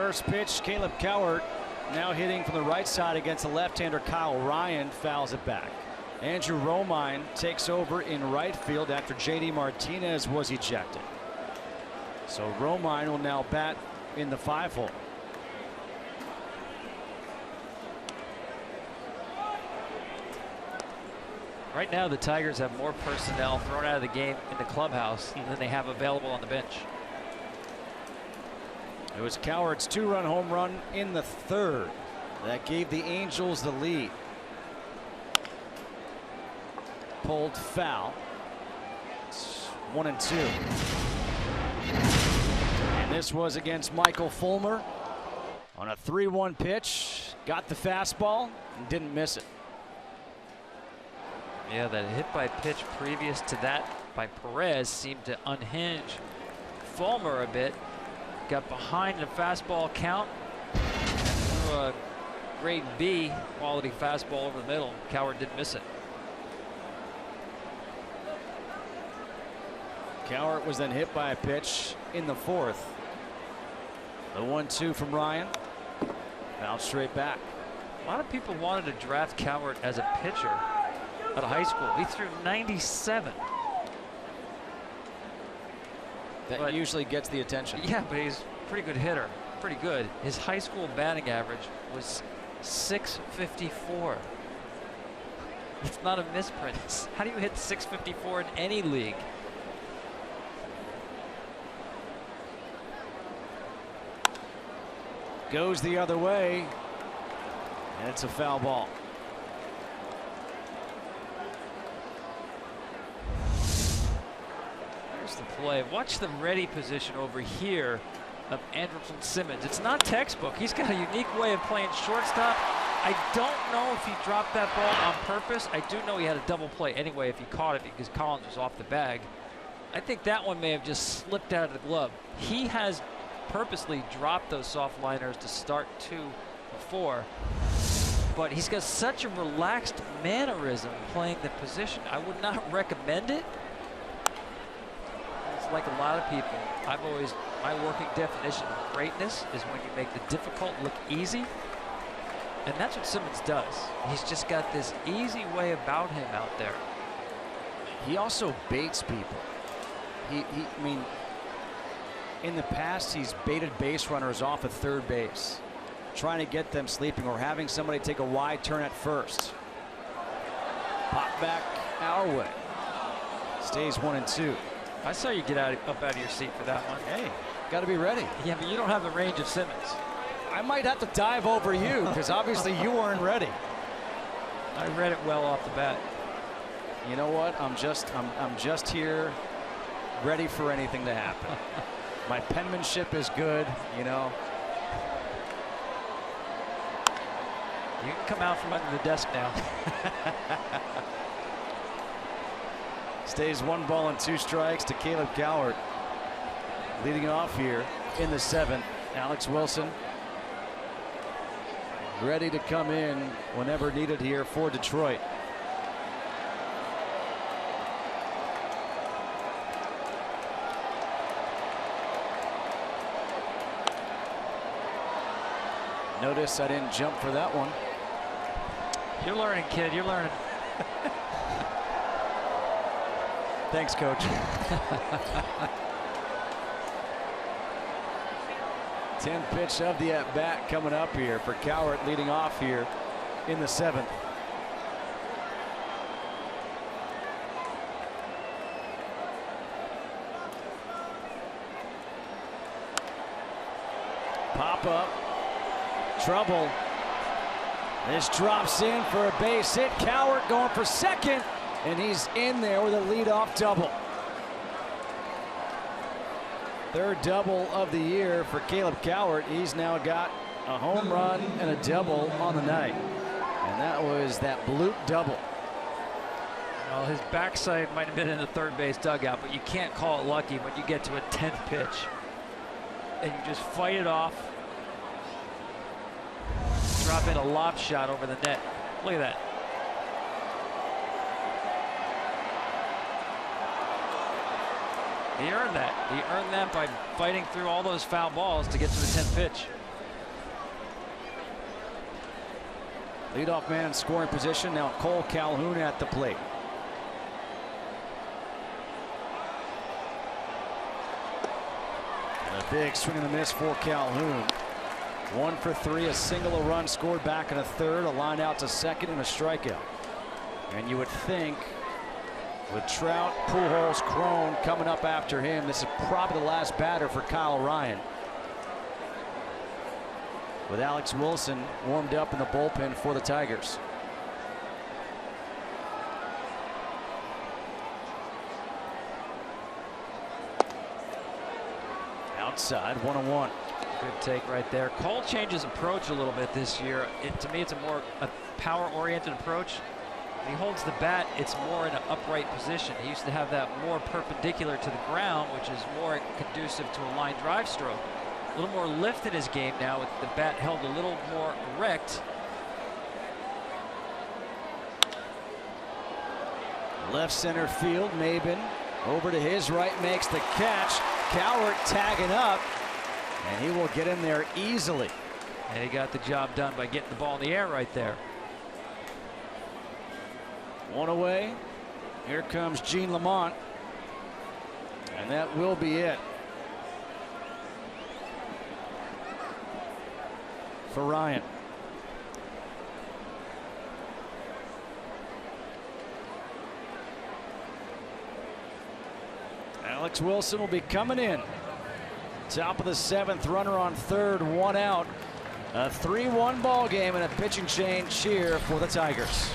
First pitch, Caleb Cowart now hitting from the right side against the left-hander Kyle Ryan, fouls it back. Andrew Romine takes over in right field after JD Martinez was ejected. So Romine will now bat in the 5-hole. Right now, the Tigers have more personnel thrown out of the game in the clubhouse than they have available on the bench. It was Cowart's 2-run home run in the 3rd that gave the Angels the lead. Pulled foul. It's 1-2. And this was against Michael Fulmer on a 3-1 pitch. Got the fastball and didn't miss it. Yeah, that hit by pitch previous to that by Perez seemed to unhinge Fulmer a bit. Got behind the fastball count. Threw a grade B quality fastball over the middle. Cowart didn't miss it. Cowart was then hit by a pitch in the 4th. The 1-2 from Ryan. Fouled straight back. A lot of people wanted to draft Cowart as a pitcher out of high school. He threw 97. That usually gets the attention. Yeah, but he's a pretty good hitter. Pretty good. His high school batting average was .654. It's not a misprint. How do you hit .654 in any league? Goes the other way, and it's a foul ball. There's the play. Watch the ready position over here of Andrelton Simmons. It's not textbook. He's got a unique way of playing shortstop. I don't know if he dropped that ball on purpose. I do know he had a double play anyway if he caught it because Collins was off the bag. I think that one may have just slipped out of the glove. He has purposely dropped those soft liners to start 2 before, but he's got such a relaxed mannerism playing the position. I would not recommend it. It's like a lot of people. My working definition of greatness is when you make the difficult look easy, and that's what Simmons does. He's just got this easy way about him out there. He also baits people. I mean, in the past, he's baited base runners off of third base, trying to get them sleeping or having somebody take a wide turn at first. Pop back our way. Stays 1-2. I saw you get up out of your seat for that one. Hey, got to be ready. Yeah, but you don't have the range of Simmons. I might have to dive over you because obviously you weren't ready. I read it well off the bat. You know what? I'm just here, ready for anything to happen. My penmanship is good, you know. You can come out from under the desk now. Stays 1 ball and 2 strikes to Caleb Cowart. Leading off here in the 7th, Alex Wilson ready to come in whenever needed here for Detroit. Notice I didn't jump for that one. You're learning, kid. You're learning. Thanks, Coach. 10th pitch of the at-bat coming up here for Cowart, leading off here in the 7th. Pop up. Trouble. This drops in for a base hit. Cowart going for second, and he's in there with a leadoff double. 3rd double of the year for Caleb Cowart. He's now got a home run and a double on the night, and that was that bloop double. Well, his backside might have been in the third base dugout, but you can't call it lucky when you get to a 10th pitch and you just fight it off. Drop in a lob shot over the net. Look at that. He earned that. He earned that by fighting through all those foul balls to get to the 10th pitch. Leadoff man in scoring position. Now Cole Calhoun at the plate. And a big swing and a miss for Calhoun. 1 for 3, a single, a run scored back in a third, a line out to second, and a strikeout. And you would think with Trout, Pujols, Cron coming up after him, this is probably the last batter for Kyle Ryan. With Alex Wilson warmed up in the bullpen for the Tigers. Outside, 1-1. Good take right there. Cole changes approach a little bit this year. To me, it's a power-oriented approach. When he holds the bat, it's more in an upright position. He used to have that more perpendicular to the ground, which is more conducive to a line drive stroke. A little more lift in his game now with the bat held a little more erect. Left center field, Maben over to his right, makes the catch. Cowart tagging up, and he will get in there easily. And he got the job done by getting the ball in the air right there. 1 away. Here comes Gene Lamont, and that will be it for Ryan. Alex Wilson will be coming in. Top of the 7th, runner on third, 1 out. A 3-1 ball game and a pitching change here for the Tigers.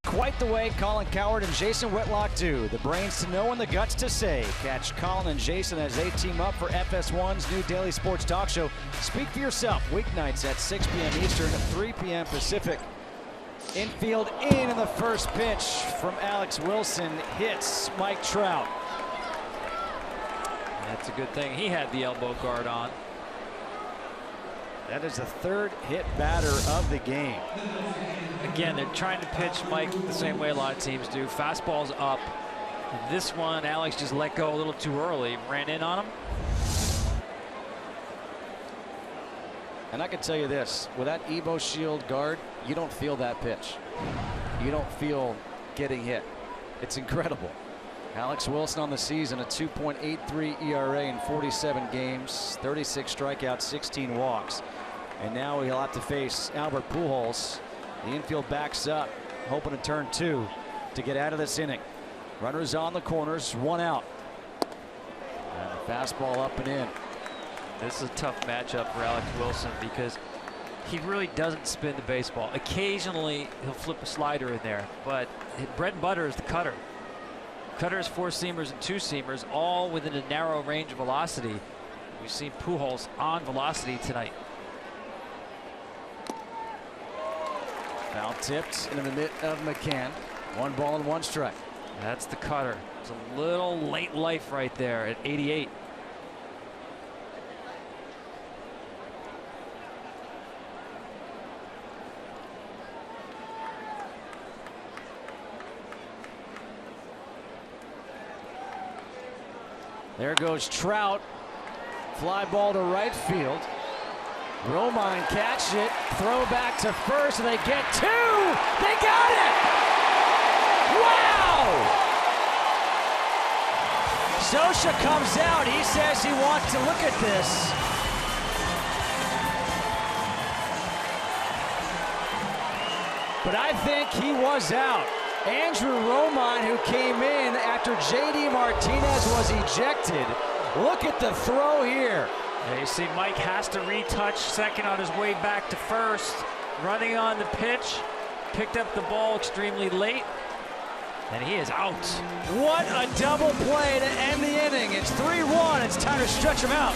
Quite the way Colin Cowart and Jason Whitlock do. The brains to know and the guts to say. Catch Colin and Jason as they team up for FS1's new daily sports talk show. Speak for yourself. Weeknights at 6 p.m. Eastern, 3 p.m. Pacific. Infield in, and the first pitch from Alex Wilson hits Mike Trout. That's a good thing he had the elbow guard on. That is the third hit batter of the game. Again, they're trying to pitch Mike the same way a lot of teams do. Fastball's up. This one, Alex just let go a little too early. Ran in on him. And I can tell you this, with that Evo Shield guard, you don't feel that pitch. You don't feel getting hit. It's incredible. Alex Wilson on the season, a 2.83 ERA in 47 games, 36 strikeouts, 16 walks. And now he'll have to face Albert Pujols. The infield backs up, hoping to turn 2 to get out of this inning. Runners on the corners, 1 out. Fastball up and in. This is a tough matchup for Alex Wilson because he really doesn't spin the baseball. Occasionally, he'll flip a slider in there, but his bread and butter is the cutter. Cutters, four-seamers, and two-seamers, all within a narrow range of velocity. We've seen Pujols on velocity tonight. Foul tipped into the mitt of McCann. 1 ball and 1 strike. That's the cutter. It's a little late life right there at 88. There goes Trout. Fly ball to right field. Romine catch it. Throw back to first, and they get 2. They got it! Wow! Scioscia comes out. He says he wants to look at this. But I think he was out. Andrew Romine, who came in after J.D. Martinez was ejected. Look at the throw here. Yeah, you see Mike has to retouch second on his way back to first. Running on the pitch. Picked up the ball extremely late. And he is out. What a double play to end the inning. It's 3-1. It's time to stretch him out.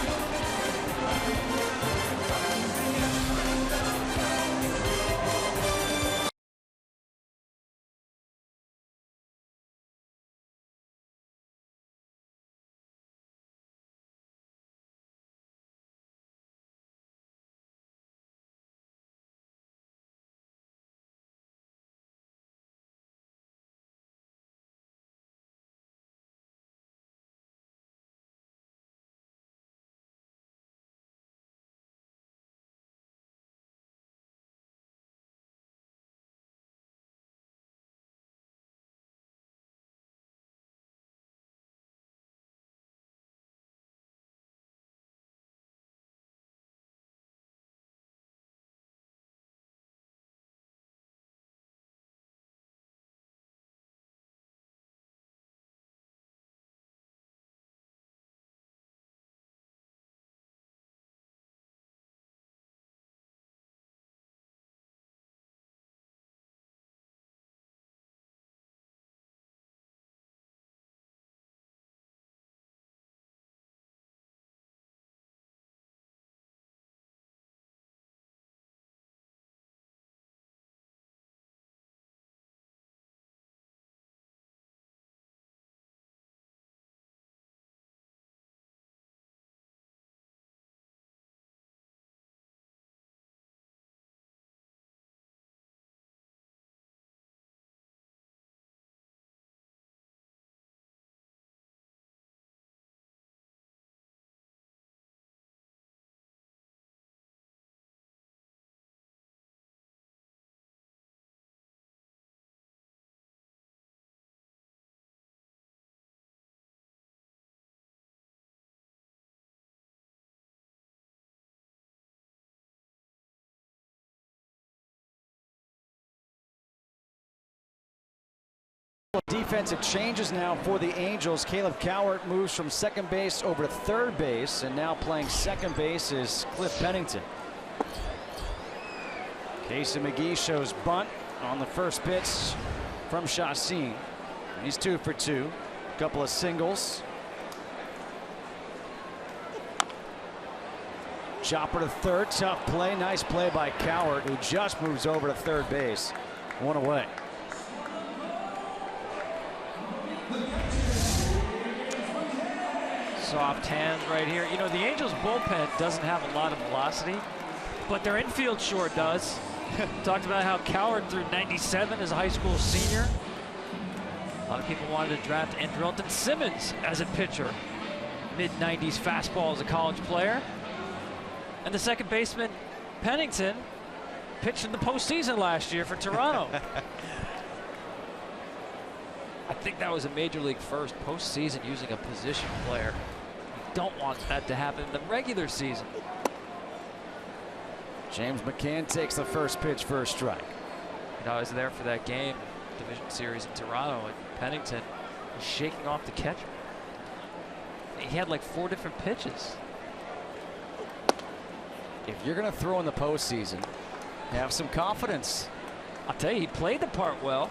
Defensive changes now for the Angels. Caleb Cowart moves from second base over to third base, and now playing second base is Cliff Pennington. Casey McGee shows bunt on the first pitch from Chacin. He's 2 for 2. Couple of singles. Chopper to third. Tough play. Nice play by Cowart, who just moves over to third base. 1 away. Soft hands right here. You know, the Angels bullpen doesn't have a lot of velocity, but their infield sure does. Talked about how Cowart threw 97 as a high school senior. A lot of people wanted to draft Andrelton Simmons as a pitcher. Mid-90s fastball as a college player. And the second baseman, Pennington, pitched in the postseason last year for Toronto. I think that was a major league first postseason using a position player. You don't want that to happen in the regular season. James McCann takes the first pitch for a strike. You know, I was there for that game, division series in Toronto, and Pennington was shaking off the catcher. he had like 4 different pitches. If you're going to throw in the postseason, have some confidence. I'll tell you, he played the part well.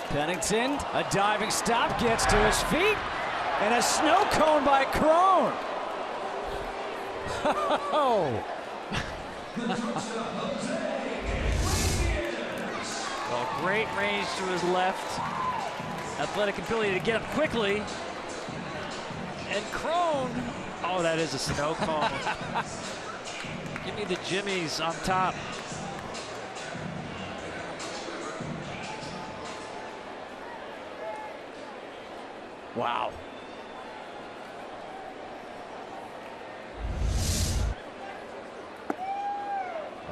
Pennington, a diving stop, gets to his feet, and a snow cone by Crone. Oh. Well, great range to his left. Athletic ability to get up quickly. And Crone, oh, that is a snow cone. Give me the jimmies on top. Wow.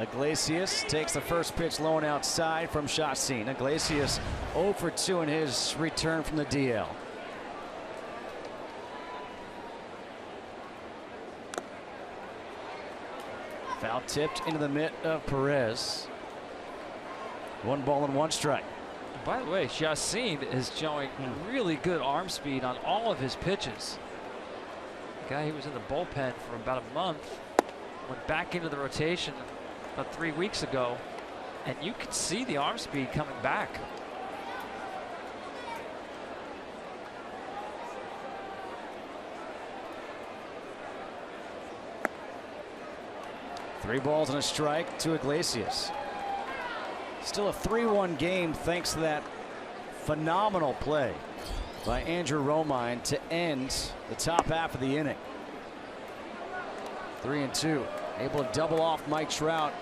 Iglesias takes the first pitch low and outside from Chacín. Iglesias 0 for 2 in his return from the DL. Foul tipped into the mitt of Perez. 1 ball and 1 strike. By the way, Chacín is showing really good arm speed on all of his pitches. The guy who was in the bullpen for about a month went back into the rotation about 3 weeks ago, and you could see the arm speed coming back. Three balls and a strike to Iglesias. Still a 3-1 game thanks to that phenomenal play by Andrew Romine to end the top half of the inning. 3-2. Able to double off Mike Trout,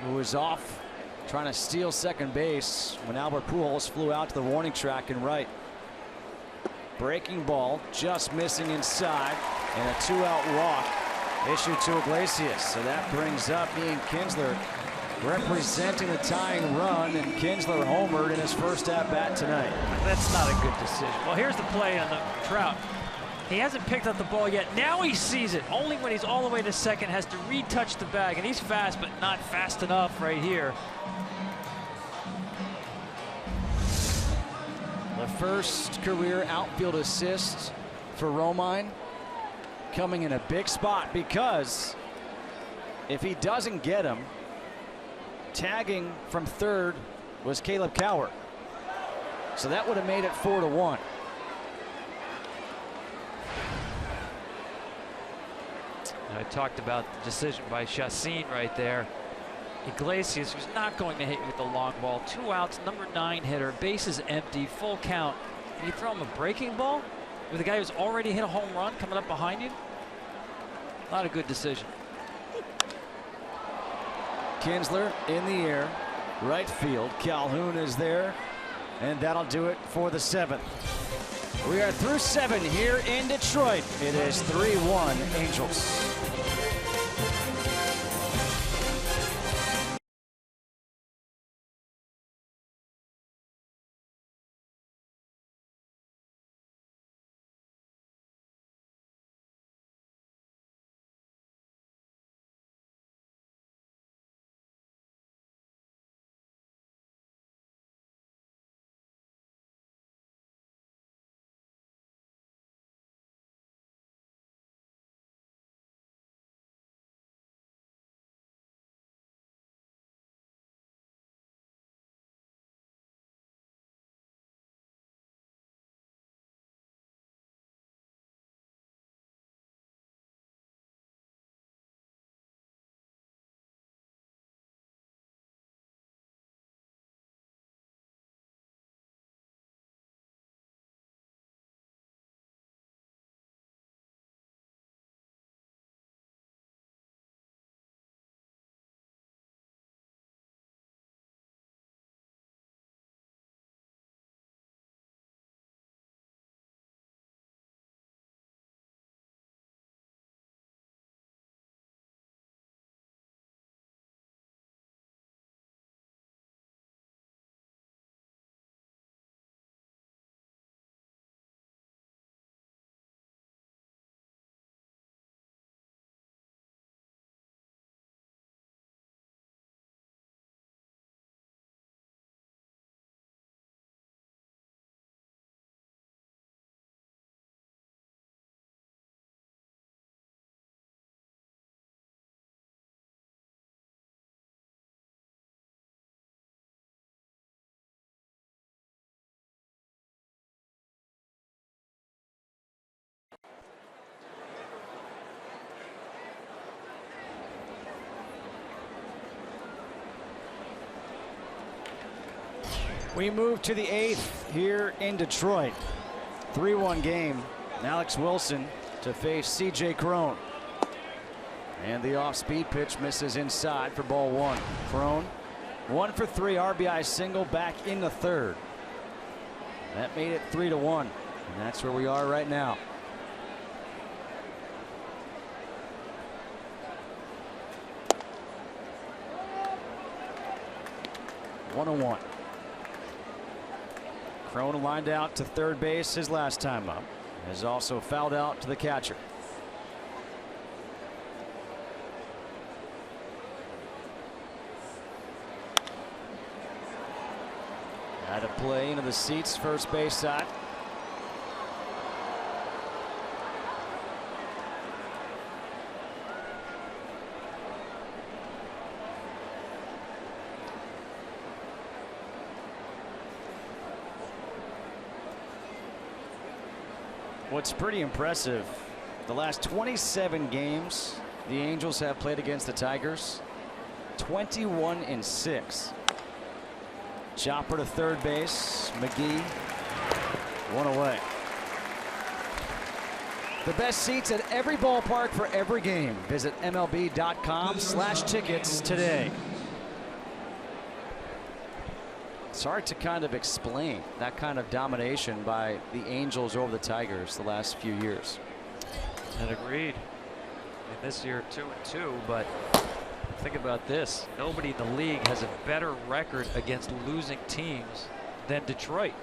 who was off trying to steal second base when Albert Pujols flew out to the warning track and right. Breaking ball, just missing inside, and a 2-out walk issued to Iglesias. So that brings up Ian Kinsler representing the tying run, and Kinsler homered in his first at-bat tonight. That's not a good decision. Well, here's the play on the Trout. He hasn't picked up the ball yet. Now he sees it. Only when he's all the way to second, has to retouch the bag, and he's fast, but not fast enough right here. The first career outfield assist for Romine, coming in a big spot, because if he doesn't get him, tagging from third was Caleb Cowart. So that would have made it 4-1. I talked about the decision by Chacín right there. Iglesias, who's not going to hit you with the long ball. 2 outs, number 9 hitter, bases empty, full count. And you throw him a breaking ball with a guy who's already hit a home run coming up behind you? Not a good decision. Kinsler in the air, right field. Calhoun is there, and that'll do it for the 7th. We are through 7 here in Detroit. It is 3-1 Angels. We move to the 8th here in Detroit. 3-1 game. Alex Wilson to face C.J. Cron. And the off-speed pitch misses inside for ball 1. Cron 1 for 3 RBI single back in the 3rd. That made it 3-1. And that's where we are right now. One and one. Cron lined out to 3rd base his last time up. Has also fouled out to the catcher. Out of play into the seats, first base side. What's pretty impressive, the last 27 games the Angels have played against the Tigers, 21-6. Chopper to 3rd base. McGee 1 away. The best seats at every ballpark for every game. Visit MLB.com/tickets today. It's hard to kind of explain that kind of domination by the Angels over the Tigers the last few years. And agreed. And this year 2-2, but think about this. Nobody in the league has a better record against losing teams than Detroit.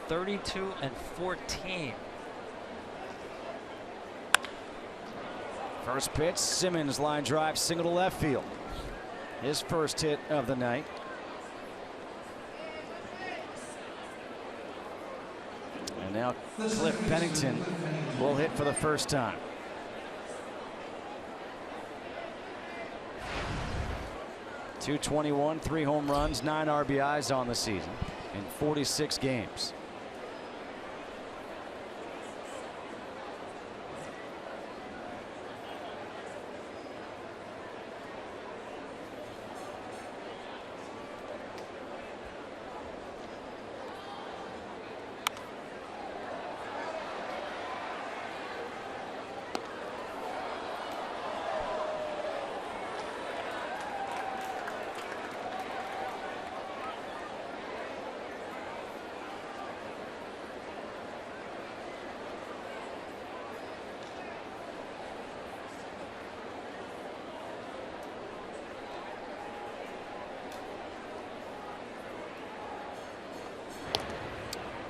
32-14. First pitch, Simmons line drive single to left field. His first hit of the night. And now Cliff Pennington will hit for the first time. .221, 3 home runs, 9 RBIs on the season in 46 games.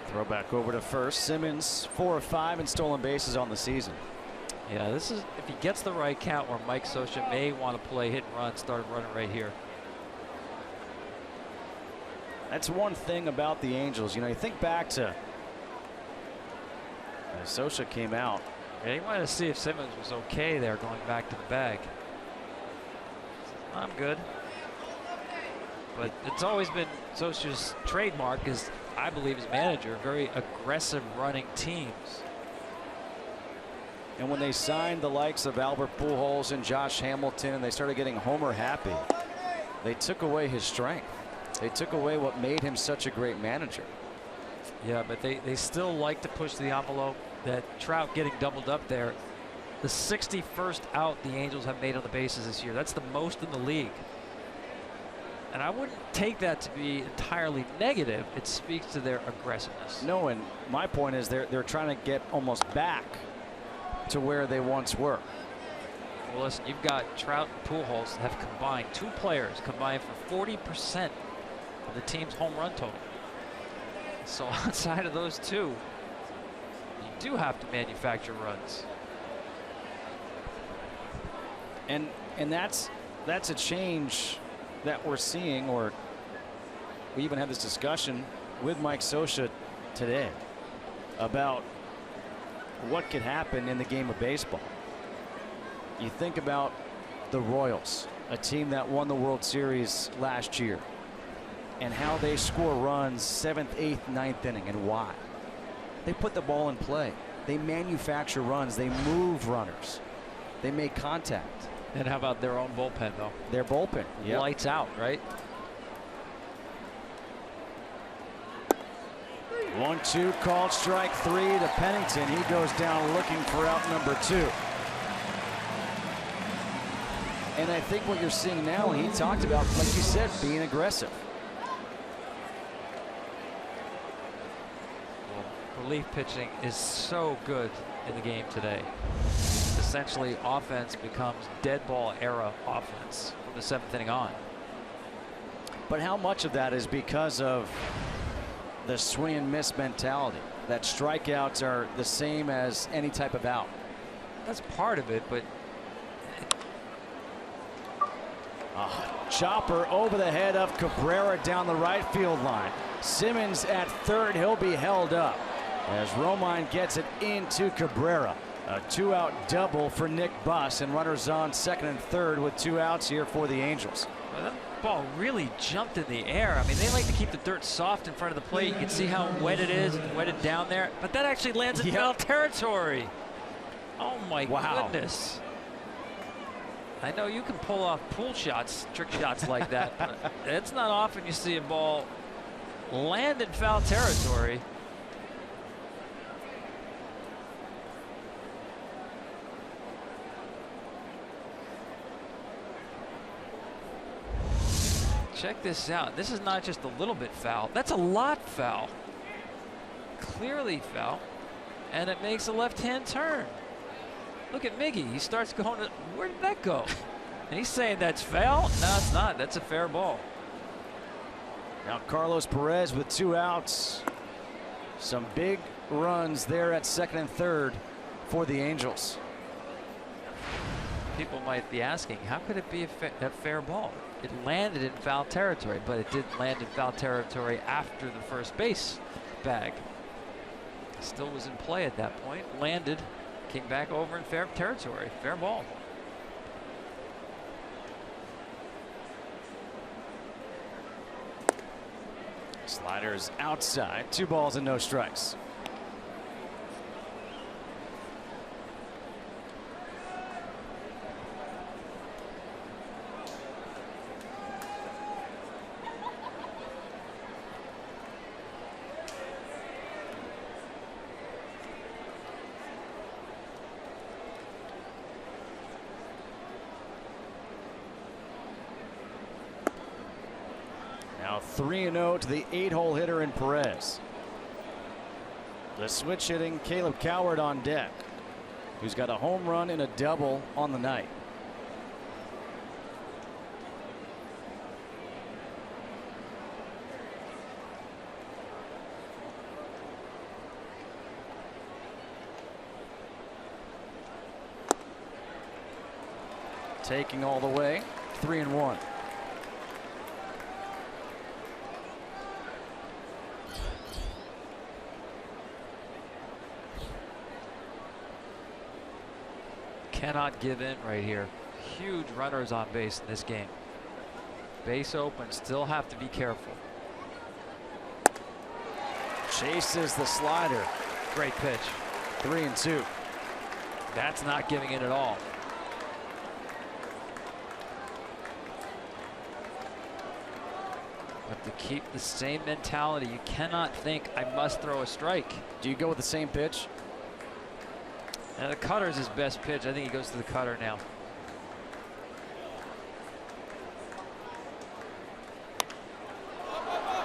Throw back over to first. Simmons 4 of 5 and stolen bases on the season. Yeah, this is if he gets the right count where Mike Scioscia may want to play hit and run, start running right here. That's one thing about the Angels. You know, you think back to Scioscia came out. Yeah, you wanted to see if Simmons was okay there going back to the bag. I'm good. But it's always been Scioscia's trademark, is I believe his manager, very aggressive running teams. And when they signed the likes of Albert Pujols and Josh Hamilton and they started getting Homer happy, they took away his strength. They took away what made him such a great manager. Yeah, but they still like to push the envelope. That Trout getting doubled up there, the 61st out the Angels have made on the bases this year. That's the most in the league. And I wouldn't take that to be entirely negative. It speaks to their aggressiveness. No, and my point is they're trying to get almost back to where they once were. Well, listen, you've got Trout and Pujols have combined, 2 players combined for 40% of the team's home run total. So outside of those 2, you do have to manufacture runs. And that's a change that we're seeing, or we even had this discussion with Mike Scioscia today about what could happen in the game of baseball. You think about the Royals, a team that won the World Series last year, and how they score runs 7th, 8th, 9th inning, and why. They put the ball in play. They manufacture runs. They move runners. They make contact. And how about their own bullpen, though? Their bullpen, Lights out, right? 1-2 called, strike 3 to Pennington. He goes down looking for out number 2. And I think what you're seeing now, he talked about, like you said, being aggressive. Well, relief pitching is so good in the game today. Essentially, offense becomes dead ball era offense from the 7th inning on. But how much of that is because of the swing and miss mentality? That strikeouts are the same as any type of out. That's part of it, but chopper over the head of Cabrera down the right field line. Simmons at third. He'll be held up as Romine gets it into Cabrera. A 2-out double for Nick Buss, and runners on second and third with 2 outs here for the Angels. well, that ball really jumped in the air. I mean, they like to keep the dirt soft in front of the plate. You can see how wet it is, wetted down there. But that actually lands in foul territory. Oh, my goodness. I know you can pull off pool shots, trick shots like that, but it's not often you see a ball land in foul territory. Check this out. This is not just a little bit foul. That's a lot foul. Clearly foul. And it makes a left-hand turn. Look at Miggy. He starts going to, where did that go? And he's saying that's foul? No, it's not. That's a fair ball. Now Carlos Perez with 2 outs. Some big runs there at second and third for the Angels. People might be asking, how could it be a fair ball? It landed in foul territory, but it didn't land in foul territory after the first base bag. Still was in play at that point. Landed, came back over in fair territory. Fair ball. Sliders outside. 2 balls and no strikes. Now 3-0 to the 8-hole hitter in Perez. The switch hitting Caleb Coward on deck, who's got a home run and a double on the night. Taking all the way, 3-1. Cannot give in right here. Huge runners on base in this game. Base open, still have to be careful. Chases the slider. Great pitch. 3-2. That's not giving in at all. But to keep the same mentality, you cannot think I must throw a strike. Do you go with the same pitch? And the cutter's his best pitch. I think he goes to the cutter now.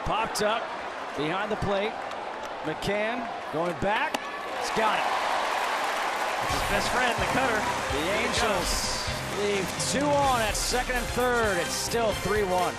Popped up behind the plate. McCann going back. He's got it. It's his best friend, the cutter. The Angels leave 2 on at second and third. It's still 3-1.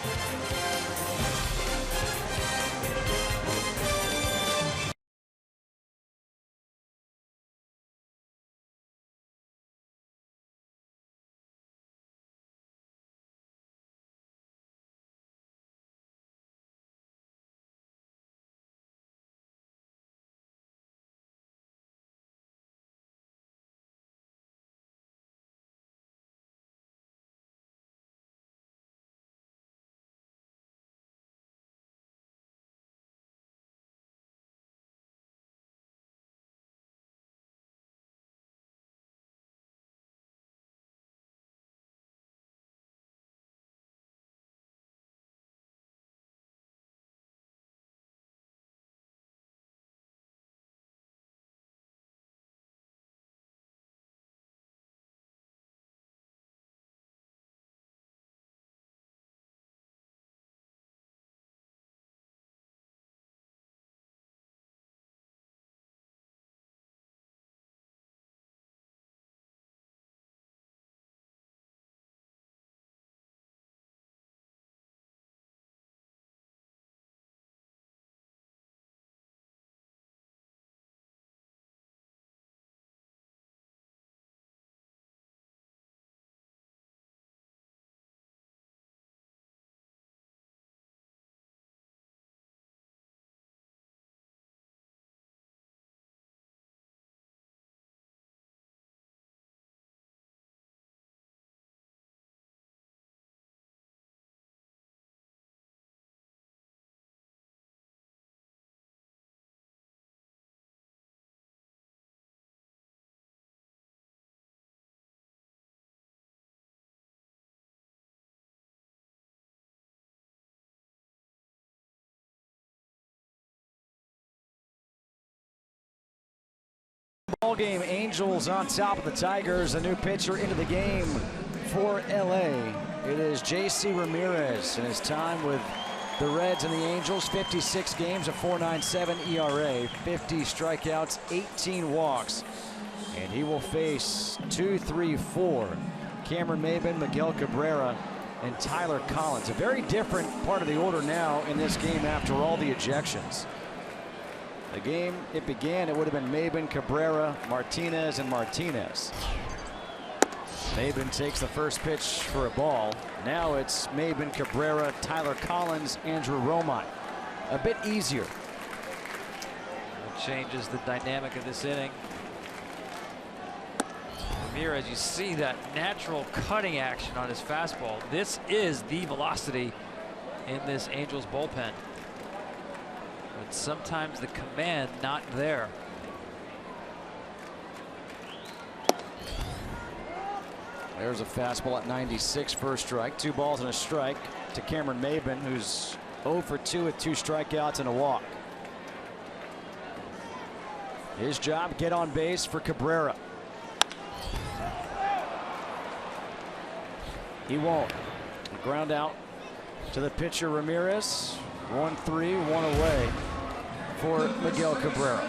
Ball game, Angels on top of the Tigers. A new pitcher into the game for LA. It is J.C. Ramirez in his time with the Reds and the Angels. 56 games, a 4.97 ERA, 50 strikeouts, 18 walks. And he will face 2, 3, 4. Cameron Maybin, Miguel Cabrera, and Tyler Collins. A very different part of the order now in this game after all the ejections. The game it began, it would have been Maybin, Cabrera, Martinez, and Martinez. Maybin takes the first pitch for a ball. Now it's Maybin, Cabrera, Tyler Collins, Andrew Romine. A bit easier. It changes the dynamic of this inning. Ramirez, you see that natural cutting action on his fastball. This is the velocity in this Angels bullpen. But sometimes the command not there. There's a fastball at 96 for a strike. 2 balls and a strike to Cameron Maybin, who's 0 for 2 with 2 strikeouts and a walk. His job, get on base for Cabrera. He won't. A ground out to the pitcher Ramirez. 1-3, 1 away for Miguel Cabrera.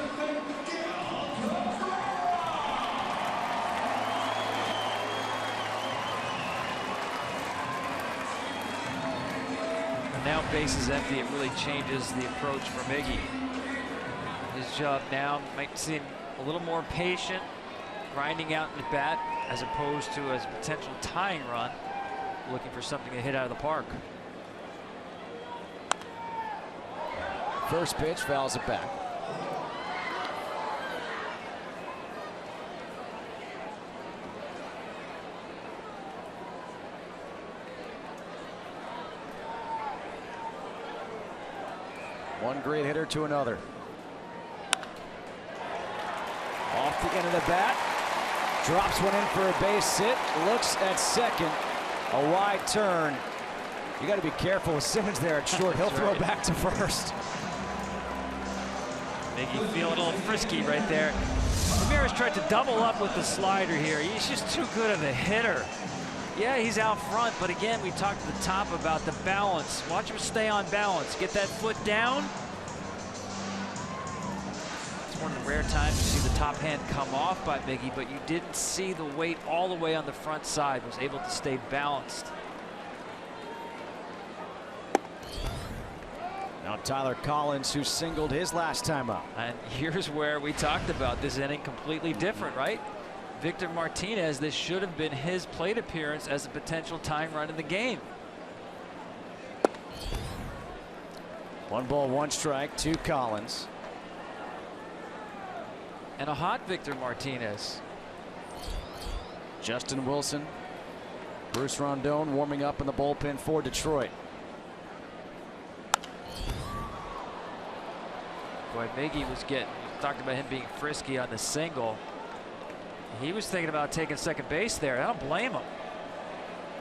Now base is empty. It really changes the approach for Miggy. His job now might seem a little more patient, grinding out in the bat as opposed to a potential tying run, looking for something to hit out of the park. First pitch, fouls it back. One great hitter to another. Off the end of the bat. Drops one in for a base hit. Looks at second. A wide turn. You got to be careful with Simmons there at short. He'll throw back to first. Miggy feeling a little frisky right there. Ramirez tried to double up with the slider here. He's just too good of a hitter. Yeah, he's out front, but again, we talked at the top about the balance. Watch him stay on balance. Get that foot down. It's one of the rare times you see the top hand come off by Miggy, but you didn't see the weight all the way on the front side. Was able to stay balanced. Now Tyler Collins, who singled his last time up. And here's where we talked about this inning completely different, right? Victor Martinez, this should have been his plate appearance as a potential tying run in the game. 1 ball, 1 strike to Collins. And a hot Victor Martinez. Justin Wilson, Bruce Rondon warming up in the bullpen for Detroit. Boy, Miggy was getting, talked about him being frisky on the single. He was thinking about taking second base there. I don't blame him.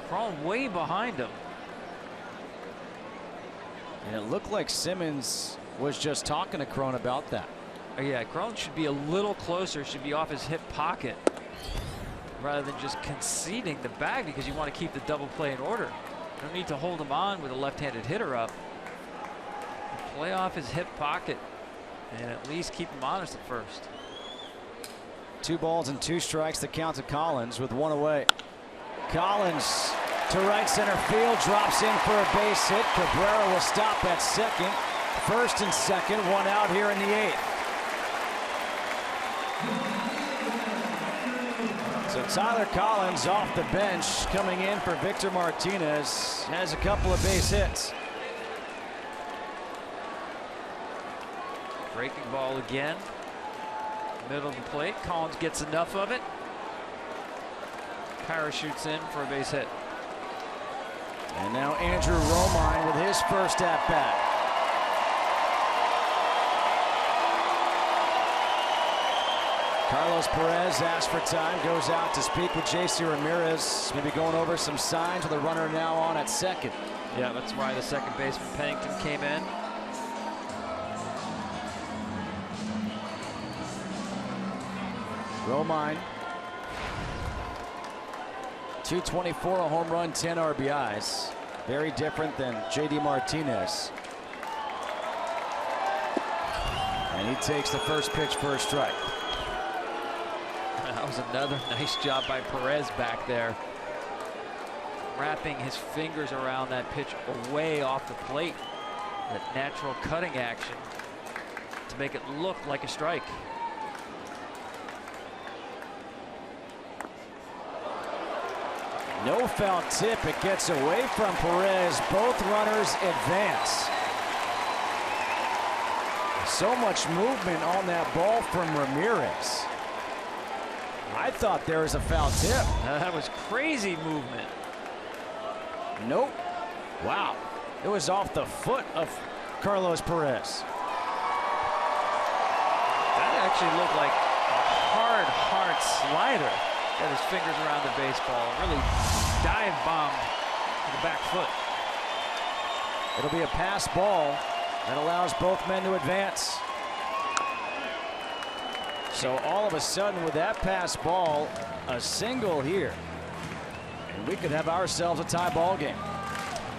Crawling way behind him. And it looked like Simmons was just talking to Cron about that. Oh, yeah, Cron should be a little closer, should be off his hip pocket rather than just conceding the bag because you want to keep the double play in order. No need to hold him on with a left-handed hitter up. Play off his hip pocket and at least keep him honest at first. 2 balls and 2 strikes to count to Collins with 1 away. Collins to right center field, drops in for a base hit. Cabrera will stop at second. First and second, 1 out here in the 8th. So Tyler Collins off the bench, coming in for Victor Martinez, has a couple of base hits. Breaking ball again. Middle of the plate. Collins gets enough of it. Parachutes in for a base hit. And now Andrew Romine with his first at bat. Carlos Perez asks for time, goes out to speak with J.C. Ramirez, maybe going over some signs with a runner now on at second. Yeah, that's why the second baseman Pennington came in. Romine, 224, a home run, 10 RBIs. Very different than JD Martinez. And he takes the first pitch for a strike. That was another nice job by Perez back there, wrapping his fingers around that pitch away off the plate. That natural cutting action to make it look like a strike. No foul tip. It gets away from Perez. Both runners advance. So much movement on that ball from Ramirez. I thought there was a foul tip. That was crazy movement. Nope. Wow. It was off the foot of Carlos Perez. That actually looked like a hard slider. Got his fingers around the baseball and really dive bombed to the back foot. It'll be a pass ball that allows both men to advance. So all of a sudden with that pass ball, a single here. And we could have ourselves a tie ball game.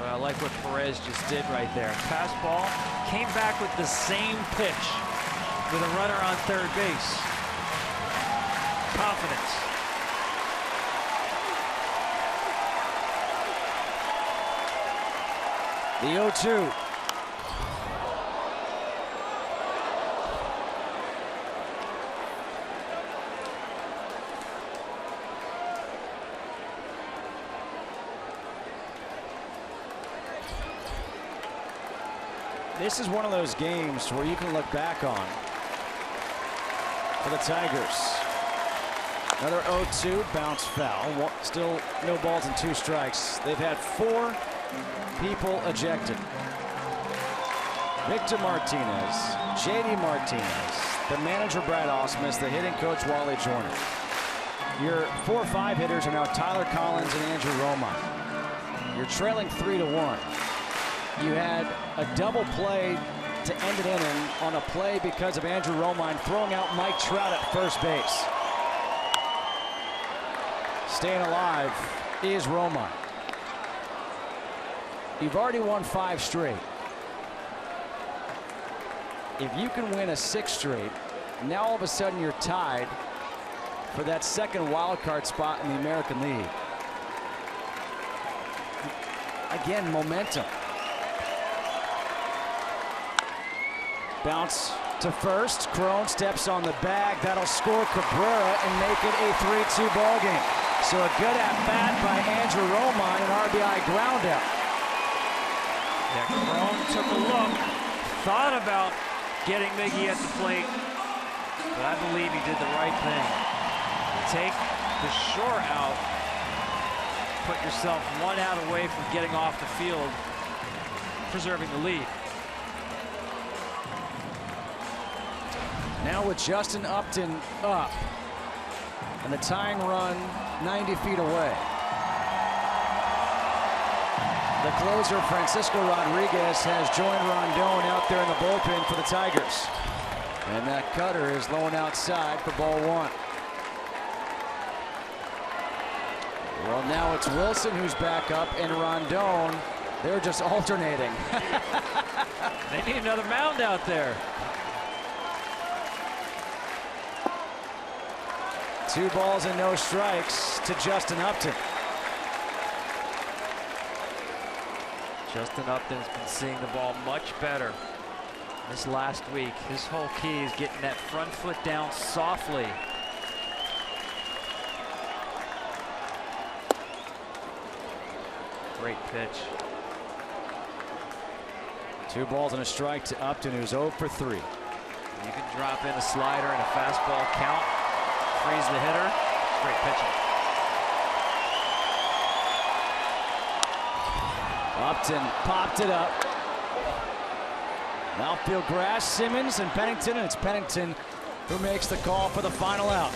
Well, I like what Perez just did right there. Pass ball, came back with the same pitch with a runner on third base. Confidence. The 0-2. This is one of those games where you can look back on for the Tigers. Another 0-2 bounce foul. Still no balls and 2 strikes. They've had 4 people ejected. Victor Martinez, JD Martinez, the manager Brad Ausmus, the hitting coach Wally Joyner. Your 4 or 5 hitters are now Tyler Collins and Andrew Romine. You're trailing 3-1. You had a double play to end the inning on a play because of Andrew Romine throwing out Mike Trout at first base. Staying alive is Romine. You've already won 5 straight. If you can win a 6th straight, now all of a sudden you're tied for that second wild card spot in the American League. Again, momentum. Bounce to first. Crone steps on the bag. That'll score Cabrera and make it a 3-2 ball game. So a good at bat by Andrew Romine, an RBI ground out. Yeah, Crone took a look, thought about getting Miggy at the plate, but I believe he did the right thing. Take the shore out, put yourself 1 out away from getting off the field, preserving the lead. Now with Justin Upton up and the tying run 90 feet away. The closer, Francisco Rodriguez, has joined Rondon out there in the bullpen for the Tigers. And that cutter is low and outside for ball 1. Well, now it's Wilson who's back up, and Rondon, they're just alternating. They need another mound out there. 2 balls and no strikes to Justin Upton. Justin Upton's been seeing the ball much better this last week. His whole key is getting that front foot down softly. Great pitch. 2 balls and a strike to Upton, who's 0 for 3. You can drop in a slider and a fastball count, freeze the hitter. Great pitching. Upton popped it up. Outfield grass, Simmons and Pennington, and it's Pennington who makes the call for the final out.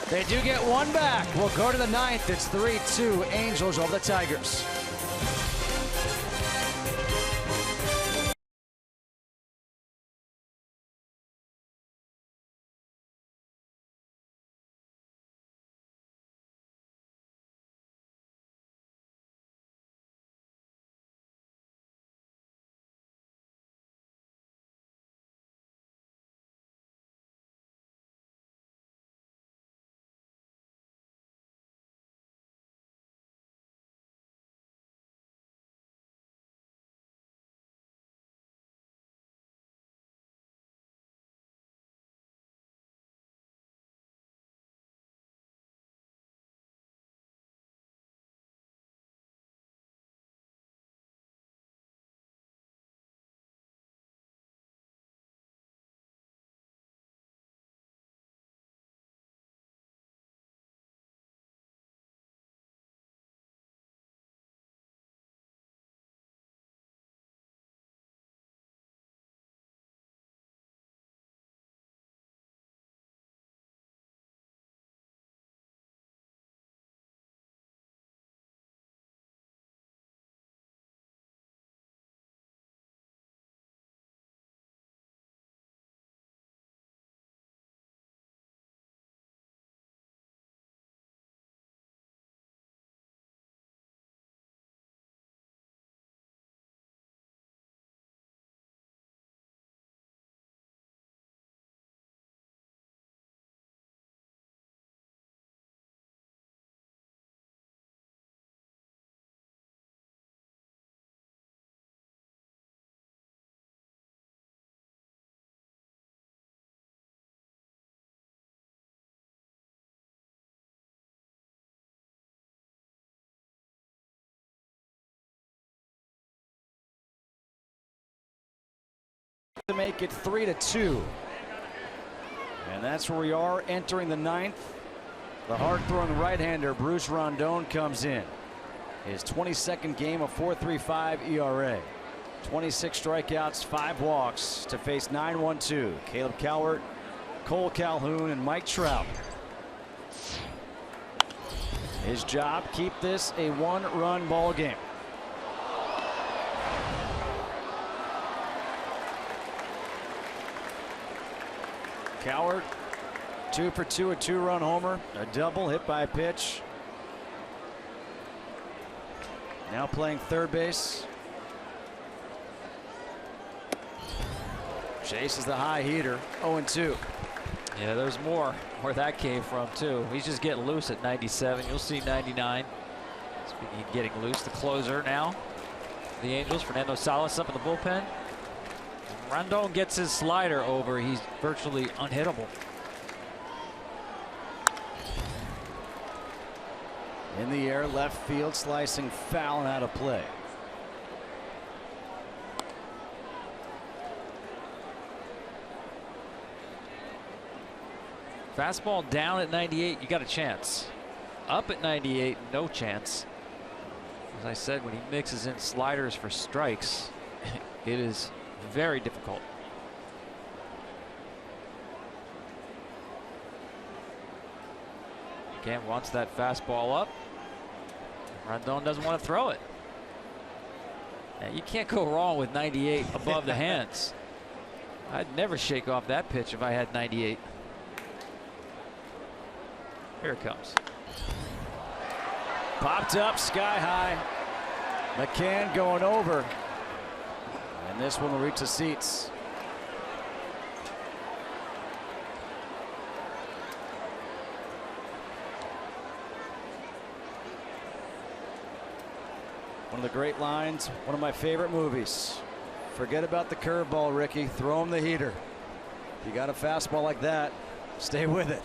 They do get 1 back. We'll go to the 9th. It's 3-2 Angels over the Tigers. to make it 3-2. And that's where we are entering the ninth. The hard-throwing right-hander Bruce Rondon comes in. His 22nd game, a 4.35 ERA. 26 strikeouts, 5 walks to face 9-1-2. Caleb Cowart, Cole Calhoun, and Mike Trout. His job, keep this a one-run ball game. Cowart, 2 for 2, a 2-run homer, a double hit by a pitch. Now playing third base. Chases the high heater, 0-2. Yeah, there's more where that came from, too. He's just getting loose at 97. You'll see 99. Speaking of getting loose, the closer now. The Angels, Fernando Salas up in the bullpen. Rondon gets his slider over. He's virtually unhittable. In the air, left field, slicing foul and out of play. Fastball down at 98, you got a chance. Up at 98, no chance. As I said, when he mixes in sliders for strikes, it is very difficult. Again, wants that fastball up. Rondon doesn't want to throw it. Now, you can't go wrong with 98 above the hands. I'd never shake off that pitch if I had 98. Here it comes. Popped up sky high. McCann going over. And this one will reach the seats. One of the great lines, one of my favorite movies. Forget about the curveball, Ricky. Throw him the heater. If you got a fastball like that, stay with it.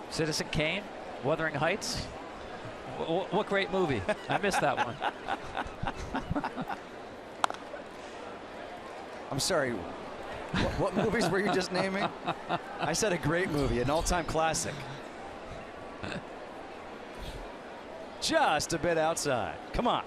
Citizen Kane, Wuthering Heights. What great movie. I missed that one. I'm sorry. What movies were you just naming? I said a great movie, an all-time classic. Just a bit outside. Come on.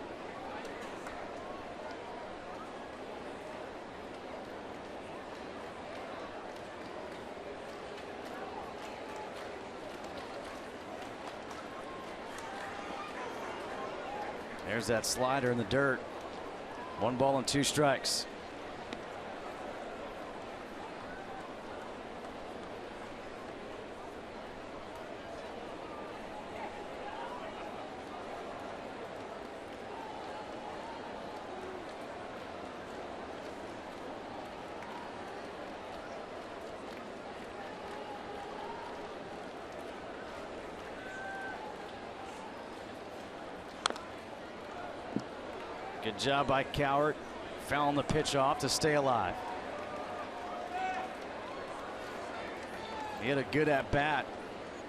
There's that slider in the dirt. 1 ball and 2 strikes. Good job by Cowart. Fouling the pitch off to stay alive. He had a good at-bat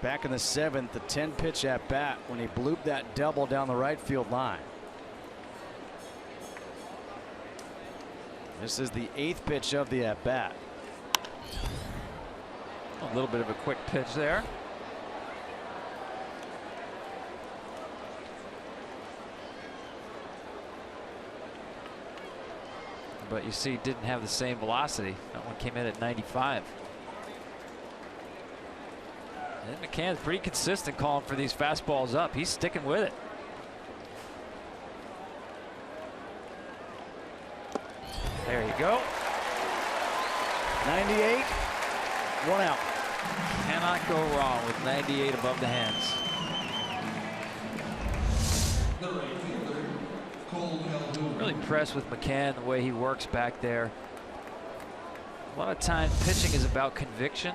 back in the 7th, the 10-pitch at-bat when he blooped that double down the right field line. This is the 8th pitch of the at-bat. A little bit of a quick pitch there. But you see, didn't have the same velocity. That one came in at 95. And McCann's pretty consistent calling for these fastballs up. He's sticking with it. There you go. 98, 1 out. Cannot go wrong with 98 above the hands. Really impressed with McCann, the way he works back there. A lot of times pitching is about conviction,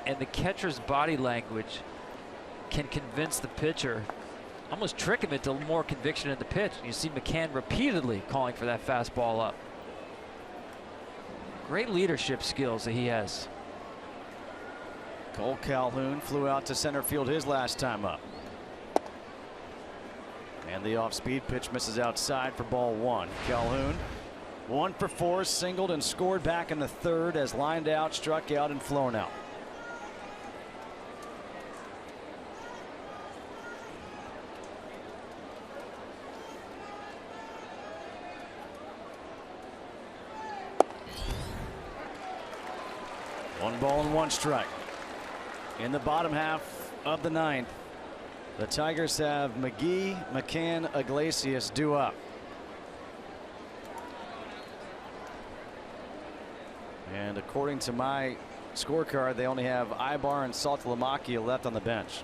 and the catcher's body language can convince the pitcher, almost trick him into more conviction in the pitch. And you see McCann repeatedly calling for that fastball up. Great leadership skills that he has. Cole Calhoun flew out to center field his last time up. And the off-speed pitch misses outside for ball 1. Calhoun 1 for 4, singled and scored back in the third as lined out, struck out, and flown out. One ball and one strike. In the bottom half of the ninth, the Tigers have McGee, McCann, Iglesias due up. And according to my scorecard, they only have Ibar and Saltalamacchia left on the bench.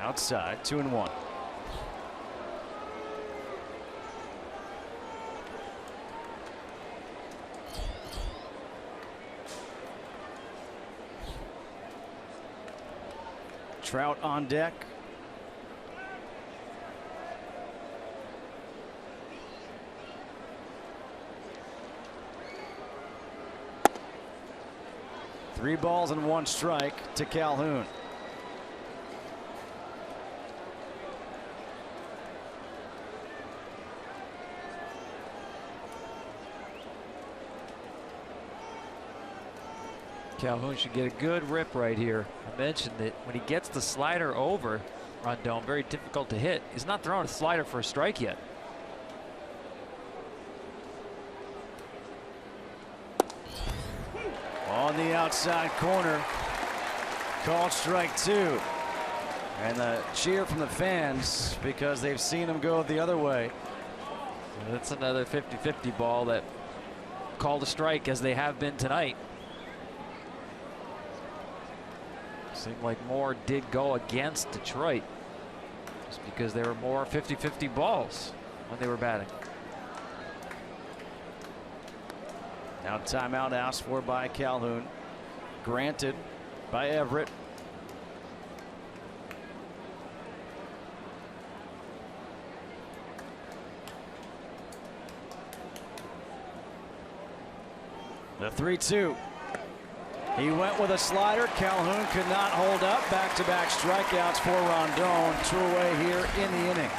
Outside, 2-1. Trout on deck. Three balls and one strike to Calhoun. Calhoun should get a good rip right here. I mentioned that when he gets the slider over Rondon, very difficult to hit. He's not throwing a slider for a strike yet. On the outside corner, called strike two. And the cheer from the fans because they've seen him go the other way. That's another 50-50 ball that called a strike, as they have been tonight. Seemed like more did go against Detroit just because there were more 50-50 balls when they were batting. Now timeout asked for by Calhoun, granted by Everett. The 3-2. He went with a slider. Calhoun could not hold up. Back-to-back strikeouts for Rondon. 2 away here in the inning.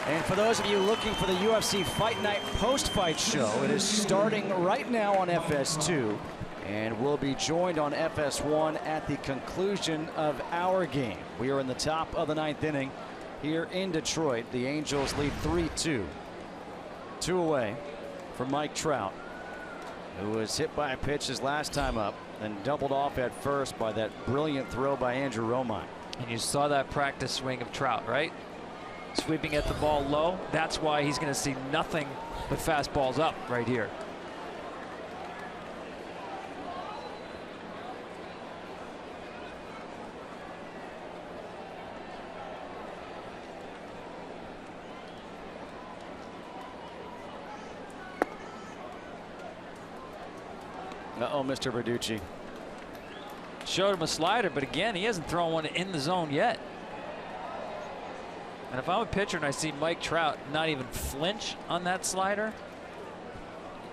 And for those of you looking for the UFC Fight Night post-fight show, it is starting right now on FS2 and will be joined on FS1 at the conclusion of our game. We are in the top of the ninth inning here in Detroit. The Angels lead 3-2. 2 away for Mike Trout, who was hit by a pitch his last time up and doubled off at first by that brilliant throw by Andrew Romine. And you saw that practice swing of Trout, right? Sweeping at the ball low. That's why he's going to see nothing but fastballs up right here. Uh-oh, Mr. Verducci. Showed him a slider, but again, he hasn't thrown one in the zone yet. And if I'm a pitcher and I see Mike Trout not even flinch on that slider,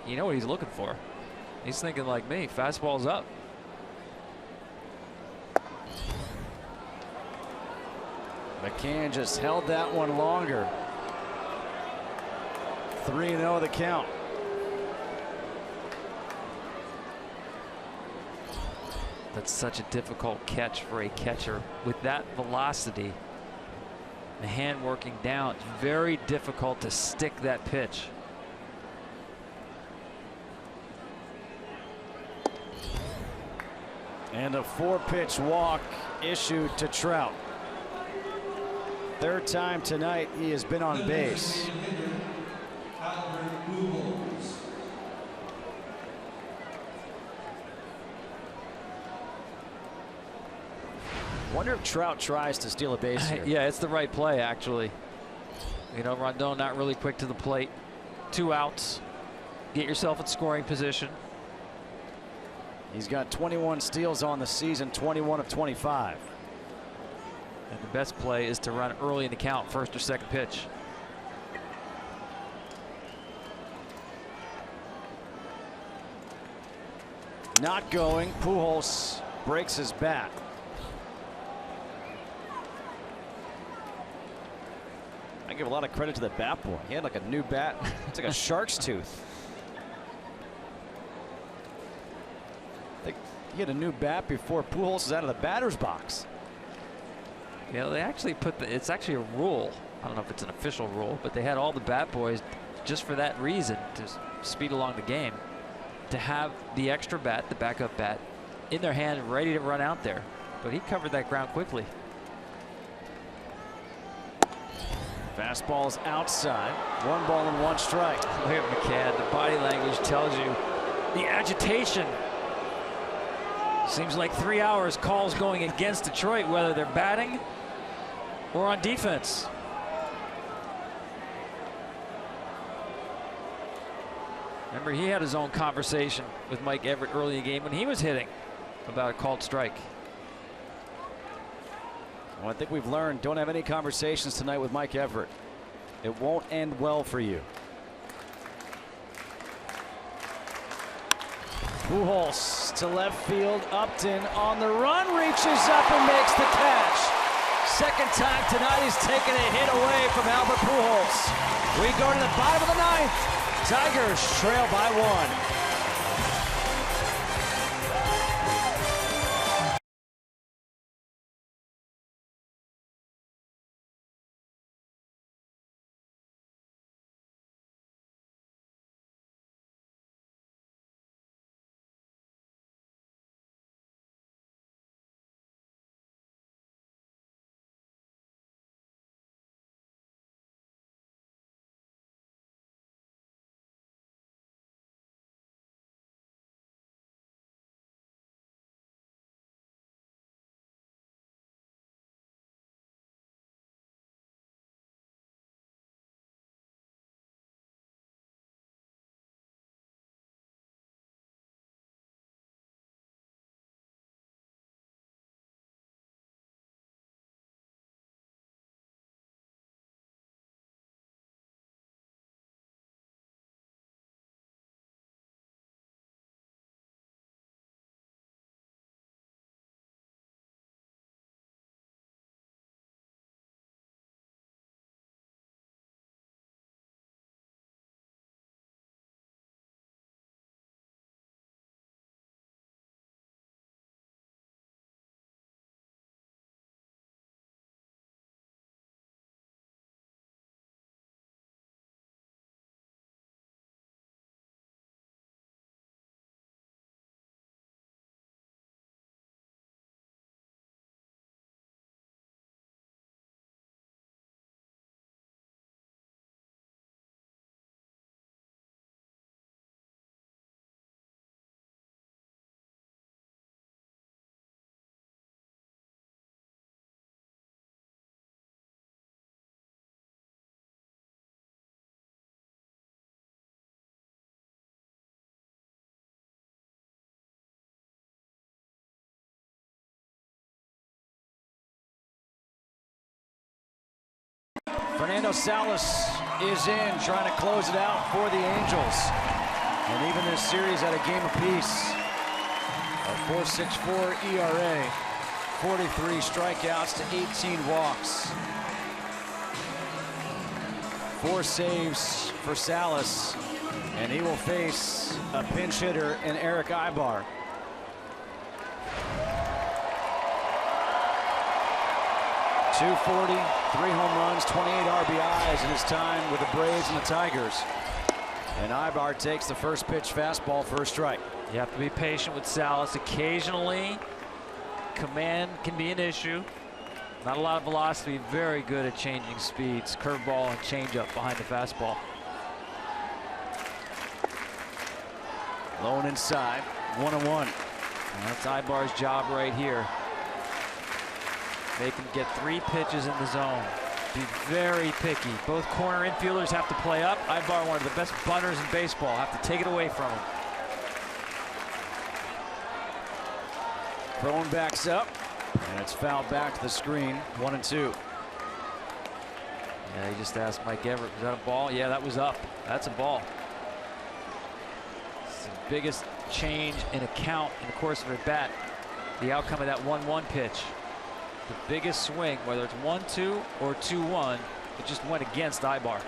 you know what he's looking for. He's thinking like me, fastball's up. McCann just held that one longer. 3-0 the count. That's such a difficult catch for a catcher with that velocity. The hand working down, it's very difficult to stick that pitch. And a 4-pitch walk issued to Trout. Third time tonight he has been on base. Wonder if Trout tries to steal a base here. Yeah, it's the right play, actually. You know, Rondon not really quick to the plate. 2 outs. Get yourself in scoring position. He's got 21 steals on the season, 21 of 25. And the best play is to run early in the count, first or second pitch. Not going. Pujols breaks his bat. I give a lot of credit to the bat boy. He had like a new bat. It's like a shark's tooth. I think he had a new bat before Pujols was out of the batter's box. Yeah, they actually put it's actually a rule. I don't know if it's an official rule, but they had all the bat boys just for that reason, to speed along the game, to have the extra bat, the backup bat, in their hand ready to run out there. But he covered that ground quickly. Fastball's outside. 1 ball and 1 strike. Look at McCann. The body language tells you the agitation. Seems like 3 hours calls going against Detroit, whether they're batting or on defense. Remember, he had his own conversation with Mike Everett early in the game when he was hitting about a called strike. Well, I think we've learned, don't have any conversations tonight with Mike Everett. It won't end well for you. Pujols to left field. Upton on the run, reaches up and makes the catch. Second time tonight he's taken a hit away from Albert Pujols. We go to the bottom of the 9th. Tigers trail by 1. Fernando Salas is in, trying to close it out for the Angels. And even this series at a game apiece. A 4.64 ERA, 43 strikeouts to 18 walks. 4 saves for Salas, and he will face a pinch hitter in Eric Ibar. .240, 3 home runs, 28 RBIs in his time with the Braves and the Tigers. And Ibar takes the first pitch fastball for a strike. You have to be patient with Salas. Occasionally, command can be an issue. Not a lot of velocity, very good at changing speeds, curveball and changeup behind the fastball. Low and inside, 1-1. That's Ibar's job right here. They can get 3 pitches in the zone. Be very picky. Both corner infielders have to play up. Ibar, one of the best bunters in baseball, have to take it away from him. Cron backs up, and it's fouled back to the screen. 1-2. Yeah, he just asked Mike Everett, was that a ball? Yeah, that was up. That's a ball. It's the biggest change in a count in the course of a bat. The outcome of that 1-1 pitch. The biggest swing, whether it's 1-2 or 2-1, It just went against Ibar.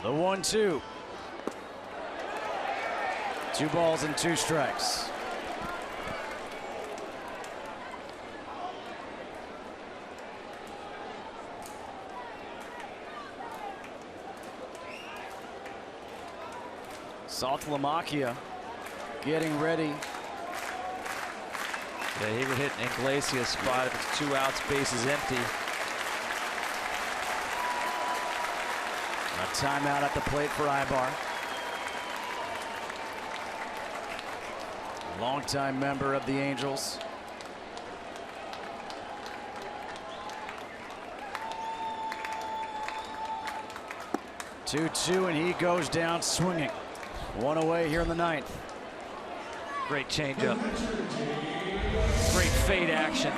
The 1-2. 2 balls and 2 strikes. Saltalamacchia getting ready. Yeah, he would hit an Iglesias spot if it's 2 outs, bases empty. A timeout at the plate for Ibar. Longtime member of the Angels. Two, and he goes down swinging. 1 away here in the 9th. Great changeup. Great fade action.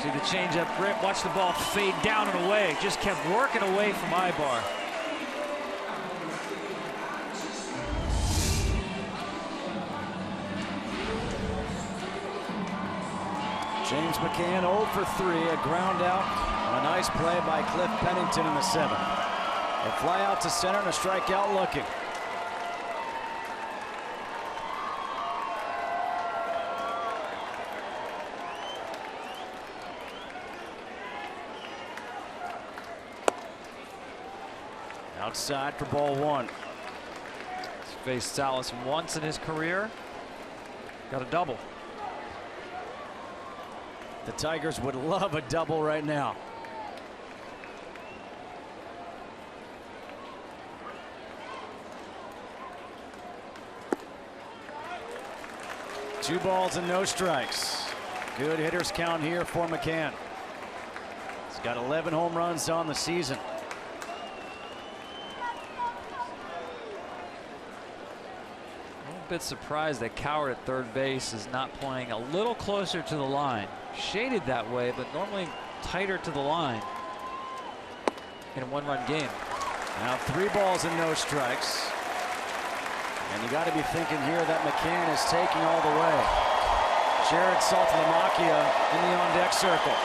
See the changeup grip. Watch the ball fade down and away. Just kept working away from Ibar. James McCann 0 for 3, a ground out on a nice play by Cliff Pennington in the 7th. A fly out to center and a strikeout looking. Outside for ball 1. He's faced Salas once in his career. Got a double. The Tigers would love a double right now. Two balls and no strikes. Good hitters count here for McCann. He's got 11 home runs on the season. A bit surprised that Coward at third base is not playing a little closer to the line. Shaded that way, but normally tighter to the line in a 1-run game. Now 3 balls and no strikes. And you got to be thinking here that McCann is taking all the way. Jared Saltalamacchia in the on-deck circle.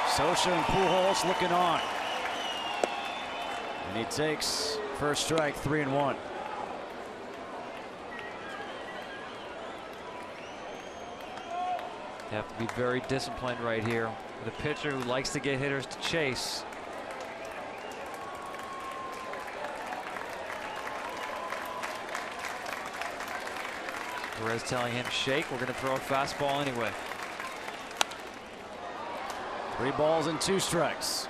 Socha and Pujols looking on. And he takes first strike, 3-1. You have to be very disciplined right here with a pitcher who likes to get hitters to chase. Perez telling him, shake, we're going to throw a fastball anyway. 3 balls and 2 strikes.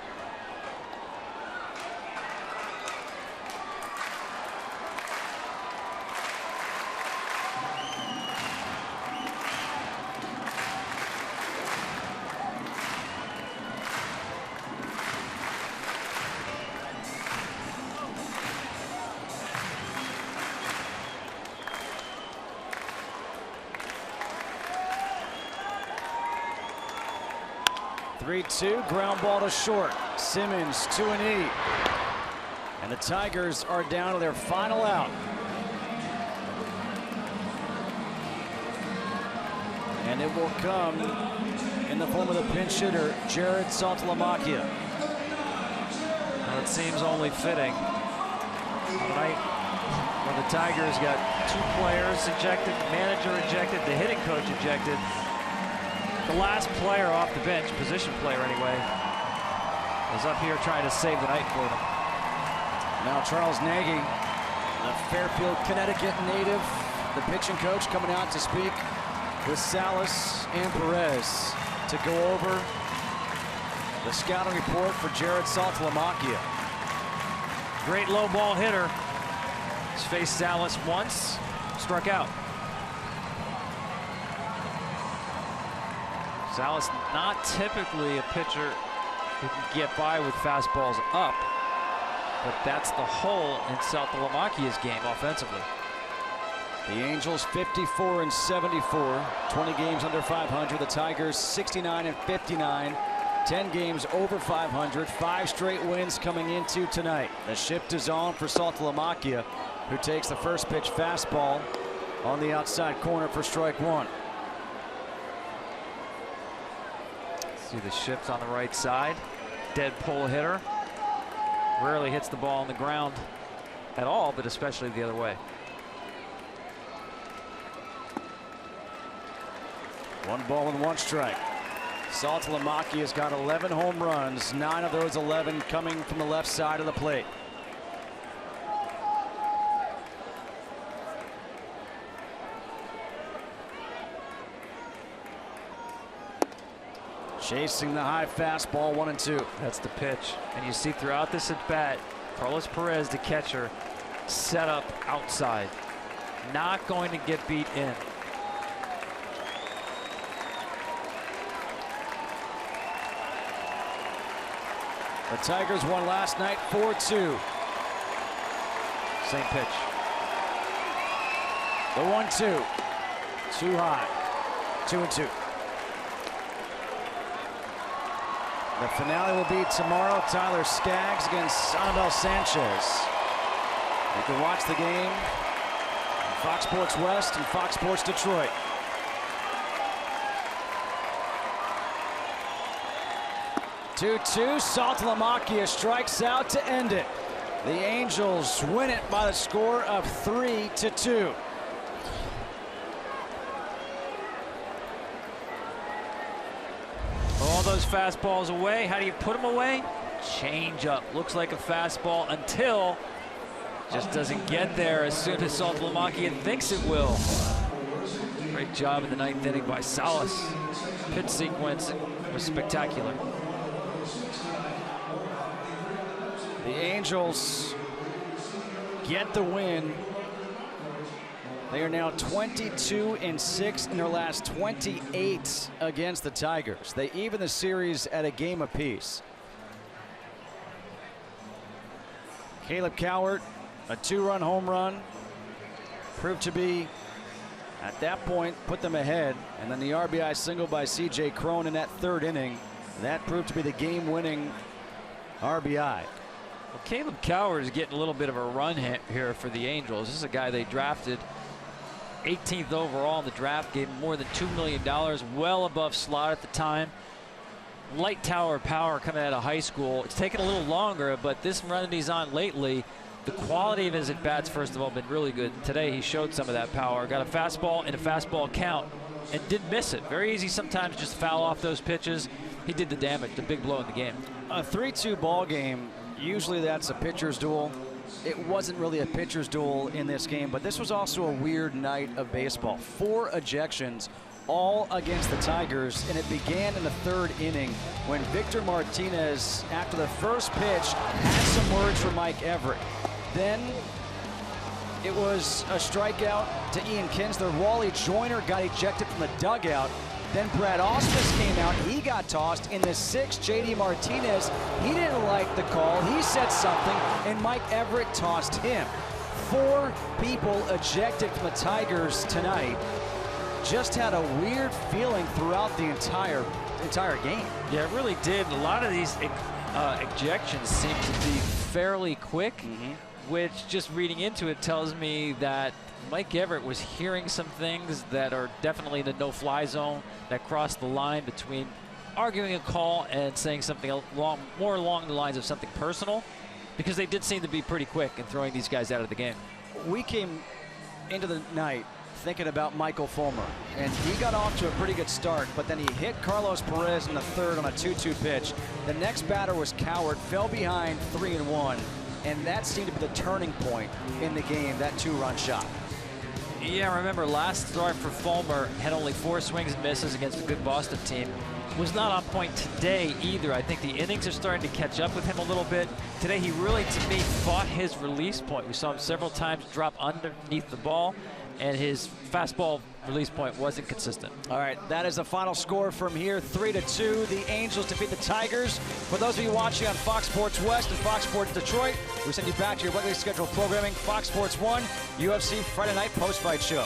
Two, ground ball to short. Simmons to an E. And the Tigers are down to their final out. And it will come in the form of the pinch hitter, Jared Saltalamacchia. Well, it seems only fitting. On a night when the Tigers got 2 players ejected, manager ejected, the hitting coach ejected. The last player off the bench, position player anyway, is up here trying to save the night for them. Now Charles Nagy, the Fairfield, Connecticut native, the pitching coach, coming out to speak with Salas and Perez to go over the scouting report for Jared Saltalamacchia. Great low ball hitter. He's faced Salas once, struck out. Salas not typically a pitcher who can get by with fastballs up, but that's the hole in Saltalamacchia's game offensively. The Angels 54 and 74, 20 games under 500. The Tigers 69 and 59, 10 games over 500, 5 straight wins coming into tonight. The shift is on for Saltalamacchia, who takes the first pitch fastball on the outside corner for strike one. See the shift on the right side. Dead pull hitter. Rarely hits the ball on the ground at all, but especially the other way. 1 ball and 1 strike. Saltalamacchia has got 11 home runs, 9 of those 11 coming from the left side of the plate. Chasing the high fastball, 1-2. That's the pitch. And you see throughout this at bat, Carlos Perez, the catcher, set up outside. Not going to get beat in. The Tigers won last night 4-2. Same pitch. The 1-2. Too high. 2-2. The finale will be tomorrow. Tyler Skaggs against Anibal Sanchez. You can watch the game on Fox Sports West and Fox Sports Detroit. Two-two. Saltalamacchia strikes out to end it. The Angels win it by the score of 3-2. All those fastballs away. How do you put them away? Change up. Looks like a fastball until just doesn't get there as soon as Saltalamacchia thinks it will. Great job in the 9th inning by Salas. Pitch sequence was spectacular. The Angels get the win. They are now 22-6 in their last 28 against the Tigers. They even the series at a game apiece. Caleb Cowart, a 2-run home run, proved to be, at that point, put them ahead. And then the RBI single by C.J. Cron in that 3rd inning. That proved to be the game-winning RBI. Well, Caleb Cowart is getting a little bit of a run here for the Angels. This is a guy they drafted 18th overall in the draft, gave him more than $2 million, well above slot at the time. Light tower power coming out of high school. It's taken a little longer, but this run that he's on lately, the quality of his at-bats, first of all, been really good. Today he showed some of that power. Got a fastball and a fastball count and didn't miss it. Very easy sometimes just foul off those pitches. He did the damage, the big blow in the game. A 3-2 ball game, usually that's a pitcher's duel. It wasn't really a pitcher's duel in this game, but this was also a weird night of baseball. 4 ejections, all against the Tigers, and it began in the 3rd inning when Victor Martinez, after the first pitch, had some words for Mike Everett. Then it was a strikeout to Ian Kinsler. Wally Joyner got ejected from the dugout. Then Brad Ausmus came out. He got tossed. In the 6th, J.D. Martinez, he didn't like the call. He said something, and Mike Everett tossed him. 4 people ejected from the Tigers tonight. Just had a weird feeling throughout the entire game. Yeah, it really did. A lot of these ejections seem to be fairly quick, which just reading into it tells me that Mike Everett was hearing some things that are definitely in the no-fly zone that cross the line between arguing a call and saying something more along the lines of something personal, because they did seem to be pretty quick in throwing these guys out of the game. We came into the night thinking about Michael Fulmer, and he got off to a pretty good start, but then he hit Carlos Perez in the 3rd on a 2-2 pitch. The next batter was Cowart, fell behind 3-1, and that seemed to be the turning point in the game, that 2-run shot. Yeah, remember last start for Fulmer had only 4 swings and misses against a good Boston team. Was not on point today either. I think the innings are starting to catch up with him a little bit. Today he really, to me, fought his release point. We saw him several times drop underneath the ball, and his fastball release point wasn't consistent. All right, that is the final score from here, 3-2. The Angels defeat the Tigers. For those of you watching on Fox Sports West and Fox Sports Detroit, we send you back to your regularly scheduled programming, Fox Sports 1, UFC Friday Night Post-Fight Show.